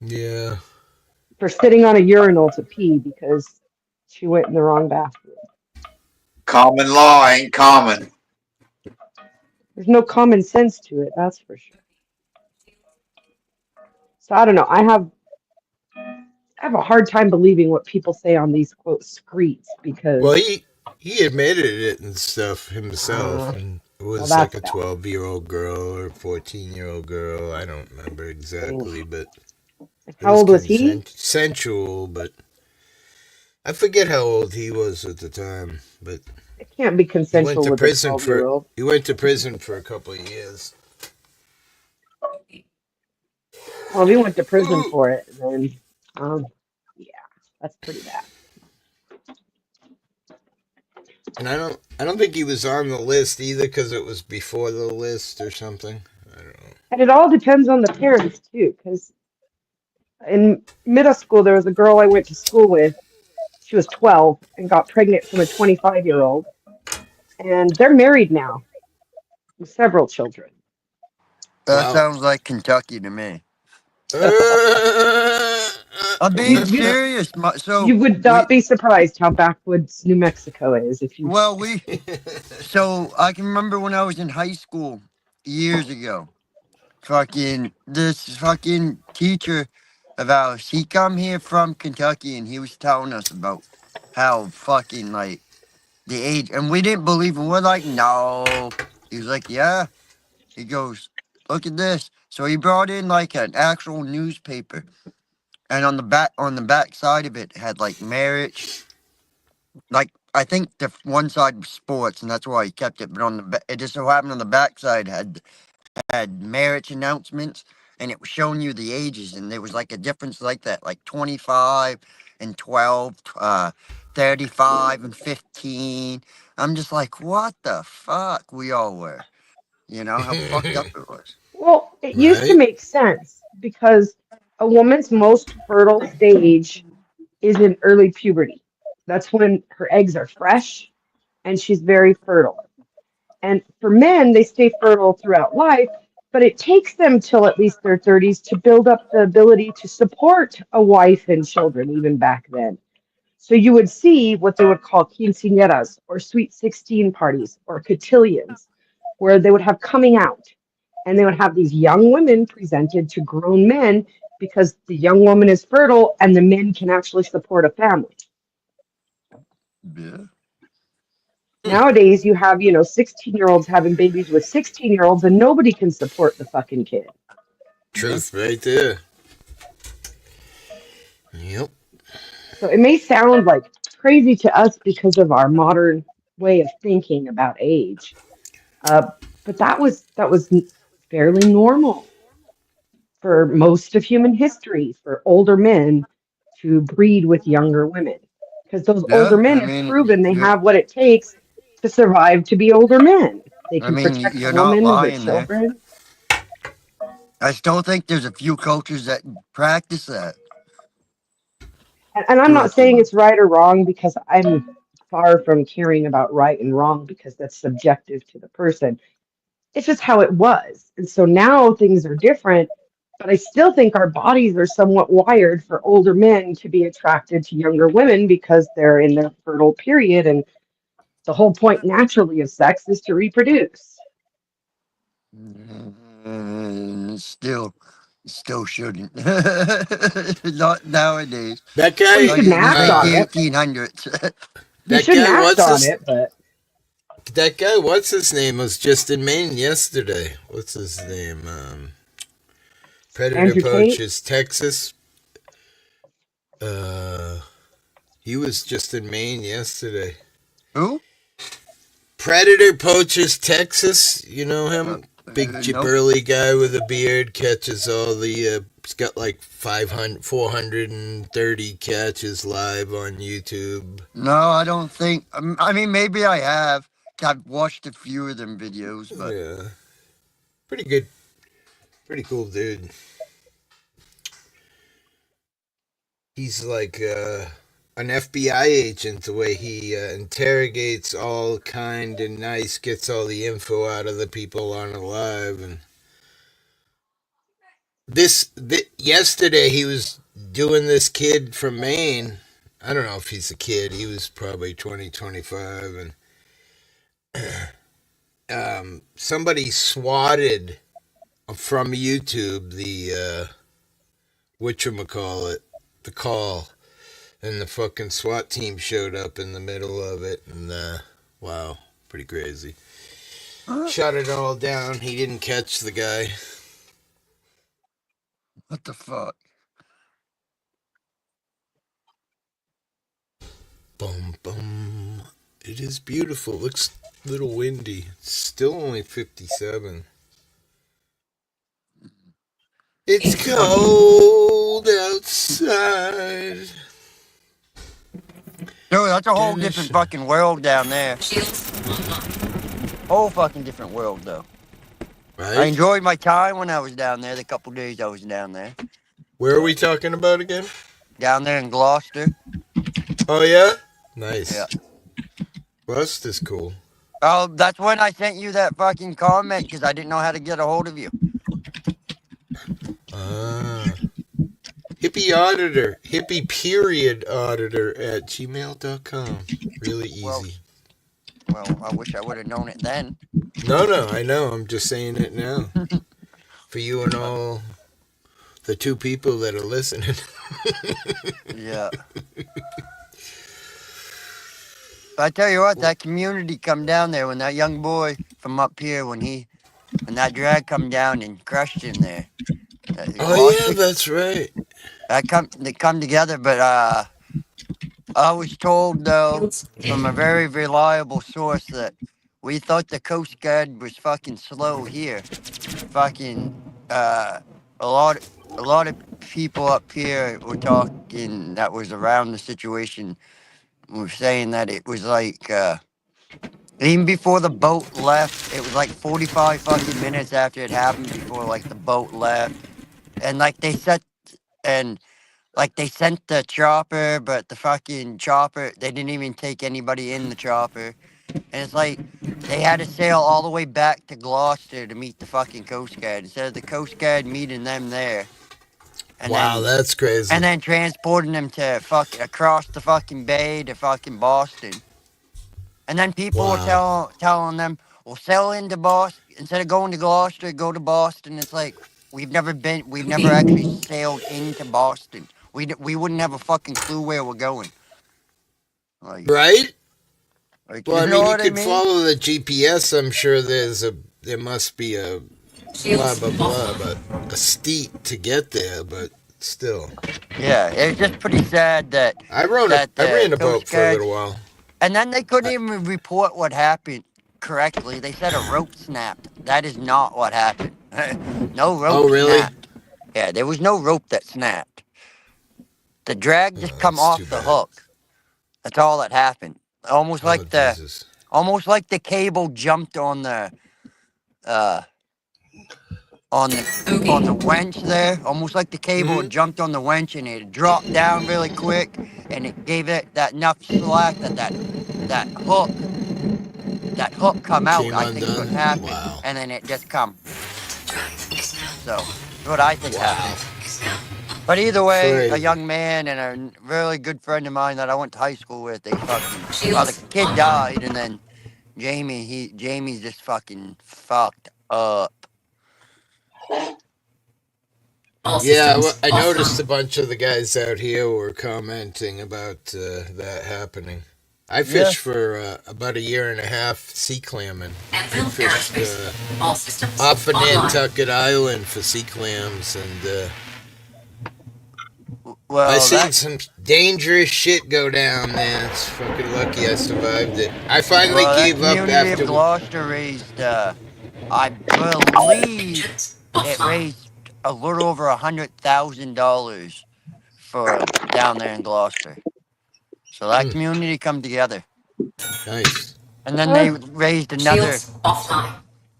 yeah. for sitting on a urinal to pee because she went in the wrong bathroom. Common law ain't common. There's no common sense to it, that's for sure. So I don't know. I have a hard time believing what people say on these quote streets Well, because he admitted it and stuff himself, uh, and it well, was like that's a bad. 12-year-old girl or 14-year-old girl. I don't remember Oof. exactly, but it How was old was he? consensual. But I forget how old he was at the time. But It can't be he went consensual to with a prison 12-year for old. he went to prison for a couple of years. Well, if he went to prison Ooh. for it, then um, yeah, that's pretty bad. And I don't think he was on the list either because it was before the list or something. I don't know. And it all depends on the parents too, because in middle school there was a girl I went to school with. She was 12 and got pregnant from a 25-year-old, and they're married now with several children. That Wow. sounds like Kentucky to me. Uh, I'm You being you serious. So you would not we, be surprised how backwoods New Mexico is if you. well, so I can remember when I was in high school years ago. Fucking this fucking teacher of ours, he come here from Kentucky and he was telling us about how fucking like the age, and we didn't believe him. We're like, no. He was like, yeah. He goes, look at this. So he brought in like an actual newspaper, and on the back side of it had like marriage. Like I think the one side was sports, and that's why he kept it. But it just so happened on the back side had marriage announcements, and it was showing you the ages, and there was like a difference like that, like 25 and 12, 35 and 15. I'm just like, what the fuck we all were, how fucked up it was. Well, it used to right? make sense because a woman's most fertile stage is in early puberty. That's when her eggs are fresh and she's very fertile. And for men, they stay fertile throughout life, but it takes them till at least their 30s to build up the ability to support a wife and children, even back then. So you would see what they would call quinceañeras or sweet 16 parties or cotillions, where they would have coming out and they would have these young women presented to grown men because the young woman is fertile and the men can actually support a family. Yeah. Nowadays, you have, 16-year-olds having babies with 16-year-olds and nobody can support the fucking kid. Truth right there. Yep. So it may sound like crazy to us because of our modern way of thinking about age, but that was fairly normal for most of human history for older men to breed with younger women because those older Yeah. men I have mean, proven they have what it takes to survive to be older men. They can protect the you're not woman, the lying there. children. I still think there's a few cultures that practice that And I'm to not a saying point. it's right or wrong because I'm far from caring about right and wrong because that's subjective to the person. It's just how it was. And so now things are different, but I still think our bodies are somewhat wired for older men to be attracted to younger women because they're in their fertile period. And the whole point naturally of sex is to reproduce. Still shouldn't. Not nowadays. That Well, you guy, Like shouldn't in the act late on it. 1800s. You that shouldn't guy, act what's on his, it, but that guy, what's his name, was just in Maine yesterday. What's his name? Predator Andrew Tate. Poaches, Texas. Uh, he was just in Maine yesterday. Who? Predator Poaches, Texas. You know him? Big Nope. burly guy with a beard, catches all the. He's got like 430 catches live on YouTube. No, I don't think. I mean, maybe I have. I've watched a few of them videos, but Yeah, pretty good, pretty cool dude. He's like an FBI agent. The way he interrogates all kind and nice, gets all the info out of the people on alive. And yesterday he was doing this kid from Maine. I don't know if he's a kid. He was probably 20, 25, and somebody swatted from YouTube the whatchamacallit, the call, and the fucking SWAT team showed up in the middle of it, and wow, pretty crazy. Shut it all down. He didn't catch the guy. what the fuck? Boom, boom. It is beautiful. Looks a little windy. It's still only 57. It's cold outside. Dude, that's a whole different fucking world down there. Whole fucking different world, though. Right? I enjoyed my time when I was down there, the couple days I was down there. Where are we talking about again? Down there in Gloucester. Oh, yeah? Nice. Yeah. Gloucester's cool. Oh, that's when I sent you that fucking comment because I didn't know how to get a hold of you. Hippie auditor, hippie period auditor at gmail.com. Really easy. Well, I wish I would have known it then. No, I know. I'm just saying it now. For you and all the two people that are listening. Yeah. I tell you what, that community come down there when that young boy from up here, when that drag come down and crushed him there. Oh, yeah, that's right. They come together, but I was told, though, from a very reliable source that we thought the Coast Guard was fucking slow here. Fucking, a lot of people up here were talking that was around the situation were saying that it was like, even before the boat left, it was like 45 fucking minutes after it happened before, like, the boat left. And, like, they sent the chopper, but the fucking chopper, they didn't even take anybody in the chopper. And it's like they had to sail all the way back to Gloucester to meet the fucking Coast Guard instead of the Coast Guard meeting them there. And Wow, then that's crazy. and then transporting them to fucking across the fucking bay to fucking Boston. And then people were telling them, well, sail into Boston instead of going to Gloucester, go to Boston. It's like we've never actually sailed into Boston. We wouldn't have a fucking clue where we're going. Right? Like Well, you I know mean, you what I could mean? follow the GPS. I'm sure there must be a blah blah blah, but a steep to get there. But still, Yeah, it's just pretty sad that I the ran a boat Coast for a Guard, little while. and then they couldn't even report what happened correctly. They said a rope snapped. That is not what happened. No rope Oh, really? snapped. Yeah, there was no rope that snapped. The drag just come That's too off the bad. hook. That's all that happened. Almost Oh, like Jesus. the cable jumped on the uh on the winch there. Almost like the cable had jumped on the winch and it dropped down really quick, and it gave it that enough slack that hook come out. Came I think is what undone? happened, Wow. and then it just come. So that's what I think happened. But either way, a Crazy. young man and a really good friend of mine that I went to high school with, they fucking, well, the kid died, and then Jamie's just fucking fucked up. Yeah, well, I noticed a bunch of the guys out here were commenting about that happening. I fished for about a year and a half sea clamming. I fished off of Nantucket Island for sea clams, and I seen some dangerous shit go down there. It's fucking lucky I survived it. I finally Well, that gave up community after. of Gloucester raised, I believe it raised a little over $100,000 for down there in Gloucester. So that community come together. Nice. And then they raised another,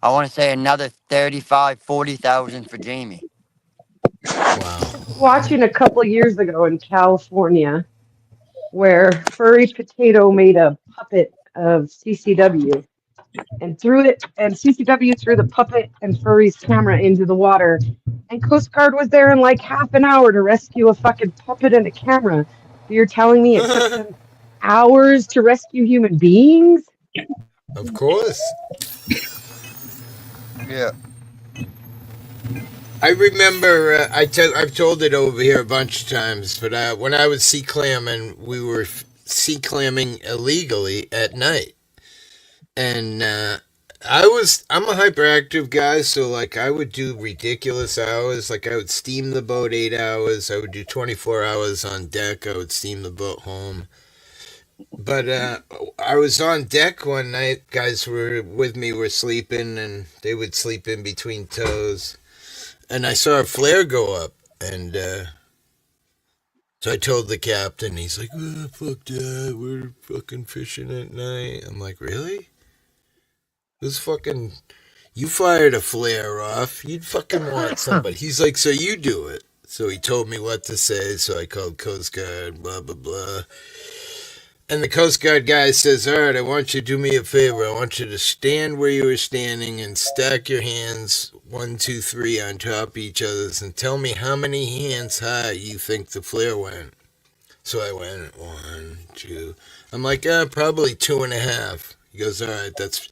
I want to say another 35, 40,000 for Jamie. Wow. Watching a couple years ago in California where Furry Potato made a puppet of CCW and CCW threw the puppet and Furry's camera into the water, and Coast Guard was there in like half an hour to rescue a fucking puppet and a camera. You're telling me it took them hours to rescue human beings? Of course. Yeah. I remember, I've told it over here a bunch of times, but when I was sea clamming, we were sea clamming illegally at night. And I'm a hyperactive guy, so like I would do ridiculous hours. Like I would steam the boat 8 hours. I would do 24 hours on deck. I would steam the boat home. But I was on deck one night. Guys were with me, were sleeping, and they would sleep in between tows. And I saw a flare go up, and so I told the captain. He's like, oh, fuck that, we're fucking fishing at night. I'm like, really? This fucking, you fired a flare off. You'd fucking want somebody. He's like, so you do it. So he told me what to say, so I called Coast Guard, blah, blah, blah. And the Coast Guard guy says, all right, I want you to do me a favor. I want you to stand where you were standing and stack your hands 1, 2, 3 on top of each other's and tell me how many hands high you think the flare went. So I went 1, 2. I'm like, probably 2.5. He goes, all right, that's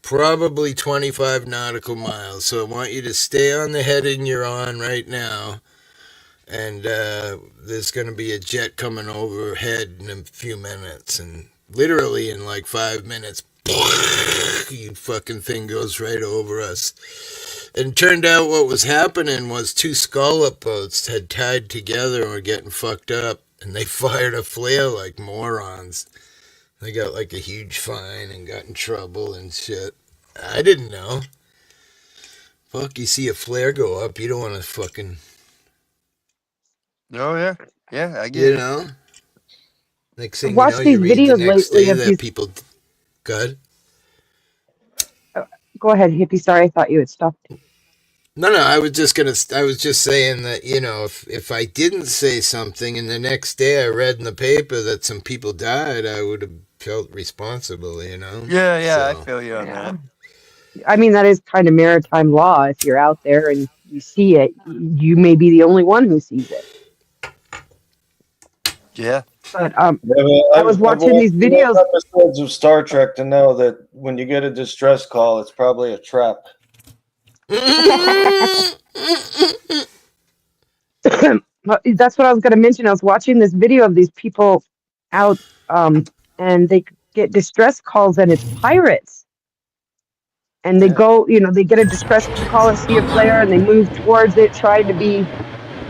probably 25 nautical miles. So I want you to stay on the heading you're on right now. And there's going to be a jet coming overhead in a few minutes. And literally in like 5 minutes, you fucking thing goes right over us. And it turned out what was happening was 2 scallop boats had tied together and were getting fucked up. And they fired a flare like morons. They got like a huge fine and got in trouble and shit. I didn't know. Fuck, you see a flare go up, you don't want to fucking... Oh, yeah. Yeah, I get You it. know? Next I thing you know, watched these you read the videos next lately day of that these. people... Good? Go ahead, hippie. Sorry, I thought you had stopped. No, I was just saying that, you know, if I didn't say something and the next day I read in the paper that some people died, I would have difficult responsible, you know? Yeah, I So, feel you on Yeah. that. I mean, that is kind of maritime law. If you're out there and you see it, you may be the only one who sees it. Yeah. But Yeah, well, I was I've watching watched these enough videos. episodes of Star Trek to know that when you get a distress call, it's probably a trap. That's what I was going to mention. I was watching this video of these people out, and they get distress calls, and it's pirates. And they Yeah. go, they get a distress call and see a flare, and they move towards it, trying to be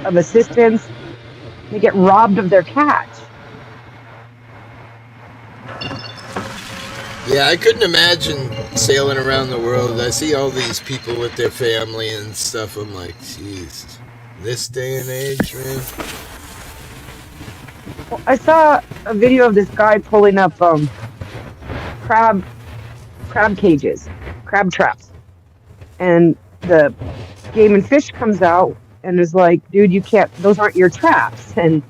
of assistance. They get robbed of their catch. yeah, I couldn't imagine sailing around the world. I see all these people with their family and stuff. I'm like, jeez, this day and age, man. Well, I saw a video of this guy pulling up crab crab cages, crab traps, and the game and fish comes out and is like, dude, you can't, those aren't your traps. And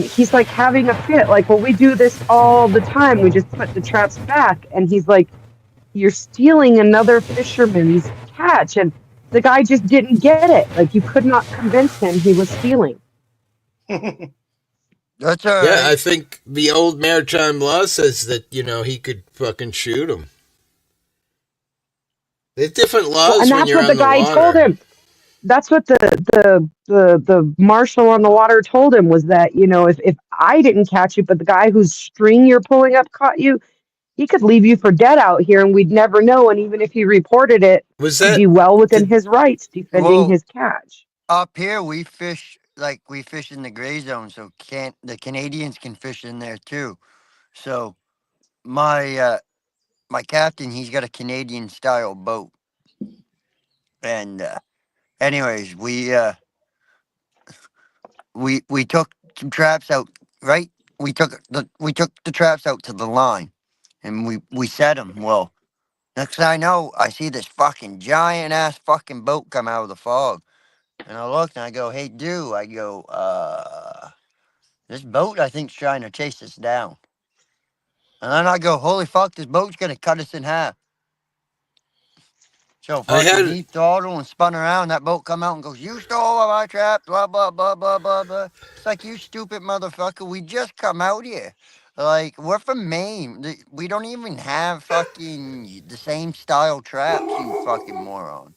he's like having a fit, like, well, we do this all the time, we just put the traps back. And he's like, you're stealing another fisherman's catch. And the guy just didn't get it. Like, you could not convince him he was stealing. That's all Yeah, right. I think the old maritime law says that, he could fucking shoot him. There's different Well, laws and when that's you're what the on the guy told water. him. That's what the marshal on the water told him, was that, if I didn't catch you, but the guy whose string you're pulling up caught you, he could leave you for dead out here and we'd never know. And even if he reported it, Was he'd be that well within did his rights defending Well, his catch. up here we fish in the gray zone, so can't the Canadians can fish in there too. So my my captain, he's got a Canadian style boat, and anyways, we took some traps out. Right, we took the traps out to the line, and we set them. Well, next thing I know, I see this fucking giant ass fucking boat come out of the fog, and I look and I go, "Hey, dude," I go, this boat I think's trying to chase us down. And then I go, holy fuck, this boat's gonna cut us in half. So I fucking had he throttled and spun around. That boat come out and goes, you stole all my trap, blah blah blah blah blah blah. It's like, you stupid motherfucker. We just come out here. Like, we're from Maine. We don't even have fucking the same style traps, you fucking moron.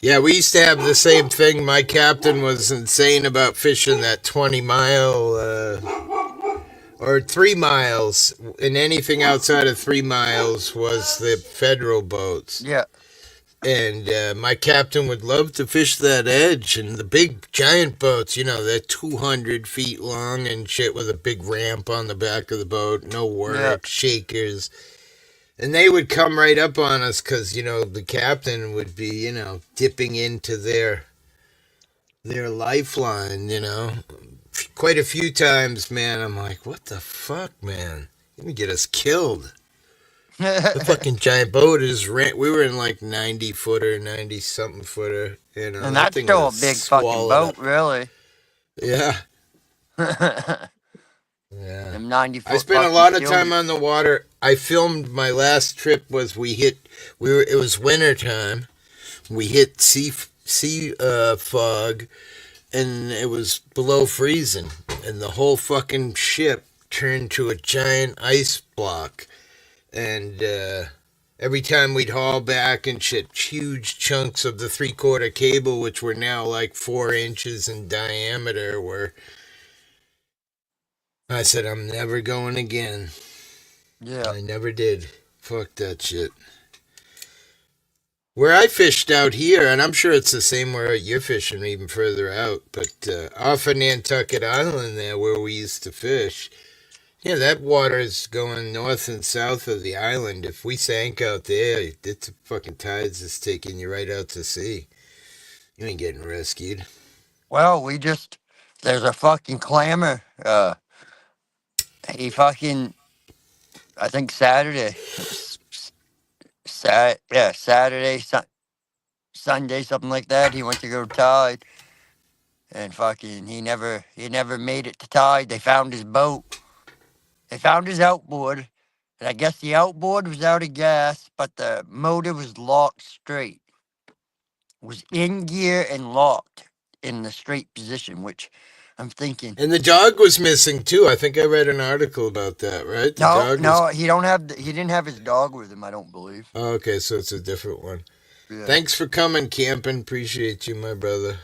Yeah, we used to have the same thing. My captain was insane about fishing that 20-mile or 3 miles, and anything outside of 3 miles was the federal boats. Yeah. And my captain would love to fish that edge, and the big giant boats, they're 200 feet long and shit, with a big ramp on the back of the boat, no Yeah. work, shakers. And they would come right up on us because, the captain would be, dipping into their lifeline, Quite a few times, man, I'm like, what the fuck, man? You're going to get us killed. The fucking giant boat we were in like 90-footer, 90-something footer. And That that's thing still a was big fucking swallowed boat, up. really. Yeah. Them Yeah. 90 I foot spent a fucking lot of steel. time on the water. I filmed my last trip it was winter time. We hit sea fog, and it was below freezing, and the whole fucking ship turned to a giant ice block. And every time we'd haul back and shit, huge chunks of the 3/4 cable, which were now like 4 inches in diameter, I said, I'm never going again. Yeah. I never did. Fuck that shit. Where I fished out here, and I'm sure it's the same where you're fishing even further out, but off of Nantucket Island there where we used to fish, yeah, that water is going north and south of the island. If we sank out there, it's the fucking tides is taking you right out to sea. You ain't getting rescued. Well, there's a fucking clamor. I think Saturday. It was Saturday, Sunday, something like that. He went to go tide, and fucking he never made it to tide. They found his boat, They found his outboard, and I guess the outboard was out of gas, but the motor was locked straight. Was in gear and locked in the straight position, which I'm thinking. And the dog was missing too. I think I read an article about that, right? The No, dog no, was. he didn't have his dog with him. I don't believe. Oh, okay, so it's a different one. Yeah. Thanks for coming, camping. Appreciate you, my brother.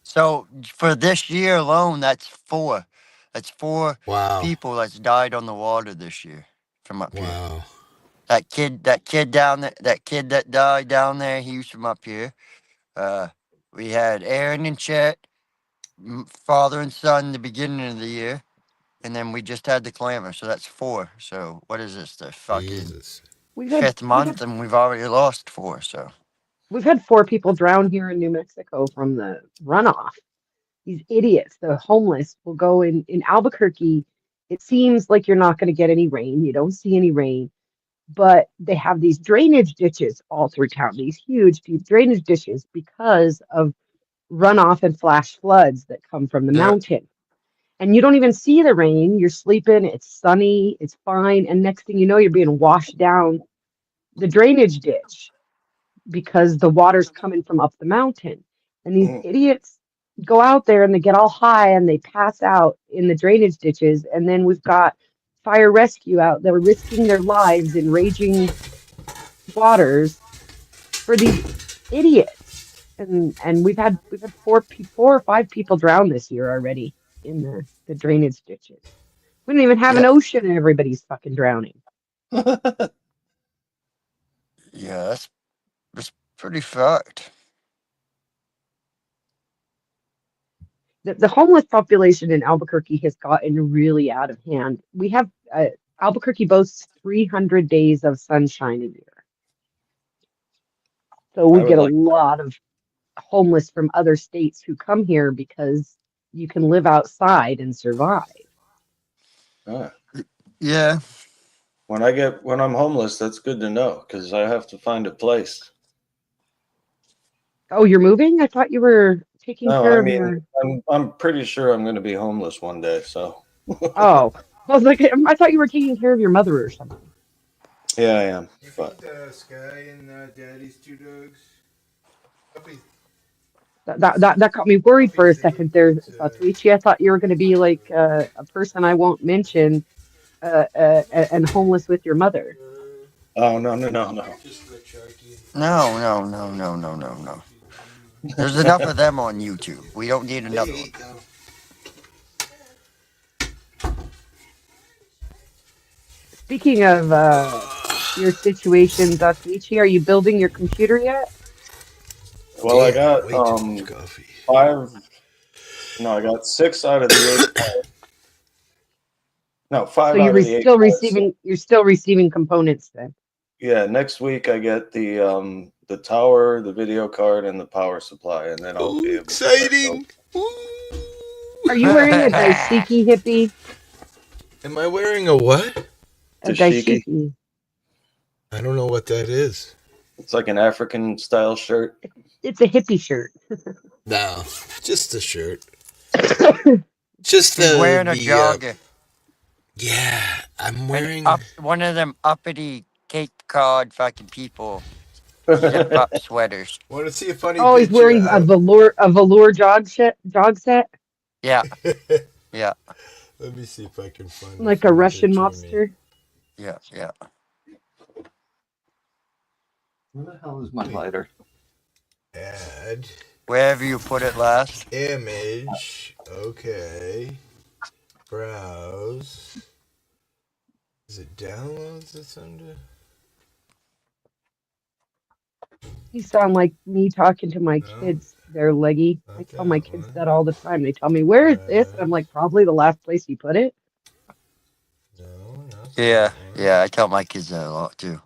So for this year alone, that's four. That's four Wow. people that's died on the water this year from up here. Wow. That kid down there, that kid that died down there, he was from up here. We had Aaron and Chet, father and son, the beginning of the year, and then we just had the clamor. So that's four. So what is this? The fucking Jesus. fifth month, and we've already lost four. So we've had 4 people drown here in New Mexico from the runoff. These idiots, the homeless, will go in Albuquerque. It seems like you're not going to get any rain. You don't see any rain, but they have these drainage ditches all through town, these huge, deep drainage ditches because of runoff and flash floods that come from the mountain. And you don't even see the rain. You're sleeping, it's sunny, it's fine. And next thing you know, you're being washed down the drainage ditch because the water's coming from up the mountain. And these idiots go out there and they get all high and they pass out in the drainage ditches. And then we've got fire rescue out there risking their lives in raging waters for these idiots. And we've had 4 or 5 people drown this year already in the drainage ditches. We don't even have an ocean and everybody's fucking drowning. yeah, that's pretty fucked. The homeless population in Albuquerque has gotten really out of hand. We have Albuquerque boasts 300 days of sunshine a year. So we get a lot of homeless from other states who come here because you can live outside and survive. Yeah. When I'm homeless, that's good to know because I have to find a place. Oh, you're moving? I thought you were taking care of your. I'm pretty sure I'm going to be homeless one day. So. Oh, I was like, I thought you were taking care of your mother or something. Yeah, I am. You but... feed Sky and Daddy's 2 dogs. That got me worried for a second there, Satuichi. I thought you were going to be like a person I won't mention and homeless with your mother. Oh, no. No. There's enough of them on YouTube. We don't need another one. Speaking of your situation, Satuichi, are you building your computer yet? Well, I got 5. No, I got 6 out of the 8. No, 5 so out of the 8. You're still receiving components then. Yeah, next week I get the tower, the video card, and the power supply, and then I'll be able exciting. Are you wearing a daishiki hippie? Am I wearing a what? A daishiki. I don't know what that is. It's like an African style shirt. It's a hippie shirt. No, just a shirt. Just He's wearing a jogger. Yeah, I'm wearing one of them uppity Cape Cod fucking people. Zip-up sweaters. Want to see a funny? Oh, he's wearing a velour jog set. Yeah, yeah. Let me see if I can find. Like a Russian mobster. Yeah. Where the hell is my lighter? Add. Wherever you put it last. Image. Okay. Browse. Is it downloads that's under? You sound like me talking to my kids. They're leggy. I tell my kids that all the time. They tell me, "Where is this?" And I'm like, "Probably the last place you put it." No, not Yeah. I tell my kids that a lot too.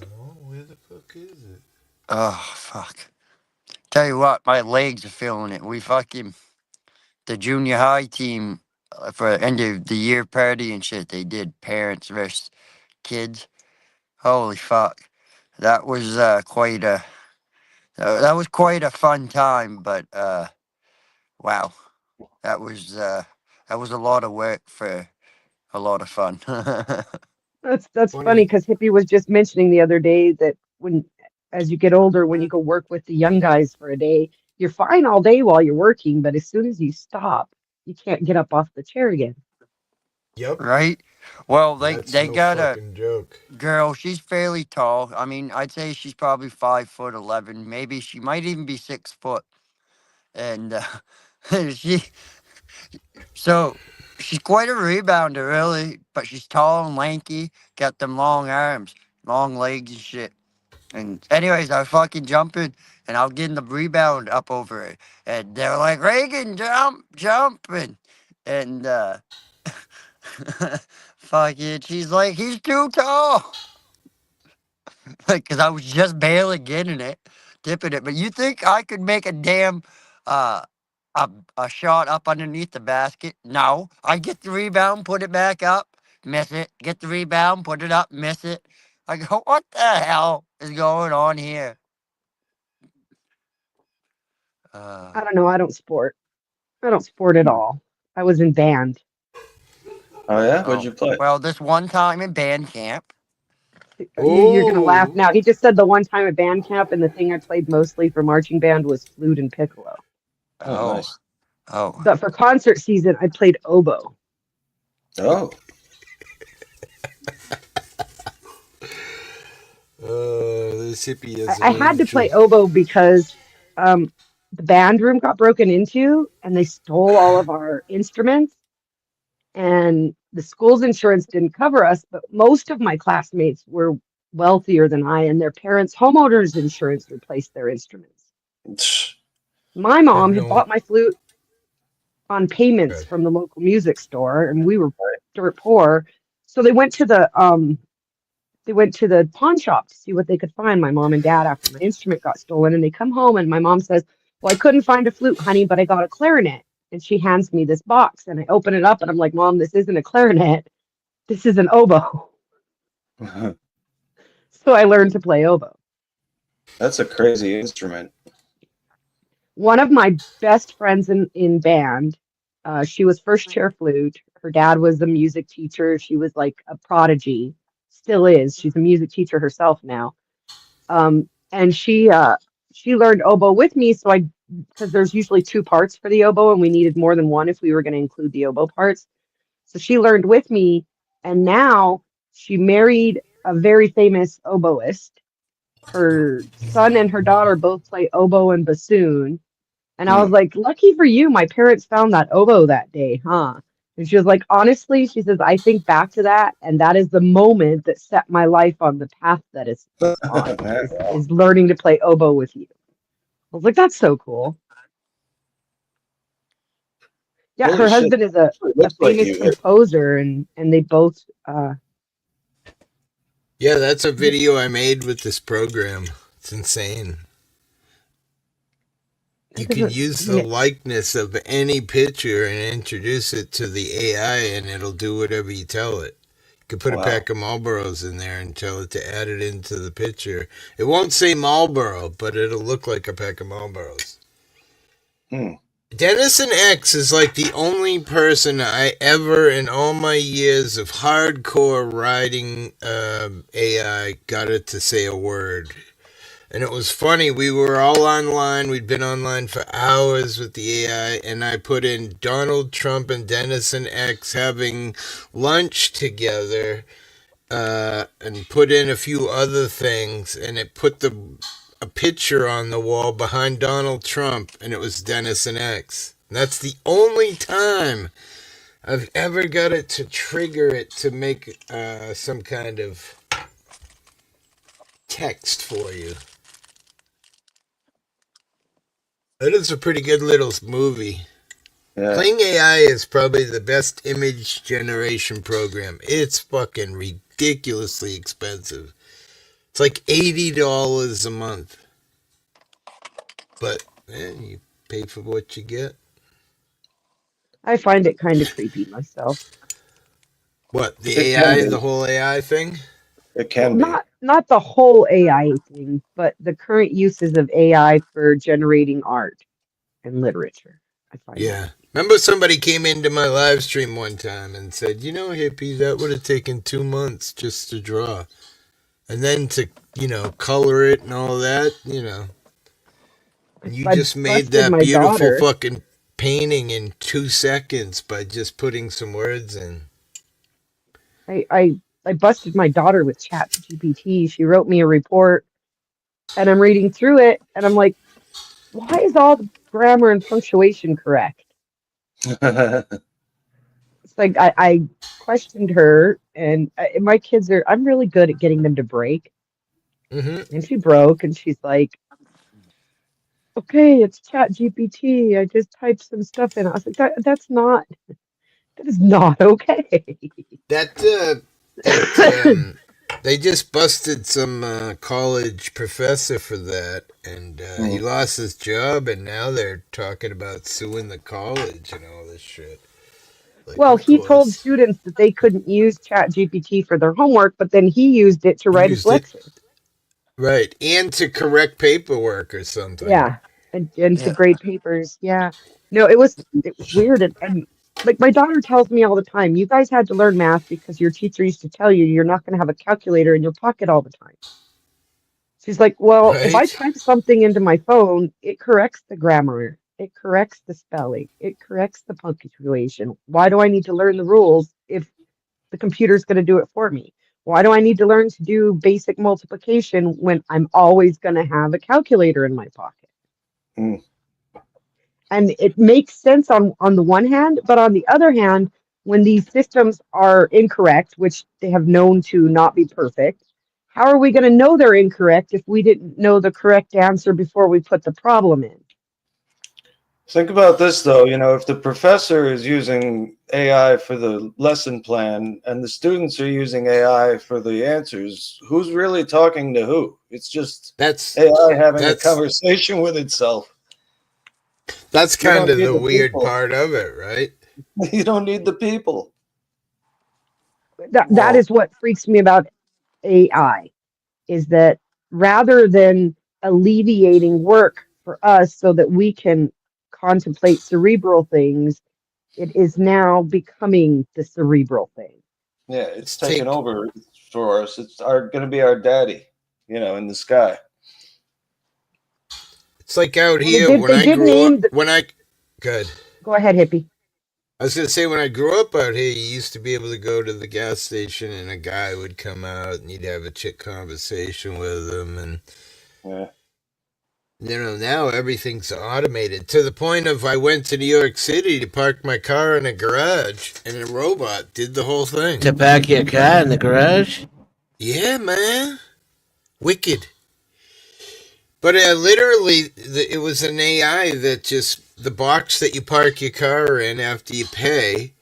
No, where the fuck is it? Oh fuck! Tell you what, my legs are feeling it. The junior high team for end of the year party and shit. They did parents versus kids. Holy fuck! That was quite a fun time. But wow, that was a lot of work for a lot of fun. That's funny because Hippie was just mentioning the other day that as you get older, when you go work with the young guys for a day, you're fine all day while you're working, but as soon as you stop, you can't get up off the chair again. Yep. Right? Well, That's they no got a fucking joke. girl. She's fairly tall. I mean, I'd say she's probably 5'11". Maybe she might even be 6 foot. And she so she's quite a rebounder, really. But she's tall and lanky. Got them long arms, long legs and shit. And anyways, I was fucking jumping and I was getting the rebound up over it. And they were like, Reagan, jump, jump. And fucking, she's like, he's too tall. Like, because I was just barely getting it, dipping it. But you think I could make a damn uh, a shot up underneath the basket? No. I get the rebound, put it back up, miss it. Get the rebound, put it up, miss it. I go, what the hell is going on here? I don't know. I don't sport. I don't sport at all. I was in band. Oh yeah, what'd you play? Well, this one time in band camp. You're gonna laugh Oh, now. He just said the one time at band camp, and the thing I played mostly for marching band was flute and piccolo. Oh, Oh, nice. oh. But for concert season, I played oboe. Oh, this hippie has I an had to play interest. oboe because the band room got broken into, and they stole all of our instruments. And the school's insurance didn't cover us, but most of my classmates were wealthier than I, and their parents' homeowners insurance replaced their instruments. My I have mom had no. bought my flute on payments Good. from the local music store, and we were dirt poor. So they went to the pawn shop to see what they could find, my mom and dad, after my instrument got stolen. And they come home and my mom says, well, I couldn't find a flute, honey, but I got a clarinet. And she hands me this box and I open it up and I'm like, Mom, this isn't a clarinet. This is an oboe. So I learned to play oboe. that's a crazy instrument. One of my best friends in band, she was first chair flute. Her dad was a music teacher. She was like a prodigy, still is. She's a music teacher herself now. And she learned oboe with me. So because there's usually two parts for the oboe, and we needed more than one if we were going to include the oboe parts. So she learned with me, and now she married a very famous oboist. Her son and her daughter both play oboe and bassoon. And I was Hmm. like, lucky for you, my parents found that oboe that day, huh? And she was like, honestly, she says, I think back to that, and that is the moment that set my life on the path that it's on, is learning to play oboe with you. I was like, that's so cool. Yeah, Holy her shit! husband is a It looks like famous you. composer, and they both Yeah, that's a video I made with this program. It's insane. that You can doesn't, I use the mean, likeness of any picture and introduce it to the AI, and it'll do whatever you tell it. You could put a Wow. pack of Marlboros in there and tell it to add it into the picture. It won't say Marlboro, but it'll look like a pack of Marlboros. Hmm. Dennison X is like the only person I ever, in all my years of hardcore writing AI, got it to say a word. And it was funny. We were all online. We'd been online for hours with the AI, and I put in Donald Trump and Dennison X having lunch together, and put in a few other things, and it put a picture on the wall behind Donald Trump, and it was Dennison X. And that's the only time I've ever got it to trigger it to make some kind of text for you. That is a pretty good little movie. Yeah. Playing AI is probably the best image generation program. It's fucking ridiculously expensive. It's like $80 a month. But you pay for what you get. I find it kind of creepy myself. What, the It can AI, be. the whole AI thing? It Well, can be. not the whole AI thing, but the current uses of AI for generating art and literature. I find that Yeah. creepy. Remember somebody came into my live stream one time and said, "You know, hippie, that would have taken 2 months just to draw, and then to color it and all that. You I just made busted that my beautiful daughter. fucking painting in 2 seconds by just putting some words in." I busted my daughter with Chat GPT. She wrote me a report, and I'm reading through it, and I'm like, why is all the grammar and punctuation correct? It's like I questioned her, and my kids are. I'm really good at getting them to break, Mm-hmm. and she broke, and she's like, "Okay, it's Chat GPT. I just typed some stuff in." I was like, that is not okay." That they just busted some college professor for that, and he Mm. lost his job, and now they're talking about suing the college and all this shit. Like, Well, of he told course, students that they couldn't use Chat GPT for their homework, but then he used it to he write his used it lectures. right and to correct paperwork or something. Yeah, and to Yeah. grade papers. Yeah, no, it was weird, and like my daughter tells me all the time, you guys had to learn math because your teacher used to tell you you're not going to have a calculator in your pocket all the time. She's like, well, if I Right? type something into my phone, it corrects the grammar, it corrects the spelling, it corrects the punctuation. Why do I need to learn the rules if the computer's going to do it for me? Why do I need to learn to do basic multiplication when I'm always going to have a calculator in my pocket? Mm. And it makes sense on the one hand, but on the other hand, when these systems are incorrect, which they have known to not be perfect, how are we going to know they're incorrect if we didn't know the correct answer before we put the problem in? Think about this though, if the professor is using AI for the lesson plan and the students are using AI for the answers, who's really talking to who? It's just That's AI having a that's conversation with itself. that's You kind don't of need the the weird people. part of it, right? You don't need the people. That Well, is what freaks me about AI, is that rather than alleviating work for us so that we can contemplate cerebral things, it is now becoming the cerebral thing. Yeah, it's let's taken take over for us. It's going to be our daddy, in the sky. it's like out Well, they here did. when They I did grew name up. the. When I good. Go ahead, hippie. I was gonna say when I grew up out here, you used to be able to go to the gas station and a guy would come out and you'd have a chick conversation with him, and Yeah. now everything's automated to the point of I went to New York City to park my car in a garage and a robot did the whole thing. To pack your car in the garage? Yeah, man, wicked. But literally, it was an AI that just the box that you park your car in after you pay.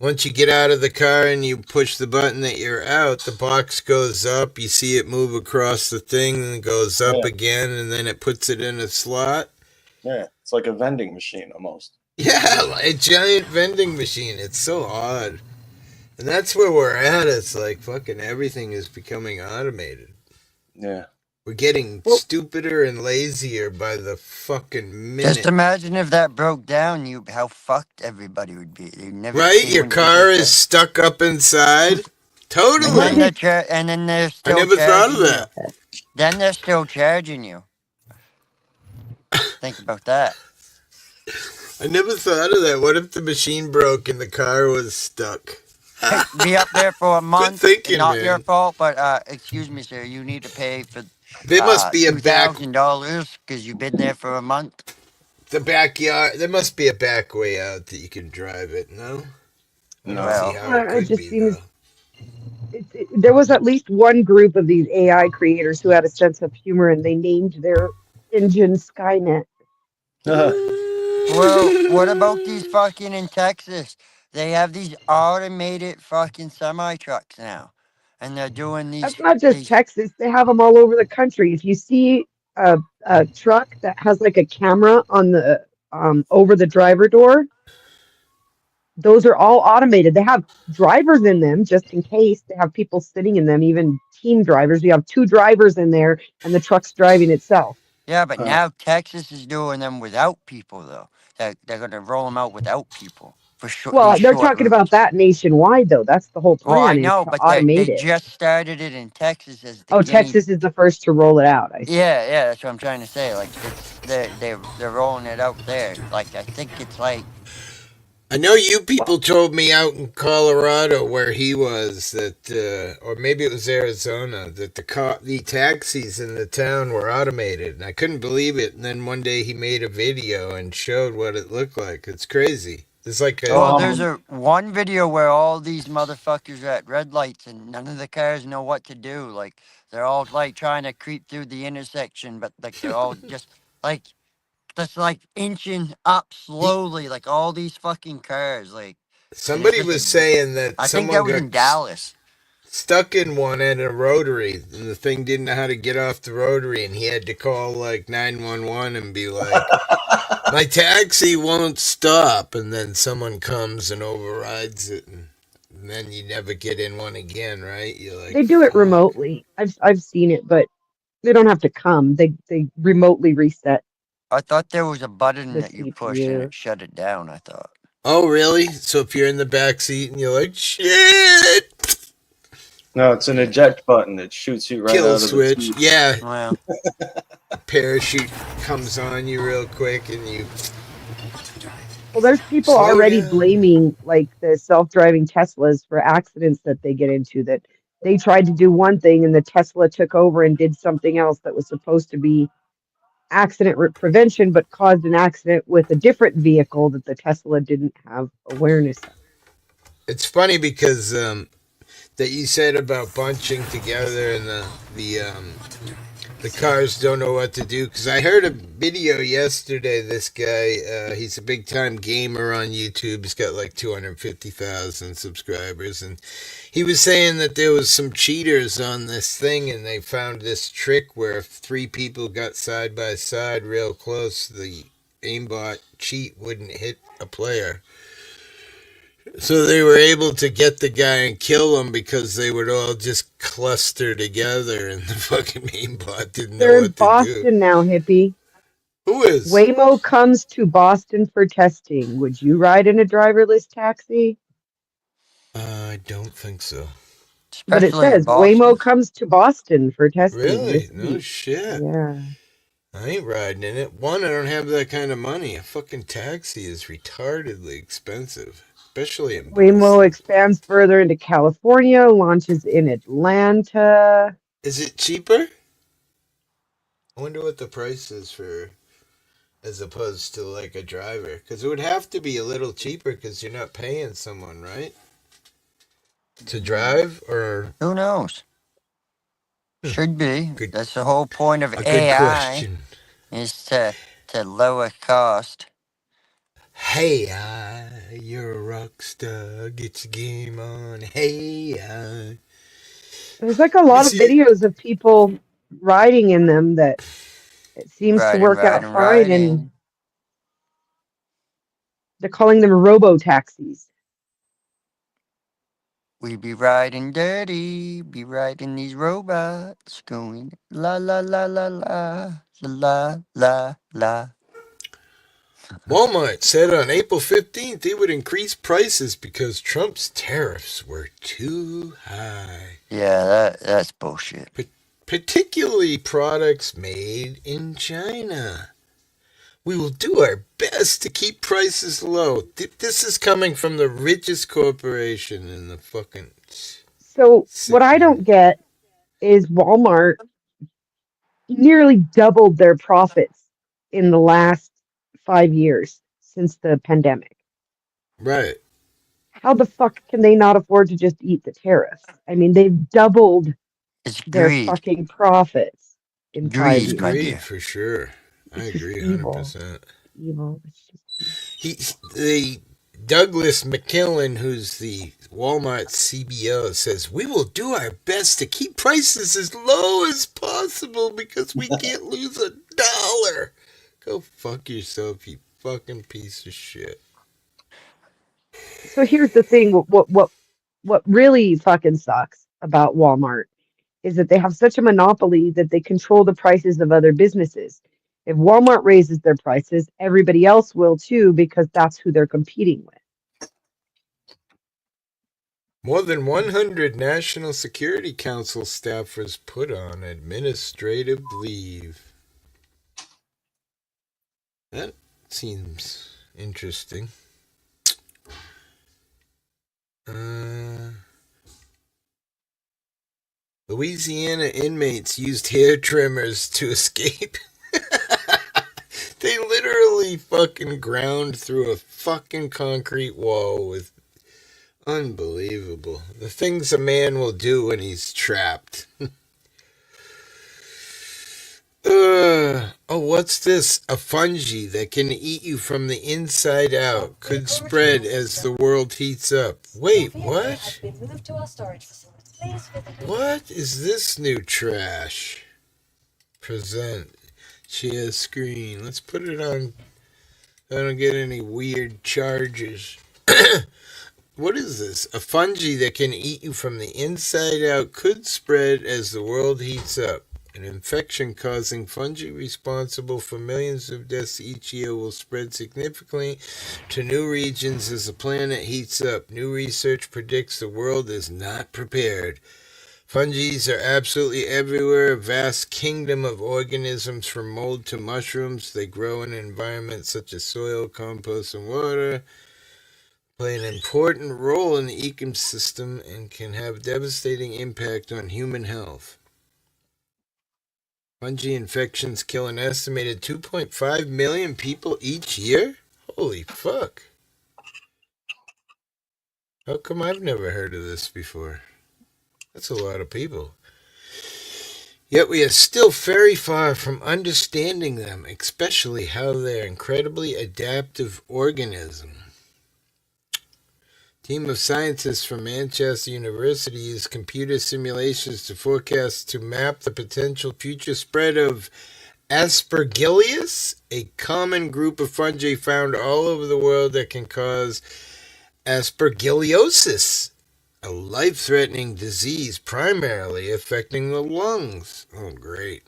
Once you get out of the car and you push the button that you're out, the box goes up. You see it move across the thing, and it goes up Yeah. again, and then it puts it in a slot. Yeah. It's like a vending machine almost. Yeah, like a giant vending machine. It's so odd. And that's where we're at. It's like fucking everything is becoming automated. Yeah. We're getting Well, stupider and lazier by the fucking Just minute. imagine if that broke down, you how fucked everybody would be. Right? They Your wouldn't be car is taken. stuck up inside. And then Totally. they're I still never thought of charging you. that. Then they're still charging you. Think about that. I never thought of that. What if the machine broke and the car was stuck? Hey, be up there for a Good month. thinking, Not your man. fault, but excuse me, sir. You need to pay for There must be a $2,000 because you've been there for a month. the backyard. There must be a back way out that you can drive it. No, I don't No. see Well, how it it could just be though. seems there was at least one group of these AI creators who had a sense of humor, and they named their engine Skynet. well, what about these fucking in Texas? They have these automated fucking semi trucks now, and they're doing That's not just these. Texas; they have them all over the country. If you see a truck that has like a camera on the over the driver door, those are all automated. They have drivers in them just in case. They have people sitting in them, even team drivers. You have two drivers in there, and the truck's driving itself. Yeah, but Uh, now Texas is doing them without people though. they're gonna roll them out without people for these Well, they're short talking about routes. that nationwide, though. That's the whole Well, I plan, is know, to but they automate it. just started it in Texas as the Oh, guinea. Texas is the first to roll it out. I see. Yeah, that's what I'm trying to say. Like it's they're rolling it out there. Like I think it's like I know you people told me out in Colorado where he was that, or maybe it was Arizona, that the taxis in the town were automated, and I couldn't believe it. And then one day he made a video and showed what it looked like. It's crazy. It's like a well, there's a one video where all these motherfuckers are at red lights and none of the cars know what to do. Like they're all like trying to creep through the intersection, but like they're all like just like inching up he. slowly, like all these fucking cars, like, and it's Somebody just. was saying that I think someone that was got in Dallas. stuck in one at a rotary, and the thing didn't know how to get off the rotary, and he had to call like 911 and be like, "My taxi won't stop," and then someone comes and overrides it, and then you never get in one again, right? You're like, They do it "Fuck." remotely. I've seen it, but they don't have to come. They remotely reset I thought there was a button the that you push and CPU. it shut it down. I thought. Oh, really? So if you're in the back seat and you're like, "Shit," No, it's an eject button that shoots you right kill out of the switch, seat. yeah, Well, parachute comes on you real quick, and you Well, there's people slow already down. blaming like the self-driving Teslas for accidents that they get into, that they tried to do one thing and the Tesla took over and did something else that was supposed to be accident prevention, but caused an accident with a different vehicle that the Tesla didn't have awareness of. It's funny because that you said about bunching together and the cars don't know what to do. Because I heard a video yesterday. This guy, he's a big time gamer on YouTube. He's got like 250,000 subscribers, and he was saying that there was some cheaters on this thing, and they found this trick where if three people got side by side real close, the aimbot cheat wouldn't hit a player. So they were able to get the guy and kill him because they would all just cluster together, and the fucking aimbot didn't know They're in what to do. Boston now, hippie. Who is? Waymo comes to Boston for testing. Would you ride in a driverless taxi? I don't think so. But it especially in says Boston. Waymo comes to Boston for testing Really? this No week. shit. Yeah. I ain't riding in it. One, I don't have that kind of money. A fucking taxi is retardedly expensive, especially in Waymo Boston. expands further into California, launches in Atlanta. Is it cheaper? I wonder what the price is for as opposed to like a driver. Because it would have to be a little cheaper because you're not paying someone, right? To drive or Who knows? Should be. good That's the whole point of a good AI question. is to lower cost. Hey, you're a rock star. Get your game on. Hey, There's like a let me lot of see. videos of people riding in them that it seems to Riding, work out riding, fine, and riding. they're calling them robo taxis. We be riding dirty, be riding these robots, going la la la la la la la la. Walmart said on April 15th they would increase prices because Trump's tariffs were too high. Yeah, that's bullshit. Particularly products made in China. We will do our best to keep prices low. This is coming from the richest corporation in the fucking So what sick I man. don't get is Walmart nearly doubled their profits in the last 5 years since the pandemic. Right. How the fuck can they not afford to just eat the tariffs? I mean, they've doubled It's their greed. fucking profits in It's 5 Greed, my years. greed dear. for sure. I It's just agree evil. 100%. Evil. It's just evil. The Douglas McKillen, who's the Walmart CBO, says we will do our best to keep prices as low as possible because we can't lose a dollar. Go fuck yourself, you fucking piece of shit. So here's the thing. What really fucking sucks about Walmart is that they have such a monopoly that they control the prices of other businesses. If Walmart raises their prices, everybody else will too, because that's who they're competing with. More than 100 National Security Council staffers put on administrative leave. That seems interesting. Louisiana inmates used hair trimmers to escape. They literally fucking ground through a fucking concrete wall with... Unbelievable. The things a man will do when he's trapped. Oh, what's this? A fungi that can eat you from the inside out. Could spread as the world heats up. Wait, what? What is this new trash? Present. Share screen. Let's put it on. I don't get any weird charges. What is this? A fungi that can eat you from the inside out could spread as the world heats up. An infection-causing fungi responsible for millions of deaths each year will spread significantly to new regions as the planet heats up. New research predicts the world is not prepared. Fungi are absolutely everywhere, a vast kingdom of organisms from mold to mushrooms. They grow in environments such as soil, compost, and water, play an important role in the ecosystem, and can have devastating impact on human health. Fungi infections kill an estimated 2.5 million people each year? Holy fuck. How come I've never heard of this before? That's a lot of people. Yet we are still very far from understanding them, especially how they're incredibly adaptive organism. Team of scientists from Manchester University used computer simulations to forecast to map the potential future spread of Aspergillus, a common group of fungi found all over the world that can cause aspergillosis, a life-threatening disease primarily affecting the lungs. Oh, great.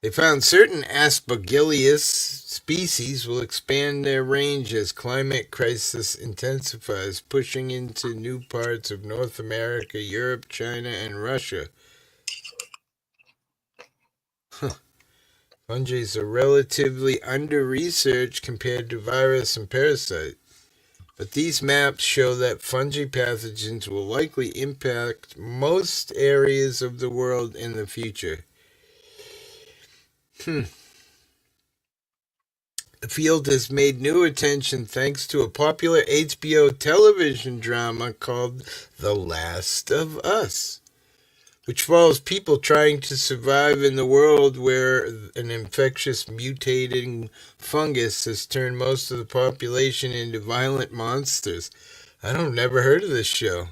They found certain Aspergillus species will expand their range as climate crisis intensifies, pushing into new parts of North America, Europe, China, and Russia. Fungi are relatively under-researched compared to virus and parasite, but these maps show that fungi pathogens will likely impact most areas of the world in the future. The field has made new attention thanks to a popular HBO television drama called The Last of Us, which follows people trying to survive in the world where an infectious mutating fungus has turned most of the population into violent monsters. Never heard of this show.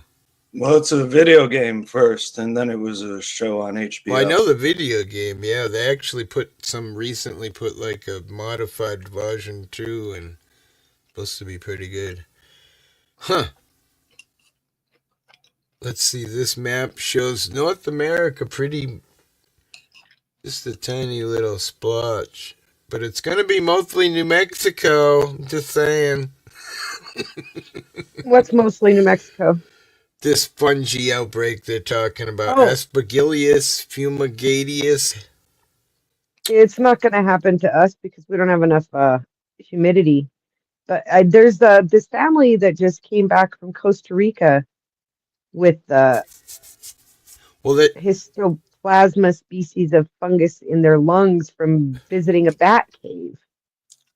Well, it's a video game first, and then it was a show on HBO. Well, I know the video game, yeah. They actually recently put like a modified version 2, and supposed to be pretty good. Huh. Let's see, this map shows North America just a tiny little splotch. But it's going to be mostly New Mexico, just saying. What's mostly New Mexico? This fungi outbreak they're talking about, Aspergillus fumigatus. It's not going to happen to us because we don't have enough humidity. But there's this family that just came back from Costa Rica with histoplasma species of fungus in their lungs from visiting a bat cave.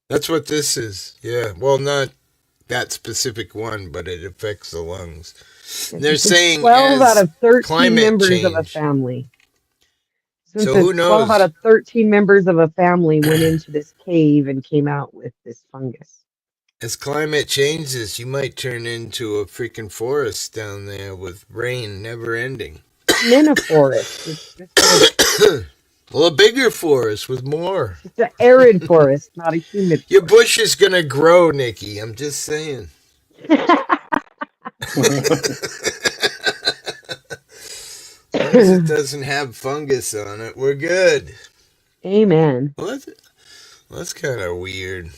That's what this is. Yeah. Well, not that specific one, but it affects the lungs. They're saying 12 out of 13 members change, of a family. So who knows? 12 out of 13 members of a family went into this cave and came out with this fungus. As climate changes, you might turn into a freaking forest down there with rain never ending. I'm in a forest. It's just well, a bigger forest with more. It's an arid forest, not a humid forest. Your bush is going to grow, Nikki. I'm just saying. As long as it doesn't have fungus on it, we're good. Amen. Well, that's kind of weird.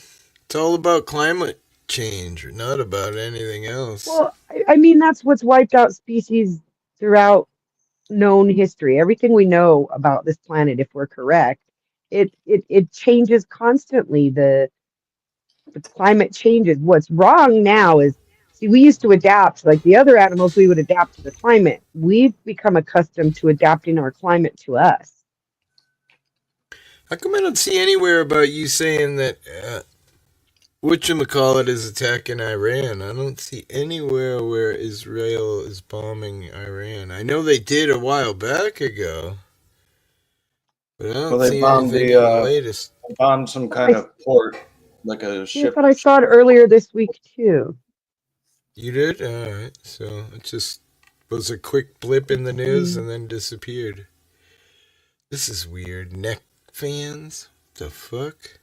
It's all about climate change, not about anything else. Well, I mean, that's what's wiped out species throughout known history. Everything we know about this planet, if we're correct, it changes constantly. The climate changes. What's wrong now is, see, we used to adapt like the other animals, we would adapt to the climate. We've become accustomed to adapting our climate to us. How come I don't see anywhere about you saying that whatchamacallit is attacking Iran? I don't see anywhere where Israel is bombing Iran. I know they did a while back ago, but I Well, don't they see bombed anything in the latest. some I, kind of port, like a yeah, I ship. thought I saw it earlier this week too. You did? Alright, so it just was a quick blip in the news and then disappeared. This is weird. Neck fans? The fuck?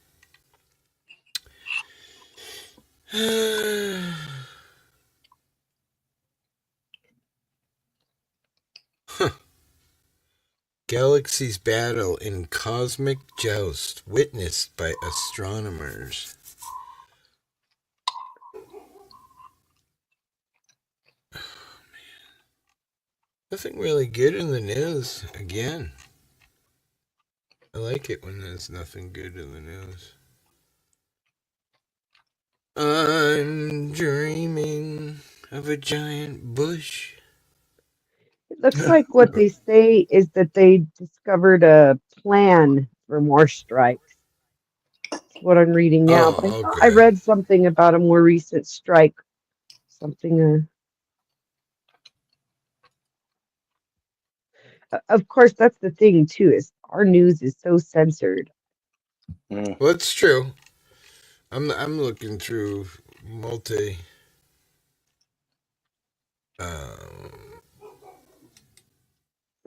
Galaxies battle in cosmic joust witnessed by astronomers. Nothing really good in the news again. I like it when there's nothing good in the news. I'm dreaming of a giant bush. It looks like what they say is that they discovered a plan for more strikes. That's what I'm reading now. But I Oh, thought I okay. read something about a more recent strike. Something. Of course, that's the thing too. Is our news is so censored. Mm. Well, it's true. I'm looking through multi. Um,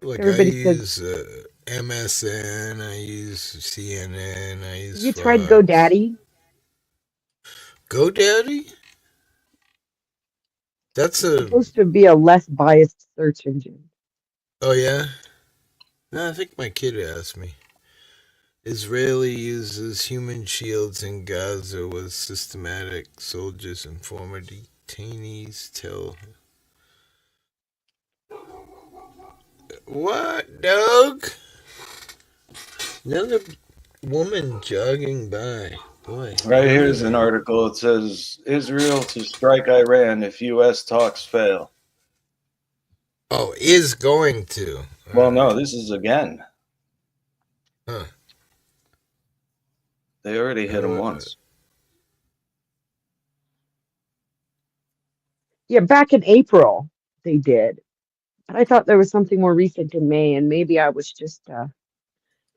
like I Everybody says, use MSN, I use CNN, I "Have use you tried Fox. GoDaddy?" GoDaddy? That's It's a. supposed to be a less biased search engine. Oh yeah. No, I think my kid asked me. Israeli uses human shields in Gaza with systematic soldiers and former detainees tell. What, dog? Another woman jogging by. Boy, Right what here's is an it? article. It says Israel to strike Iran if U.S. talks fail. Oh, is going to. All Well, no, right. this is again. Huh. They already hit him Uh, once. Yeah, back in April they did. But I thought there was something more recent in May, and maybe I was just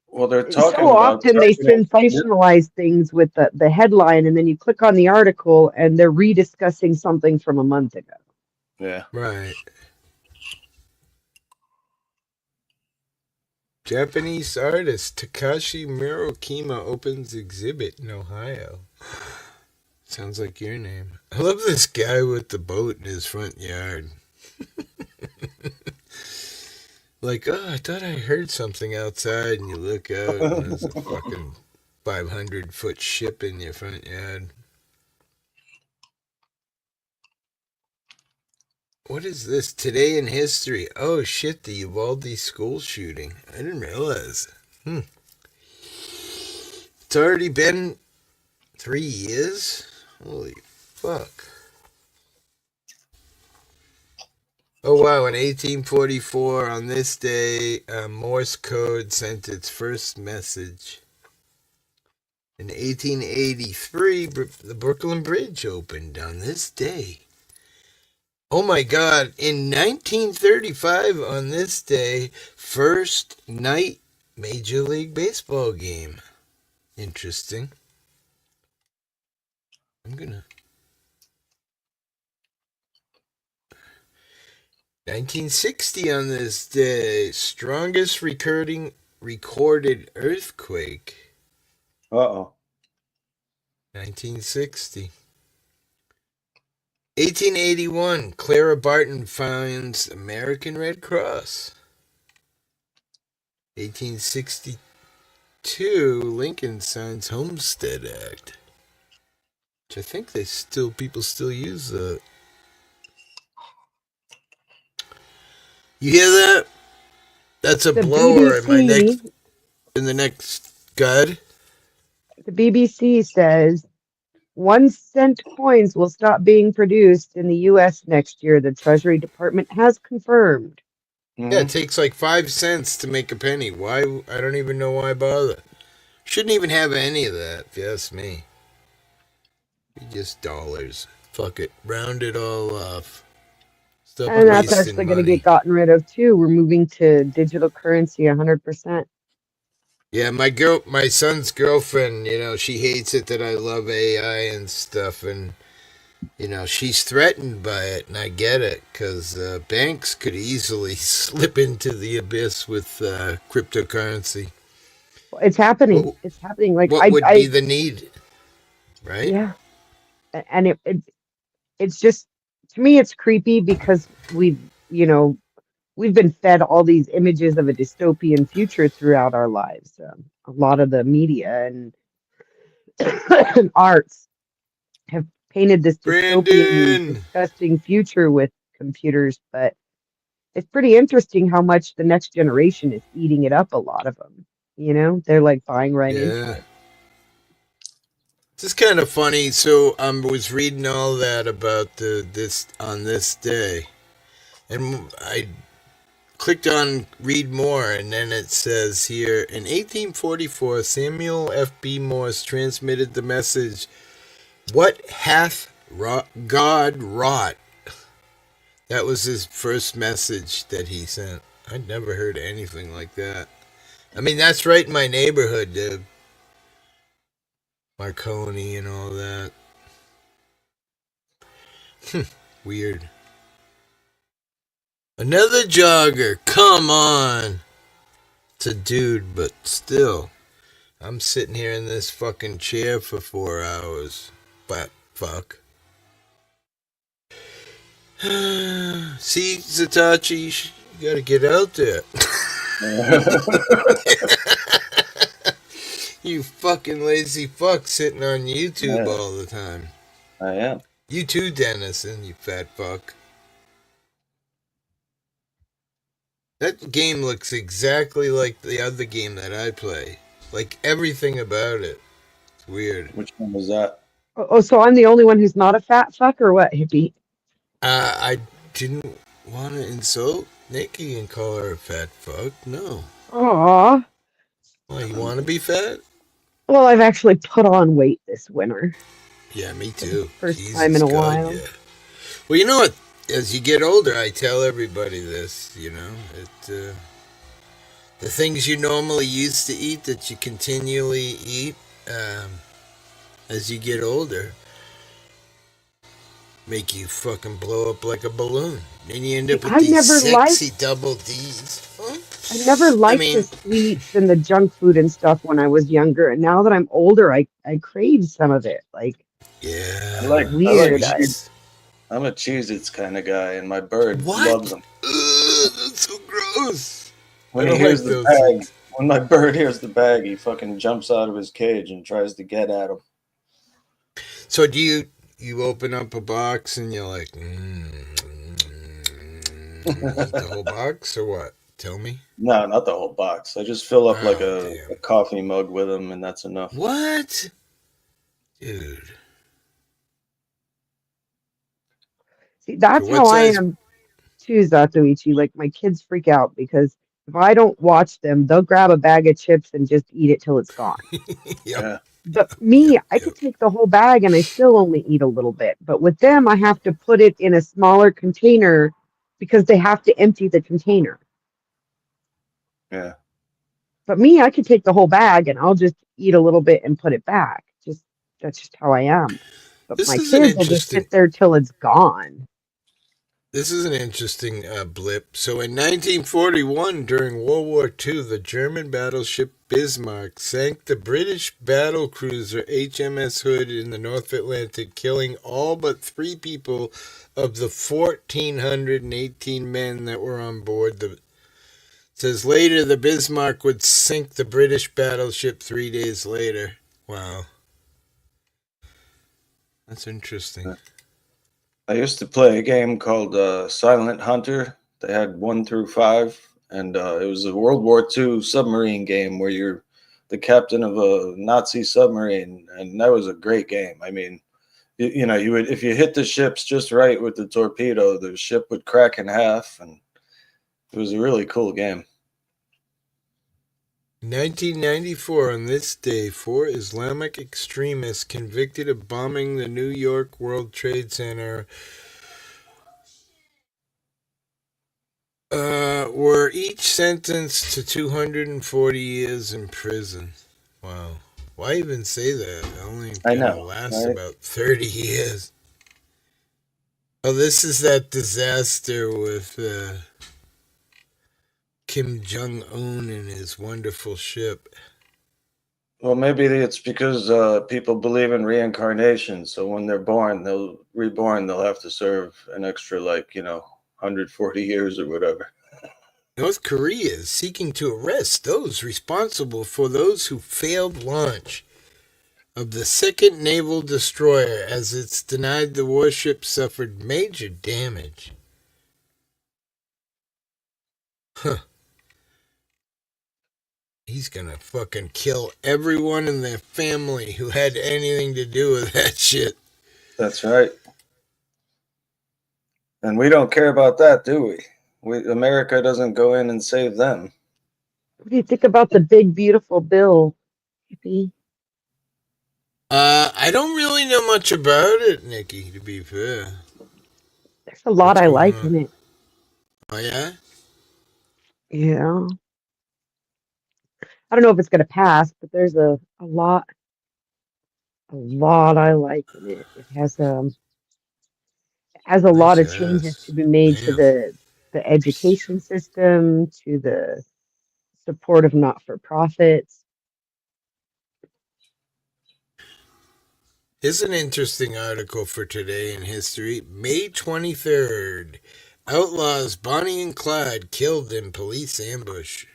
Well, they're so talking about often they targeting. sensationalize things with the headline, and then you click on the article and they're rediscussing something from a month ago. Yeah. right. Japanese artist Takashi Murokima opens exhibit in Ohio. Sounds like your name. I love this guy with the boat in his front yard. Like, oh, I thought I heard something outside, and you look out, and there's a fucking 500-foot ship in your front yard. What is this? Today in history. Oh shit, the Uvalde school shooting. I didn't realize. It's already been 3 years? Holy fuck. Oh wow, in 1844, on this day, Morse code sent its first message. In 1883, the Brooklyn Bridge opened on this day. Oh my god, in 1935, on this day, first night Major League Baseball game. Interesting. I'm gonna. 1960 on this day, strongest recorded earthquake. Uh-oh. 1960. 1881, Clara Barton founds American Red Cross. 1860. II, Lincoln signs Homestead Act, which I think people still use that. You hear that? That's a The blower in BBC, the next guide. the BBC says 1 cent coins will stop being produced in the U.S. next year. The Treasury Department has confirmed. Yeah, it takes like 5 cents to make a penny. Why? I don't even know why bother. Shouldn't even have any of that, if you ask me. Just dollars. Fuck it. Round it all off. Stop And that's wasting actually going to get money. gotten rid of too. We're moving to digital currency 100%. Yeah, my son's girlfriend, she hates it that I love AI and stuff, and she's threatened by it, and I get it, because banks could easily slip into the abyss with cryptocurrency. It's happening. What, It's happening. Like what would be the need, right? yeah, and it's just to me it's creepy because we've been fed all these images of a dystopian future throughout our lives. A lot of the media and, and arts have painted this dystopian, Brandon! disgusting future with computers, but it's pretty interesting how much the next generation is eating it up. A lot of them, they're like buying right into Yeah. it. This is kind of funny. So I was reading all that about this on this day, and I clicked on read more, and then it says here in 1844, Samuel F.B. Morse transmitted the message, "What hath God wrought?" That was his first message that he sent. I'd never heard anything like that. I mean, that's right in my neighborhood, dude. Marconi and all that. Weird. Another jogger. Come on. It's a dude, but still. I'm sitting here in this fucking chair for 4 hours. But fuck. See, Zatachi, you gotta get out there. You fucking lazy fuck sitting on YouTube all the time. I am. You too, Dennison, you fat fuck. That game looks exactly like the other game that I play. Like everything about it. It's weird. Which one was that? Oh, so I'm the only one who's not a fat fuck, or what, hippie? I didn't want to insult Nikki and call her a fat fuck. No. Aw. Well, you want to be fat? Well, I've actually put on weight this winter. Yeah, me too. First time Jesus in a God, while. yeah. Well, you know what? As you get older, I tell everybody this. The things you normally used to eat that you continually eat as you get older make you fucking blow up like a balloon. Then you end See, up with these sexy double Ds. Huh? I never I liked the mean, sweets and the junk food and stuff when I was younger. And now that I'm older, I crave some of it. Like, yeah. I like weird. cheese. I'm a Cheez-Its kind of guy, and my bird What? loves them. Ugh, that's so gross. When I he don't hears like the those bag, things. when my bird hears the bag, he fucking jumps out of his cage and tries to get at him. So do you open up a box and you're like, eat the whole box or what? Tell me. No, not the whole box. I just fill up like Oh, a coffee mug with them, and that's enough. what? Dude. See, that's So what how I size? am too, Zatoichi. Like, my kids freak out because if I don't watch them, they'll grab a bag of chips and just eat it till it's gone. Yep. Yeah. But me, I Yep. could take the whole bag and I still only eat a little bit. But with them, I have to put it in a smaller container because they have to empty the container. Yeah. But me, I could take the whole bag and I'll just eat a little bit and put it back. That's just how I am. But This my is an kids will just interesting. sit there till it's gone. This is an interesting blip. So in 1941, during World War II, the German battleship Bismarck sank the British battle cruiser HMS Hood in the North Atlantic, killing all but 3 people of the 1,418 men that were on board says later the Bismarck would sink the British battleship 3 days later. Wow. That's interesting. I used to play a game called Silent Hunter. They had 1 through 5, and it was a World War II submarine game where you're the captain of a Nazi submarine, and that was a great game. I mean, you know, you would, if you hit the ships just right with the torpedo, the ship would crack in half, and it was a really cool game. 1994, on this day, 4 Islamic extremists convicted of bombing the New York World Trade Center were each sentenced to 240 years in prison. Wow. Why even say that? It only I gonna know, last right? about 30 years. Oh, this is that disaster with Kim Jong-un and his wonderful ship. Well, maybe it's because people believe in reincarnation. So when they're born, they'll reborn. They'll have to serve an extra, like, 140 years or whatever. North Korea is seeking to arrest those responsible for those who failed launch of the second naval destroyer, as it's denied the warship suffered major damage. Huh. He's gonna fucking kill everyone in their family who had anything to do with that shit. That's right. And we don't care about that, do we? America doesn't go in and save them. What do you think about the big, beautiful bill, Hippie? I don't really know much about it, Nikki, to be fair. There's a lot What's I going like on? in it. Oh, yeah? Yeah. I don't know if it's going to pass, but there's a lot I like in it. It has a lot Nice of changes ass. to be made to Damn. the education system, to the support of not-for-profits. Here's an interesting article for today in history. May 23rd. Outlaws Bonnie and Clyde killed in police ambush.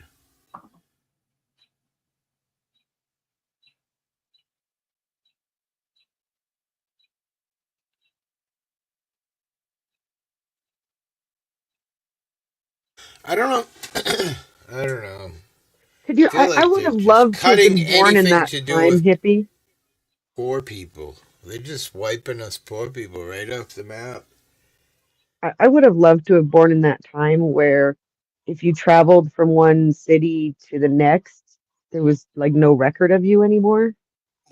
I don't know. I don't know. Could you? I feel I like would they're have just loved to have cutting been born in anything that to do time, with Hippie. poor people. They're just wiping us poor people right off the map. I would have loved to have born in that time where if you traveled from one city to the next, there was like no record of you anymore.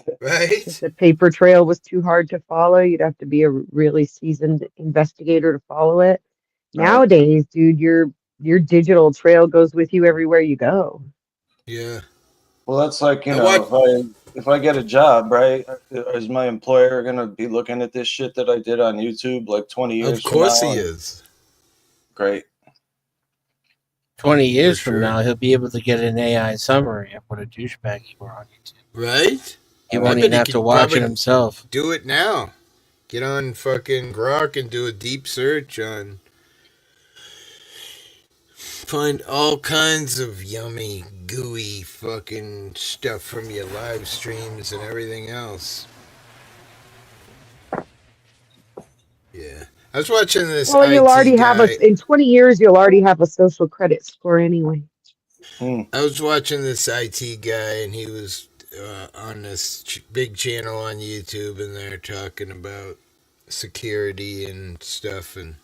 If Right? the paper trail was too hard to follow, you'd have to be a really seasoned investigator to follow it. Right. Nowadays, dude, your digital trail goes with you everywhere you go. Yeah. Well, that's like, I watch. if I get a job, right? Is my employer gonna be looking at this shit that I did on YouTube like 20 Of years from course now? he And is. great. 20 For years from sure. now, he'll be able to get an AI summary of what a douchebag you were on YouTube. Right? He I I won't bet even bet he have to could watch it probably himself. do it now. Get on fucking Grok and do a deep search on. Find all kinds of yummy, gooey fucking stuff from your live streams and everything else. Yeah. I was watching this Well, you'll IT already have guy. in 20 years, you'll already have a social credit score anyway. I was watching this IT guy, and he was on this big channel on YouTube, and they're talking about security and stuff, and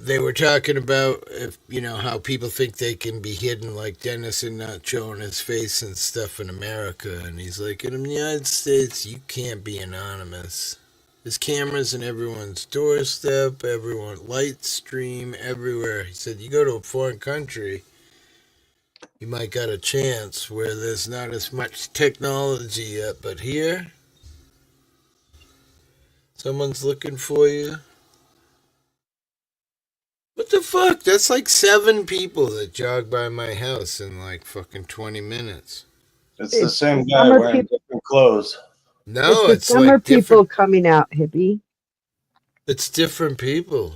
they were talking about if how people think they can be hidden, like Dennison not showing his face and stuff in America, and he's like, in the United States, you can't be anonymous. There's cameras in everyone's doorstep, everyone light stream everywhere. He said, you go to a foreign country, you might got a chance where there's not as much technology yet, but here, someone's looking for you. What the fuck? That's like 7 people that jog by my house in like fucking 20 minutes. It's the It's the same guy summer wearing people. different clothes. It's No, the it's summer like people different. coming out, Hippie. It's different people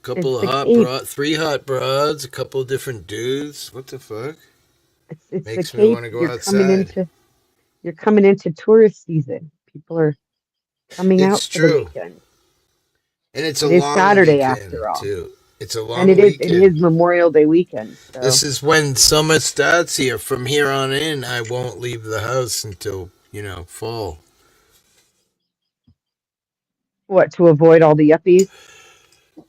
Couple of the Cape. three hot broads, a couple of different dudes. What the fuck? It's the Makes me Cape. want to go outside. You're coming into tourist season. People are coming out It's for the true. weekend. And it's a It is long Saturday weekend, after all. too. It's a And long it weekend. is Memorial Day weekend. So This is when summer starts here. From here on in, I won't leave the house until, fall. what, to avoid all the yuppies?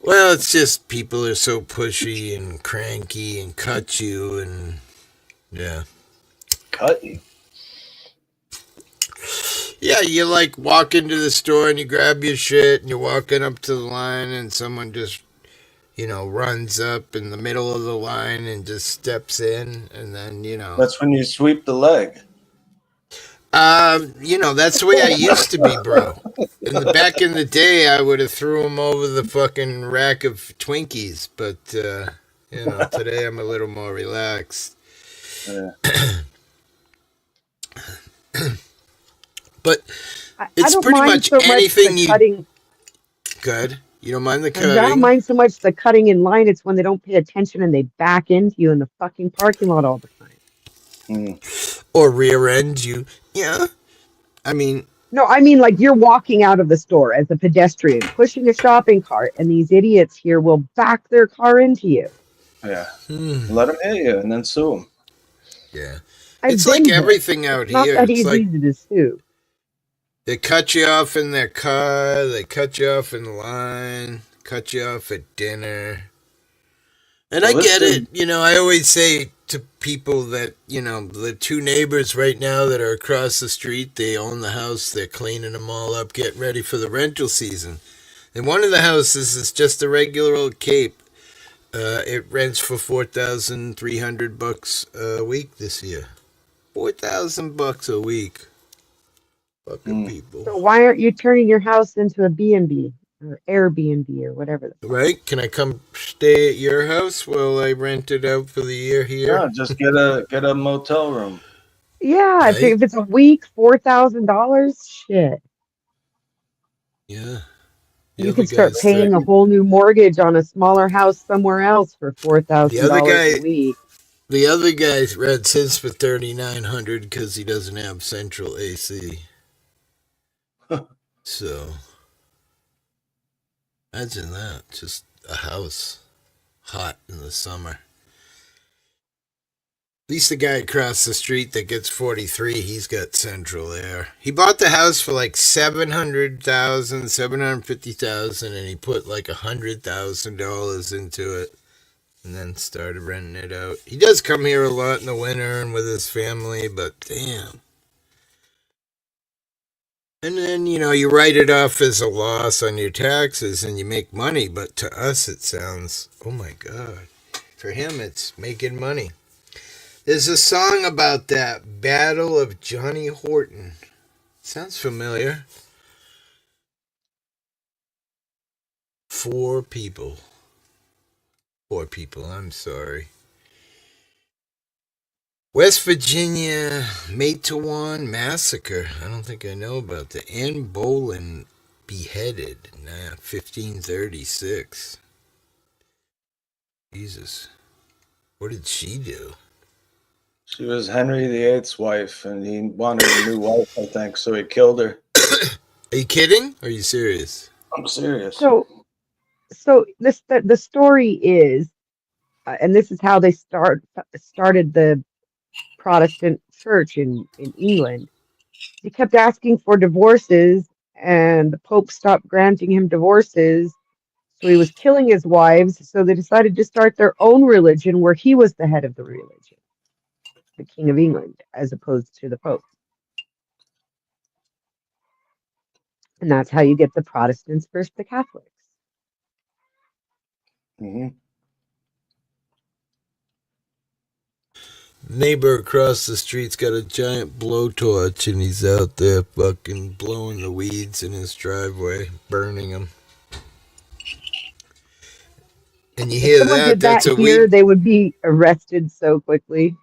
Well, it's just people are so pushy and cranky and cut you and, yeah. Cut you. Yeah, you like walk into the store and you grab your shit and you're walking up to the line and someone just, runs up in the middle of the line and just steps in and then, That's when you sweep the leg. That's the way I used to be, bro. Back in the day, I would have threw them over the fucking rack of Twinkies, but today I'm a little more relaxed. Yeah. But I it's don't pretty mind much so much anything the you. cutting. Good. You don't mind the I don't cutting mind so much the cutting in line. It's when they don't pay attention and they back into you in the fucking parking lot all the time. or rear end you. Yeah. I mean, No, I mean like you're walking out of the store as a pedestrian, pushing a shopping cart, and these idiots here will back their car into you. Yeah. Let them hit you and then sue them. Yeah. I've It's been like there. everything out It's not here. that It's like easy to sue. they cut you off in their car, they cut you off in line, cut you off at dinner. And I get it. I always say to people that, the two neighbors right now that are across the street, they own the house, they're cleaning them all up, getting ready for the rental season. And one of the houses is just a regular old Cape. It rents for $4,300 a week this year. $4,000 a week. Fucking people. So why aren't you turning your house into a B&B or Airbnb or whatever the fuck? Right? Can I come stay at your house while I rent it out for the year here? Yeah, just get a motel room. Yeah, Right? if it's a week, $4,000, shit. Yeah. You could start paying a whole new mortgage on a smaller house somewhere else for $4,000 a week. The other guy rents his for $3,900 because he doesn't have central AC. So, imagine that. Just a house. Hot in the summer. At least the guy across the street that gets 43, he's got central air. He bought the house for like $750,000, and he put like $100,000 into it. And then started renting it out. He does come here a lot in the winter and with his family, but damn. And then, you write it off as a loss on your taxes and you make money, but to us it sounds, oh my God. For him, it's making money. There's a song about that, Battle of Johnny Horton. Sounds familiar. 4 people. 4 people, I'm sorry. West Virginia Matewan Massacre. I don't think I know about that. Anne Boleyn beheaded. 1536. Jesus. What did she do? She was Henry VIII's wife, and he wanted a new wife, I think, so he killed her. Are you kidding? Or are you serious? I'm serious. So the story is, and this is how they started the Protestant church in England. He kept asking for divorces, and the Pope stopped granting him divorces. So he was killing his wives. So they decided to start their own religion where he was the head of the religion, the King of England, as opposed to the Pope. And that's how you get the Protestants versus the Catholics. Mm-hmm. Neighbor across the street's got a giant blowtorch and he's out there fucking blowing the weeds in his driveway, burning them. And you hear If someone did that's that a here, weed. they would be arrested so quickly.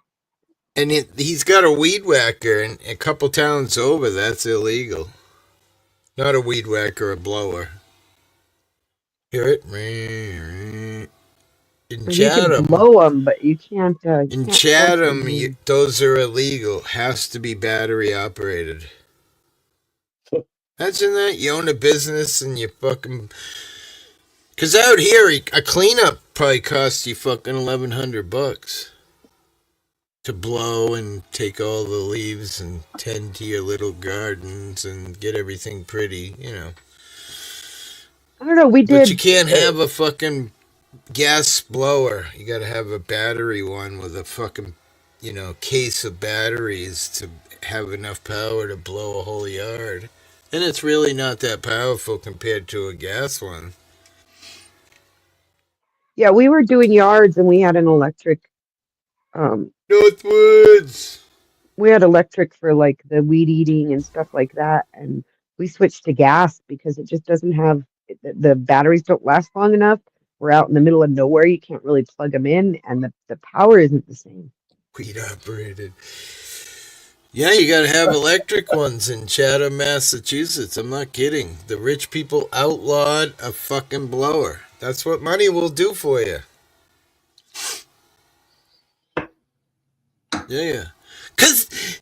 And he's got a weed whacker, and a couple towns over, that's illegal. Not a weed whacker, a blower. Hear it? In You can Chatham, blow them, but you can't. You in can't force Chatham, them. those are illegal. Has to be battery operated. Imagine that you own a business and you fucking. Cause out here, a cleanup probably costs you fucking $1,100 to blow and take all the leaves and tend to your little gardens and get everything pretty, you know. I don't know. We But you did. can't have a fucking gas blower. You got to have a battery one with a fucking, case of batteries to have enough power to blow a whole yard. And it's really not that powerful compared to a gas one. Yeah, we were doing yards, and we had an electric. Um, Northwoods. we had electric for like the weed eating and stuff like that, and we switched to gas because it just doesn't have the batteries don't last long enough. We're out in the middle of nowhere. You can't really plug them in, and the power isn't the same. Weed operated. Yeah, you got to have electric ones in Chatham, Massachusetts. I'm not kidding. The rich people outlawed a fucking blower. That's what money will do for you. Yeah. Because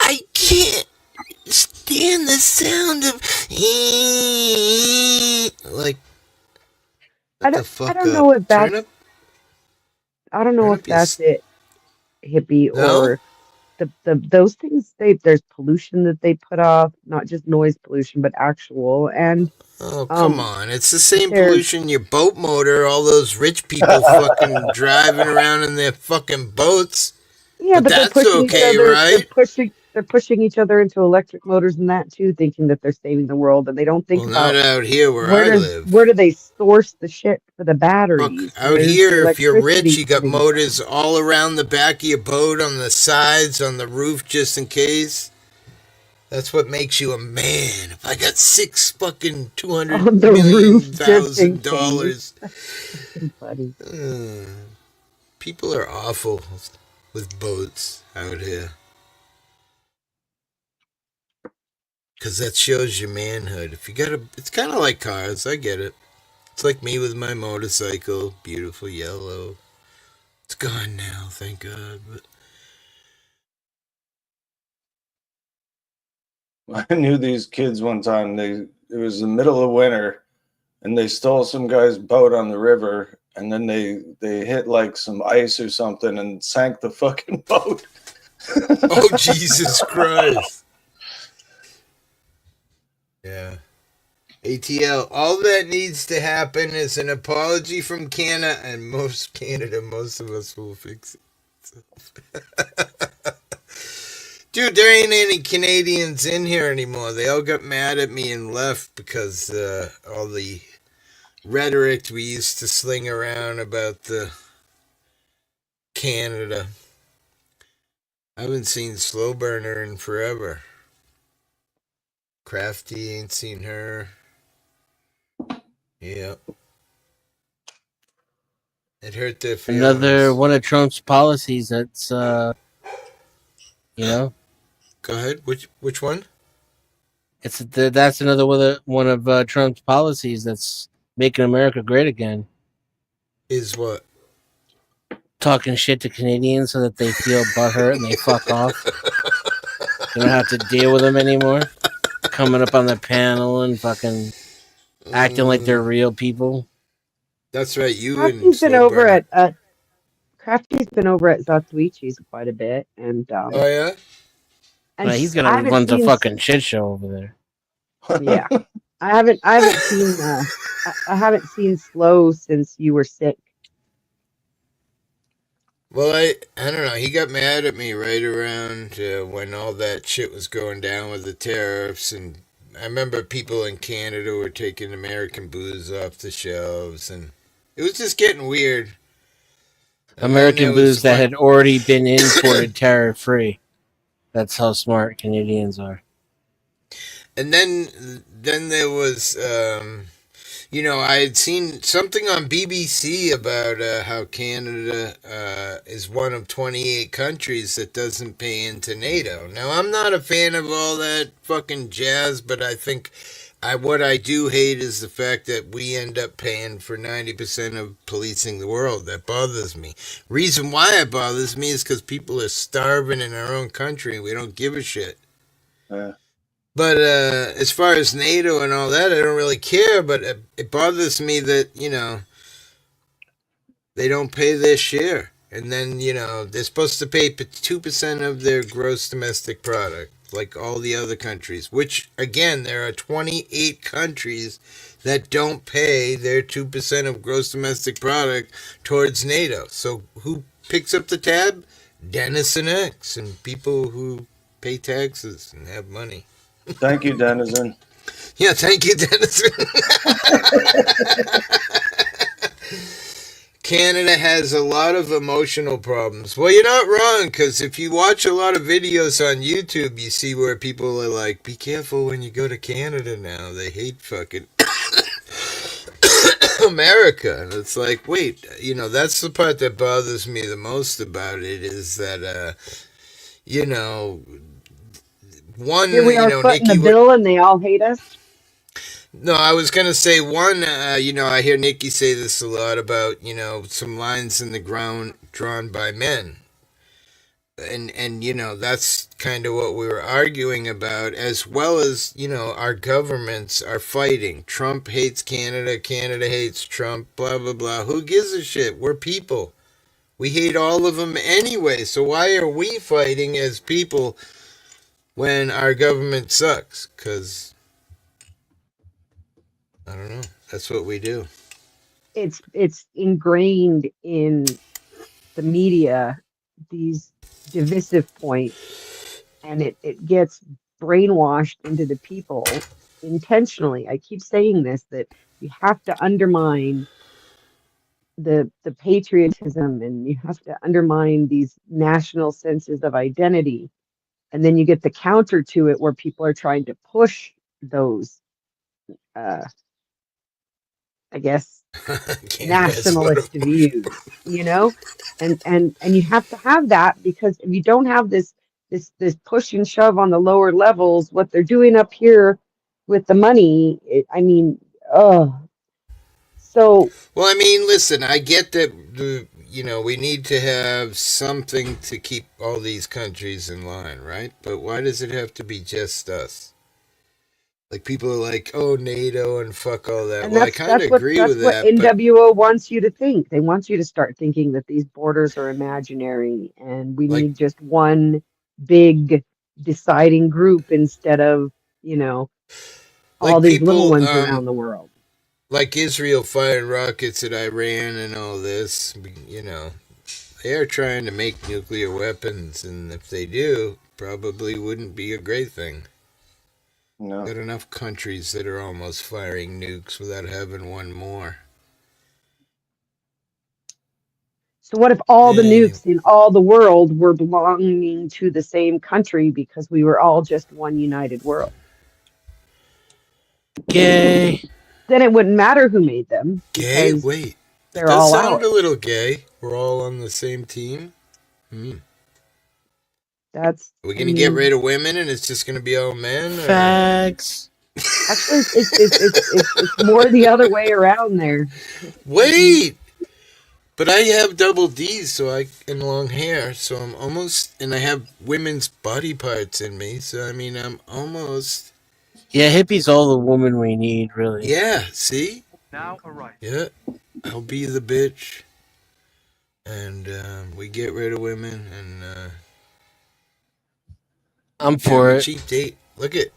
I can't stand the sound of. Like, I what don't the fuck I don't up? know if Turn up, that's I don't know turn if up your. that's it, hippie, No? or the those things. There's pollution that they put off, not just noise pollution, but actual. And Oh, come um on. It's the same they're pollution your boat motor, all those rich people fucking driving around in their fucking boats. Yeah, But but they're that's pushing each okay, other. right? They're pushing each other into electric motors and that too, thinking that they're saving the world, and they don't think Well, not about out here where I where live. do they source the shit for the Fuck, batteries? out Where's the here, if you're rich, electricity you got coming motors from? all around the back of your boat, on the sides, on the roof, just in case. That's what makes you a man. If I got six fucking On $200 the roof, million just in thousand case. dollars. Fucking funny. People are awful with boats out here. Because that shows your manhood. If you got it's kind of like cars. I get it. It's like me with my motorcycle, beautiful yellow. It's gone now, thank God. But I knew these kids one time. It was the middle of winter, and they stole some guy's boat on the river, and then they hit like some ice or something and sank the fucking boat. oh Jesus Christ! Yeah. ATL. All that needs to happen is an apology from Canada, and most of us will fix it. Dude, there ain't any Canadians in here anymore. They all got mad at me and left because all the rhetoric we used to sling around about the Canada. I haven't seen Slow Burner in forever. Crafty ain't seen her. Yeah. It hurt their Another feelings. one of Trump's policies that's you know, Go ahead. Which one? that's another one of Trump's policies that's making America great again. Is what? Talking shit to Canadians so that they feel butthurt and they fuck off. You don't have to deal with them anymore. Coming up on the panel and fucking acting like they're real people. That's right. You and Crafty's been Slow over Burner. at Crafty's been over at Zatuichi's quite a bit, Oh yeah. He's I gonna haven't runs a seen. fucking shit show over there. Yeah, I haven't seen. I haven't seen Slow since you were sick. Well, I don't know. He got mad at me right around when all that shit was going down with the tariffs, and I remember people in Canada were taking American booze off the shelves, and it was just getting weird. And then there American was booze that had already been imported tariff free. That's how smart Canadians are. and then there was I had seen something on BBC about how Canada is one of 28 countries that doesn't pay into NATO. Now, I'm not a fan of all that fucking jazz, but I think What I do hate is the fact that we end up paying for 90% of policing the world. That bothers me. Reason why it bothers me is because people are starving in our own country and we don't give a shit. Yeah. But as far as NATO and all that, I don't really care. But it bothers me that, they don't pay their share. And then, they're supposed to pay 2% of their gross domestic product, like all the other countries, which, again, there are 28 countries that don't pay their 2% of gross domestic product towards NATO. So who picks up the tab? Denizen X and people who pay taxes and have money. Thank you, Denizen. Yeah, thank you, Denizen. Canada has a lot of emotional problems. Well, you're not wrong, because if you watch a lot of videos on YouTube, you see where people are like, be careful when you go to Canada now. They hate fucking America. And it's like, wait, that's the part that bothers me the most about it is that, one, Here we are footing the Nikki, bill and they all hate us. No, I was going to say one, I hear Nikki say this a lot about, some lines in the ground drawn by men. And that's kind of what we were arguing about, as well as, our governments are fighting. Trump hates Canada, Canada hates Trump, blah, blah, blah. Who gives a shit? We're people. We hate all of them anyway. So why are we fighting as people when our government sucks? Because I don't know. That's what we do. It's ingrained in the media, these divisive points, and it gets brainwashed into the people intentionally. I keep saying this, that you have to undermine the patriotism, and you have to undermine these national senses of identity, and then you get the counter to it where people are trying to push those I guess nationalist views, and you have to have that, because if you don't have this push and shove on the lower levels, what they're doing up here with the money, oh, so. Well, listen, I get that we need to have something to keep all these countries in line, right? But why does it have to be just us? Like, people are like, oh, NATO and fuck all that. And well, I kind of agree with what that. NWO wants you to think. They want you to start thinking that these borders are imaginary and we need just one big deciding group instead of, all these little ones around the world. Like Israel firing rockets at Iran and all this, they are trying to make nuclear weapons, and if they do, probably wouldn't be a great thing. No. Got enough countries that are almost firing nukes without having one more. So what if all the nukes in all the world were belonging to the same country because we were all just one united world? Gay. Then it wouldn't matter who made them. Gay? Wait. They're all that sound ours. a little gay. We're all on the same team. Are we going to get rid of women and it's just going to be all men? Facts. Actually, it's more the other way around there. Wait! But I have double D's and long hair, so I'm almost, and I have women's body parts in me, so I'm almost. Yeah, hippie's all the woman we need, really. Yeah, see? Now arrive. Yeah, I'll be the bitch, and we get rid of women, and I'm for it. Cheap date. Look at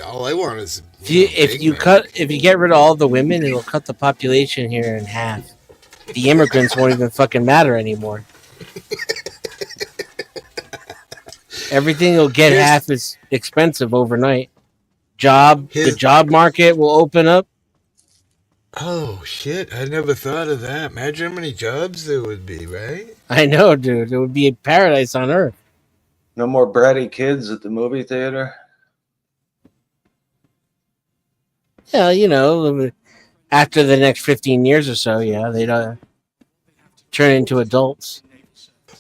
all I want is. If you get rid of all the women, it'll cut the population here in half. The immigrants won't even fucking matter anymore. Everything will get half as expensive overnight. The job market will open up. Oh shit! I never thought of that. Imagine how many jobs there would be, right? I know, dude. It would be a paradise on earth. No more bratty kids at the movie theater. Yeah, after the next 15 years or so, they'd turn into adults.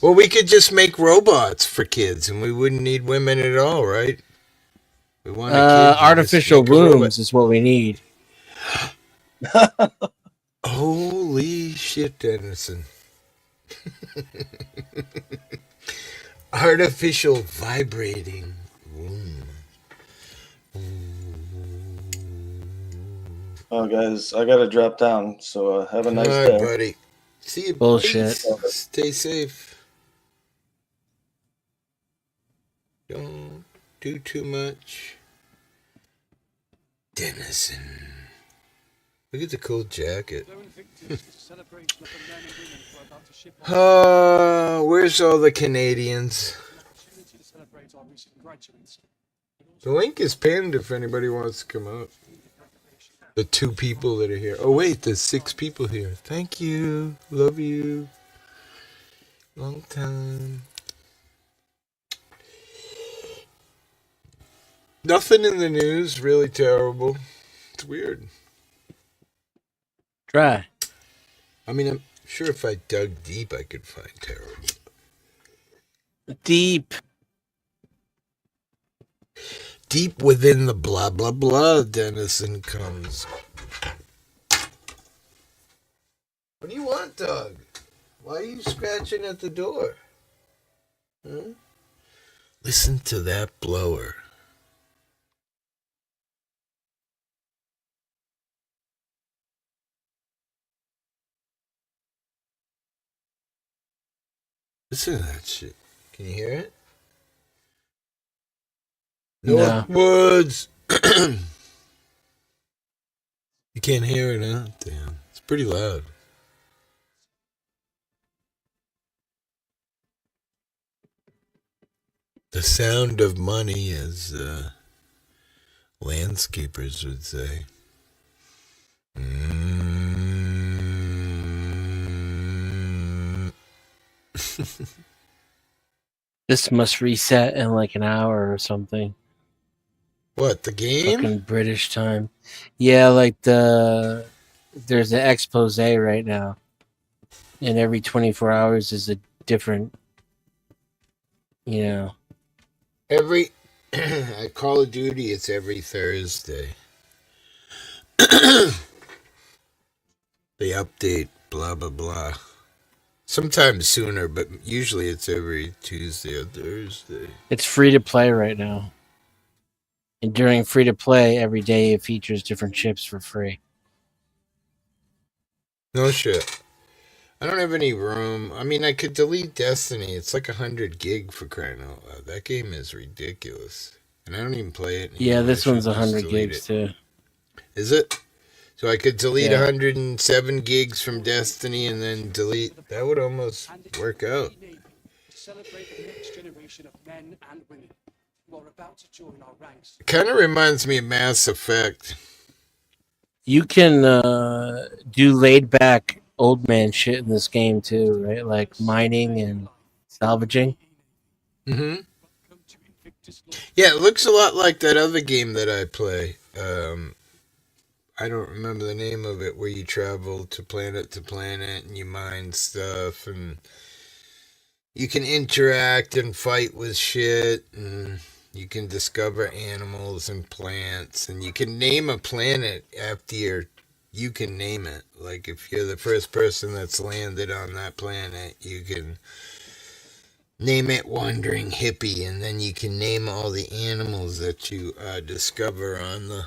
Well, we could just make robots for kids, and we wouldn't need women at all, right? We want a kid. Artificial wombs is what we need. Holy shit, Dennison. Artificial vibrating womb. Oh, guys, I gotta drop down. So have a nice All right, day, buddy. See you. Bullshit. Please. Stay safe. Don't do too much. Dennison. Look at the cool jacket. Where's all the Canadians? The link is pinned if anybody wants to come up. The 2 people that are here. Oh, wait, there's 6 people here. Thank you. Love you. Long time. Nothing in the news really terrible. It's weird. Try. I mean, I'm sure if I dug deep, I could find terrible. Deep. Deep within the blah, blah, blah, Dennison comes. What do you want, dog? Why are you scratching at the door? Huh? Listen to that blower. Listen to that shit. Can you hear it? No. Northwoods. You can't hear it, huh? Damn. It's pretty loud. The sound of money, as landscapers would say. This must reset in like an hour or something. What, the game? Fucking British time. Yeah, like there's an expose right now. And every 24 hours is a different, Every at Call of Duty, it's every Thursday. They update, blah, blah, blah. Sometimes sooner, but usually it's every Tuesday or Thursday. It's free to play right now. And during free to play, every day it features different chips for free. No shit. I don't have any room. I mean, I could delete Destiny. It's like 100 gig for crying out loud. That game is ridiculous. And I don't even play it anymore. Yeah, this one's 100 gigs too. Is it? So I could delete Yeah. 107 gigs from Destiny and then delete. That would almost work out. Celebrate the next generation of men and women who are about to join our ranks. It kind of reminds me of Mass Effect. You can do laid back old man shit in this game too, right? Like mining and salvaging. Mm-hmm. Yeah, it looks a lot like that other game that I play. I don't remember the name of it, where you travel to planet and you mine stuff and you can interact and fight with shit and you can discover animals and plants and you can name a planet after you can name it. Like if you're the first person that's landed on that planet, you can name it Wandering Hippie, and then you can name all the animals that you discover on the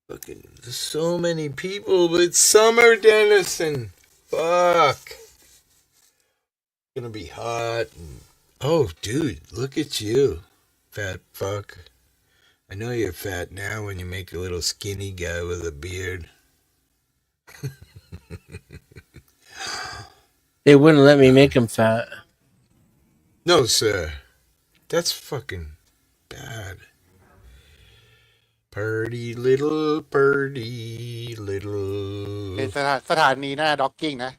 fucking. There's so many people, but it's summer, Dennison. Fuck. It's gonna be hot. Oh, dude, look at you, fat fuck. I know you're fat now when you make a little skinny guy with a beard. They wouldn't let me make him fat. No, sir. That's fucking bad. Purdy little, purdy little. สถานีหน้าด็อกกิ้งนะ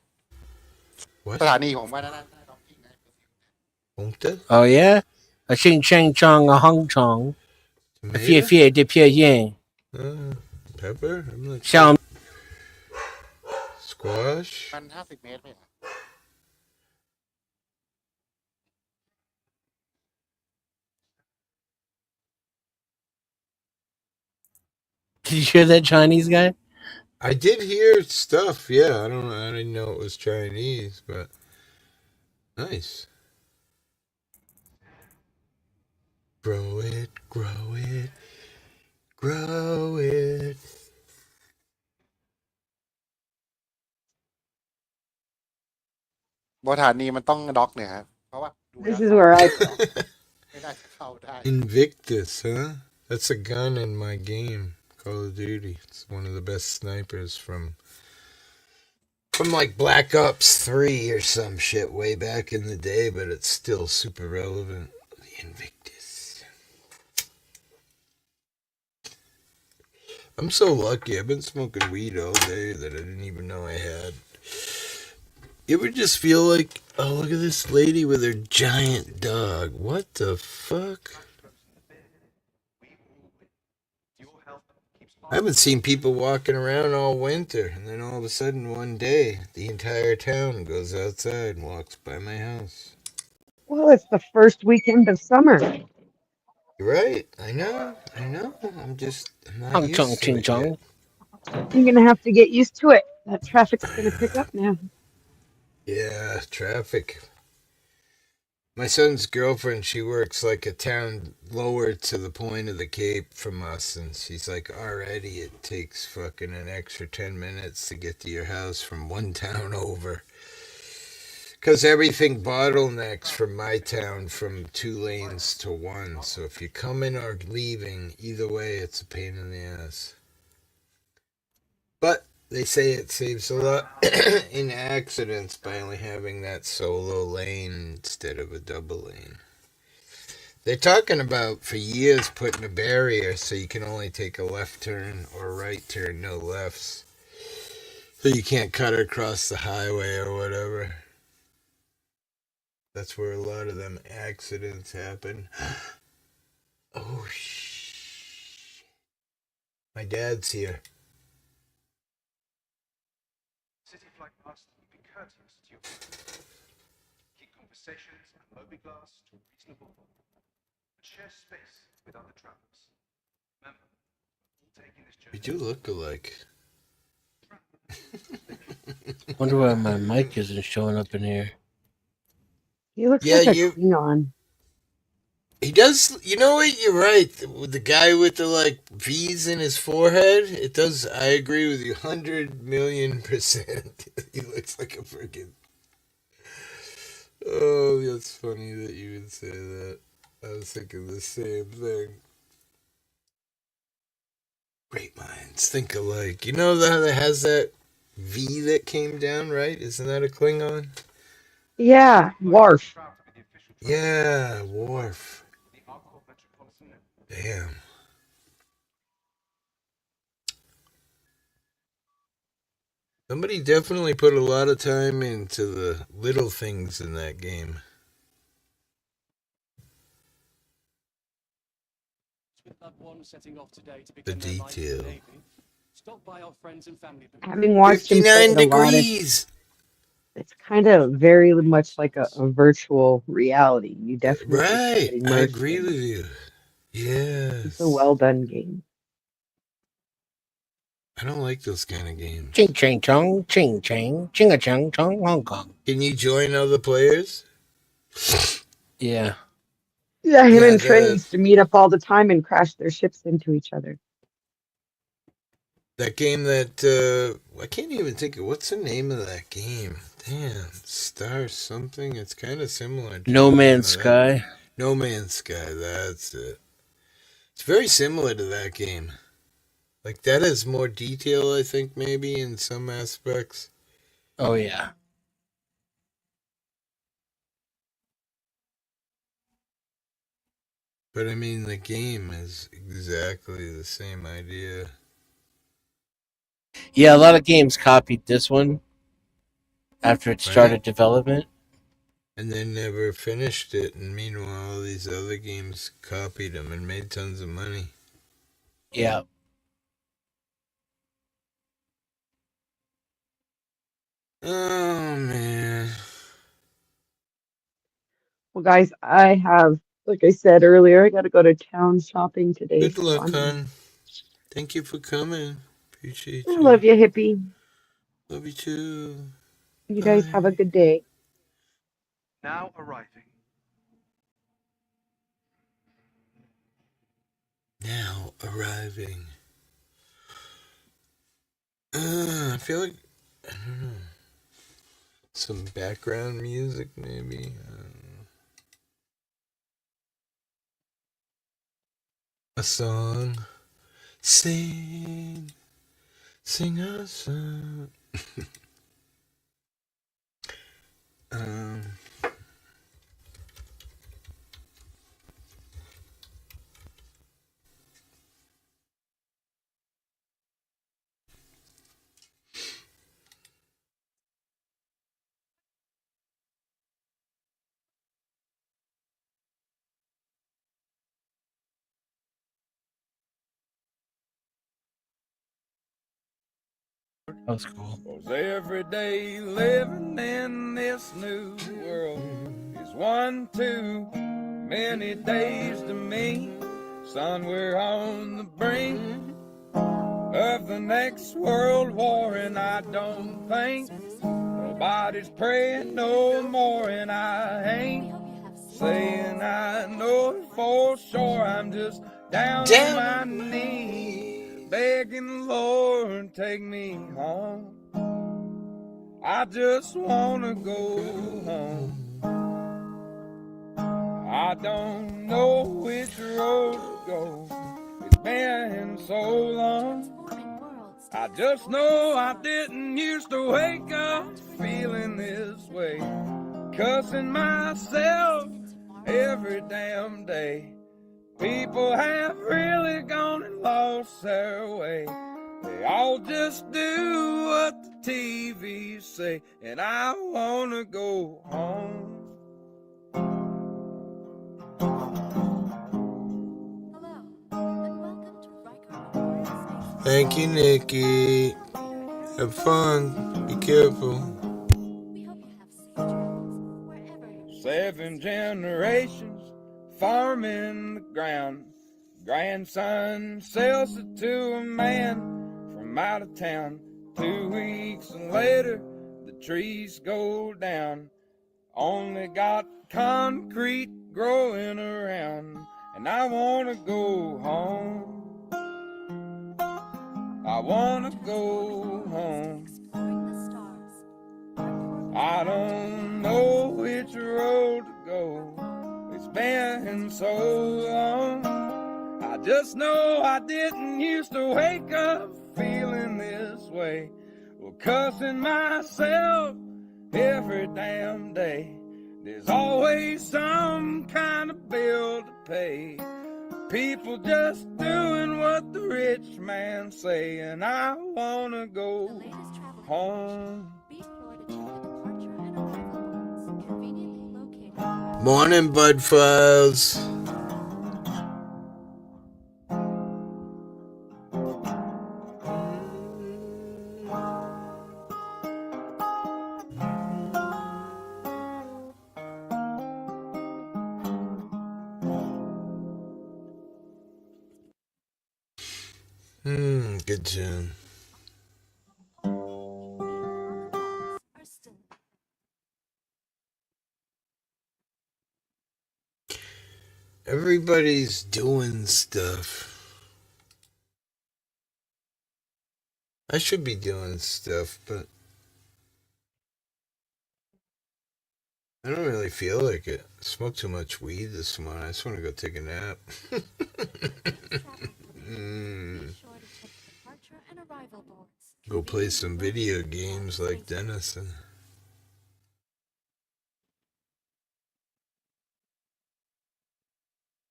What? สถานีของว่าหน้าด็อกกิ้งนะ Ponta? Oh yeah? A ching chang chong a hong chong. A fie fie de pie yin. Pepper? I'm not Xiao Squash? มัน50 เมตรไม่เหรอ Did you hear that Chinese guy? I did hear stuff. Yeah, I don't know. I didn't know it was Chinese, but nice. Grow it, grow it, grow it.บนสถานีมันต้องด็อกเนี่ยครับเพราะว่าดูแล้ This ว is สาย where มัน I ไม่ด็อก park. ไม่น่าจะเข้าได้ Invictus, huh? That's a gun in my game, Call of Duty. It's one of the best snipers from like Black Ops 3 or some shit way back in the day, but it's still super relevant. The Invictus. I'm so lucky. I've been smoking weed all day that I didn't even know I had. You ever just feel like, oh, look at this lady with her giant dog. What the fuck? I haven't seen people walking around all winter, and then all of a sudden one day, the entire town goes outside and walks by my house. Well, it's the first weekend of summer. You're right. I know. I'm not Chong chong used to ching it yet. chong. You're gonna have to get used to it. That traffic's gonna pick up now. Yeah, traffic. My son's girlfriend, she works like a town lower to the point of the Cape from us, and she's like, already it takes fucking an extra 10 minutes to get to your house from one town over. Because everything bottlenecks from my town from 2 lanes to 1, so if you're coming or leaving, either way, it's a pain in the ass. But they say it saves a lot in accidents by only having that solo lane instead of a double lane. They're talking about for years putting a barrier so you can only take a left turn or a right turn, no lefts. So you can't cut across the highway or whatever. That's where a lot of them accidents happen. Oh, shh. My dad's here. City Flight Master will be courteous to your keep conversations and mobiglass to a reasonable level, but share space with other travelers. Remember, we're all taking this journey. We do look alike. Wonder why my mic isn't showing up in here. He looks like a Klingon. He does. You know what? You're right. The guy with the like V's in his forehead. It does. I agree with you, 100,000,000%. He looks like a freaking. Oh, that's funny that you would say that. I was thinking the same thing. Great minds think alike. You know that has that V that came down, right? Isn't that a Klingon? Yeah, Worf. Yeah, Worf. Damn. Somebody definitely put a lot of time into the little things in that game. The detail. Stop by our friends and family. Having watched him play 59 it a lot, degrees. it's kind of very much like a virtual reality. You definitely can Right. get I immersed agree in with it. you. Yes. It's a well done game. I don't like those kind of games. Ching ching chong, ching ching, ching a chong chong, Hong Kong. Can you join other players? Yeah. Yeah, him and Trent used to meet up all the time and crash their ships into each other. That game that I can't even think of what's the name of that game. Damn, Star something. It's kind of similar. To No Man's Sky. No Man's Sky. That's it. It's very similar to that game. Like that has more detail, I think, maybe in some aspects. Oh yeah. But I mean, the game is exactly the same idea. Yeah, a lot of games copied this one after it started development. And then never finished it, and meanwhile, all these other games copied them and made tons of money. Yeah. Oh, man. Well, guys, like I said earlier, I got to go to town shopping today. Good luck, hon. Thank you for coming. Appreciate I you. love you, hippie. Love you too. You guys Bye. have a good day. Now arriving. Now arriving. I feel like, I don't know, some background music maybe. A song. Sing a song. um, That was cool. 'Cause every day living in this new world is one too many days to me. Son, we're on the brink of the next world war, and I don't think nobody's praying no more, and I ain't saying I know it for sure. I'm just down on my knees, begging the Lord, take me home. I just wanna go home. I don't know which road to go. It's been so long. I just know I didn't used to wake up feeling this way, cussing myself every damn day. People have really gone and lost their way. They all just do what the TV say, and I wanna go home. Thank you, Nikki. Have fun. Be careful. 7 generations farming the ground. Grandson sells it to a man from out of town. 2 weeks later, the trees go down. Only got concrete growing around, and I wanna go home. I wanna go home. I don't know which road to go. It's been so long. I just know I didn't used to wake up feeling this way. Well, cussing myself every damn day. There's always some kind of bill to pay. People just doing what the rich man say, and I wanna go home. Morning, Bud Files. Good tune. Everybody's doing stuff. I should be doing stuff, but I don't really feel like it. I smoked too much weed this morning. I just want to go take a nap. Go play some video games like Dennison.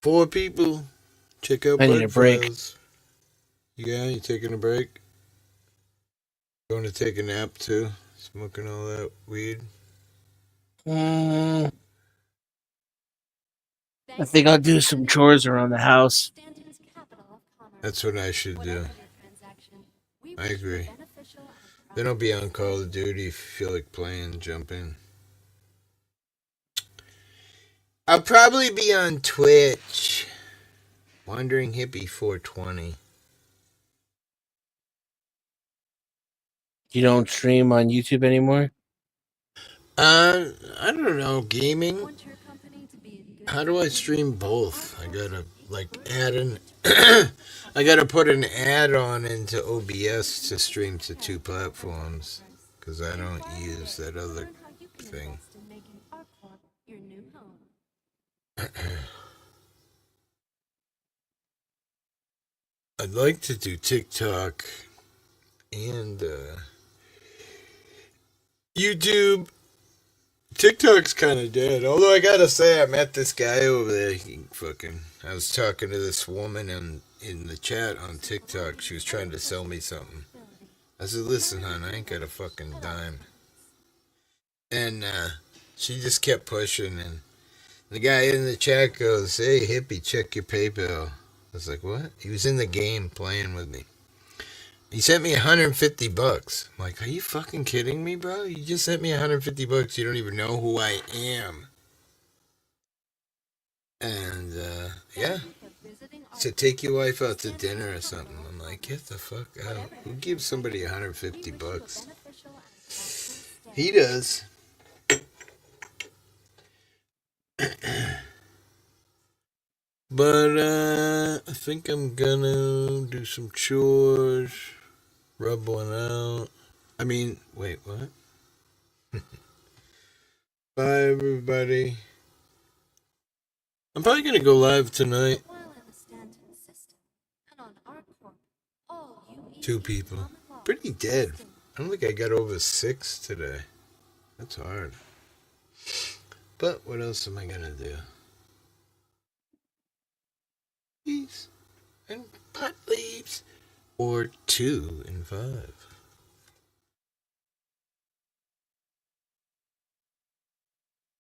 4 people. Check out I need a Bud break. Files. Yeah, you taking a break? Going to take a nap too? Smoking all that weed? I think I'll do some chores around the house. That's what I should do. I agree. Then I'll be on Call of Duty. If you feel like playing, jump in. I'll probably be on Twitch. Wandering Hippie 420. You don't stream on YouTube anymore? I don't know, gaming. How do I stream both? I gotta like add an I gotta put an add-on into OBS to stream to two platforms because I don't use that other thing. I'd like to do TikTok and YouTube. TikTok's kind of dead. Although I gotta say, I met this guy over there. I was talking to this woman in the chat on TikTok. She was trying to sell me something. I said, "Listen, hon, I ain't got a fucking dime." And she just kept pushing. And the guy in the chat goes, "Hey, hippie, check your PayPal." I was like, "What?" He was in the game playing with me. He sent me $150. I'm like, are you fucking kidding me, bro? You just sent me $150. You don't even know who I am. And yeah, to take your wife out to dinner or something. I'm like, get the fuck out. Who gives somebody $150? He does. But I think I'm gonna do some chores, rub one out. I mean, wait, what? Bye, everybody. I'm probably gonna go live tonight. 2 people. Pretty dead. I don't think I got over 6 today. That's hard. But what else am I gonna do? Peace and pot leaves. Or 2 and 5.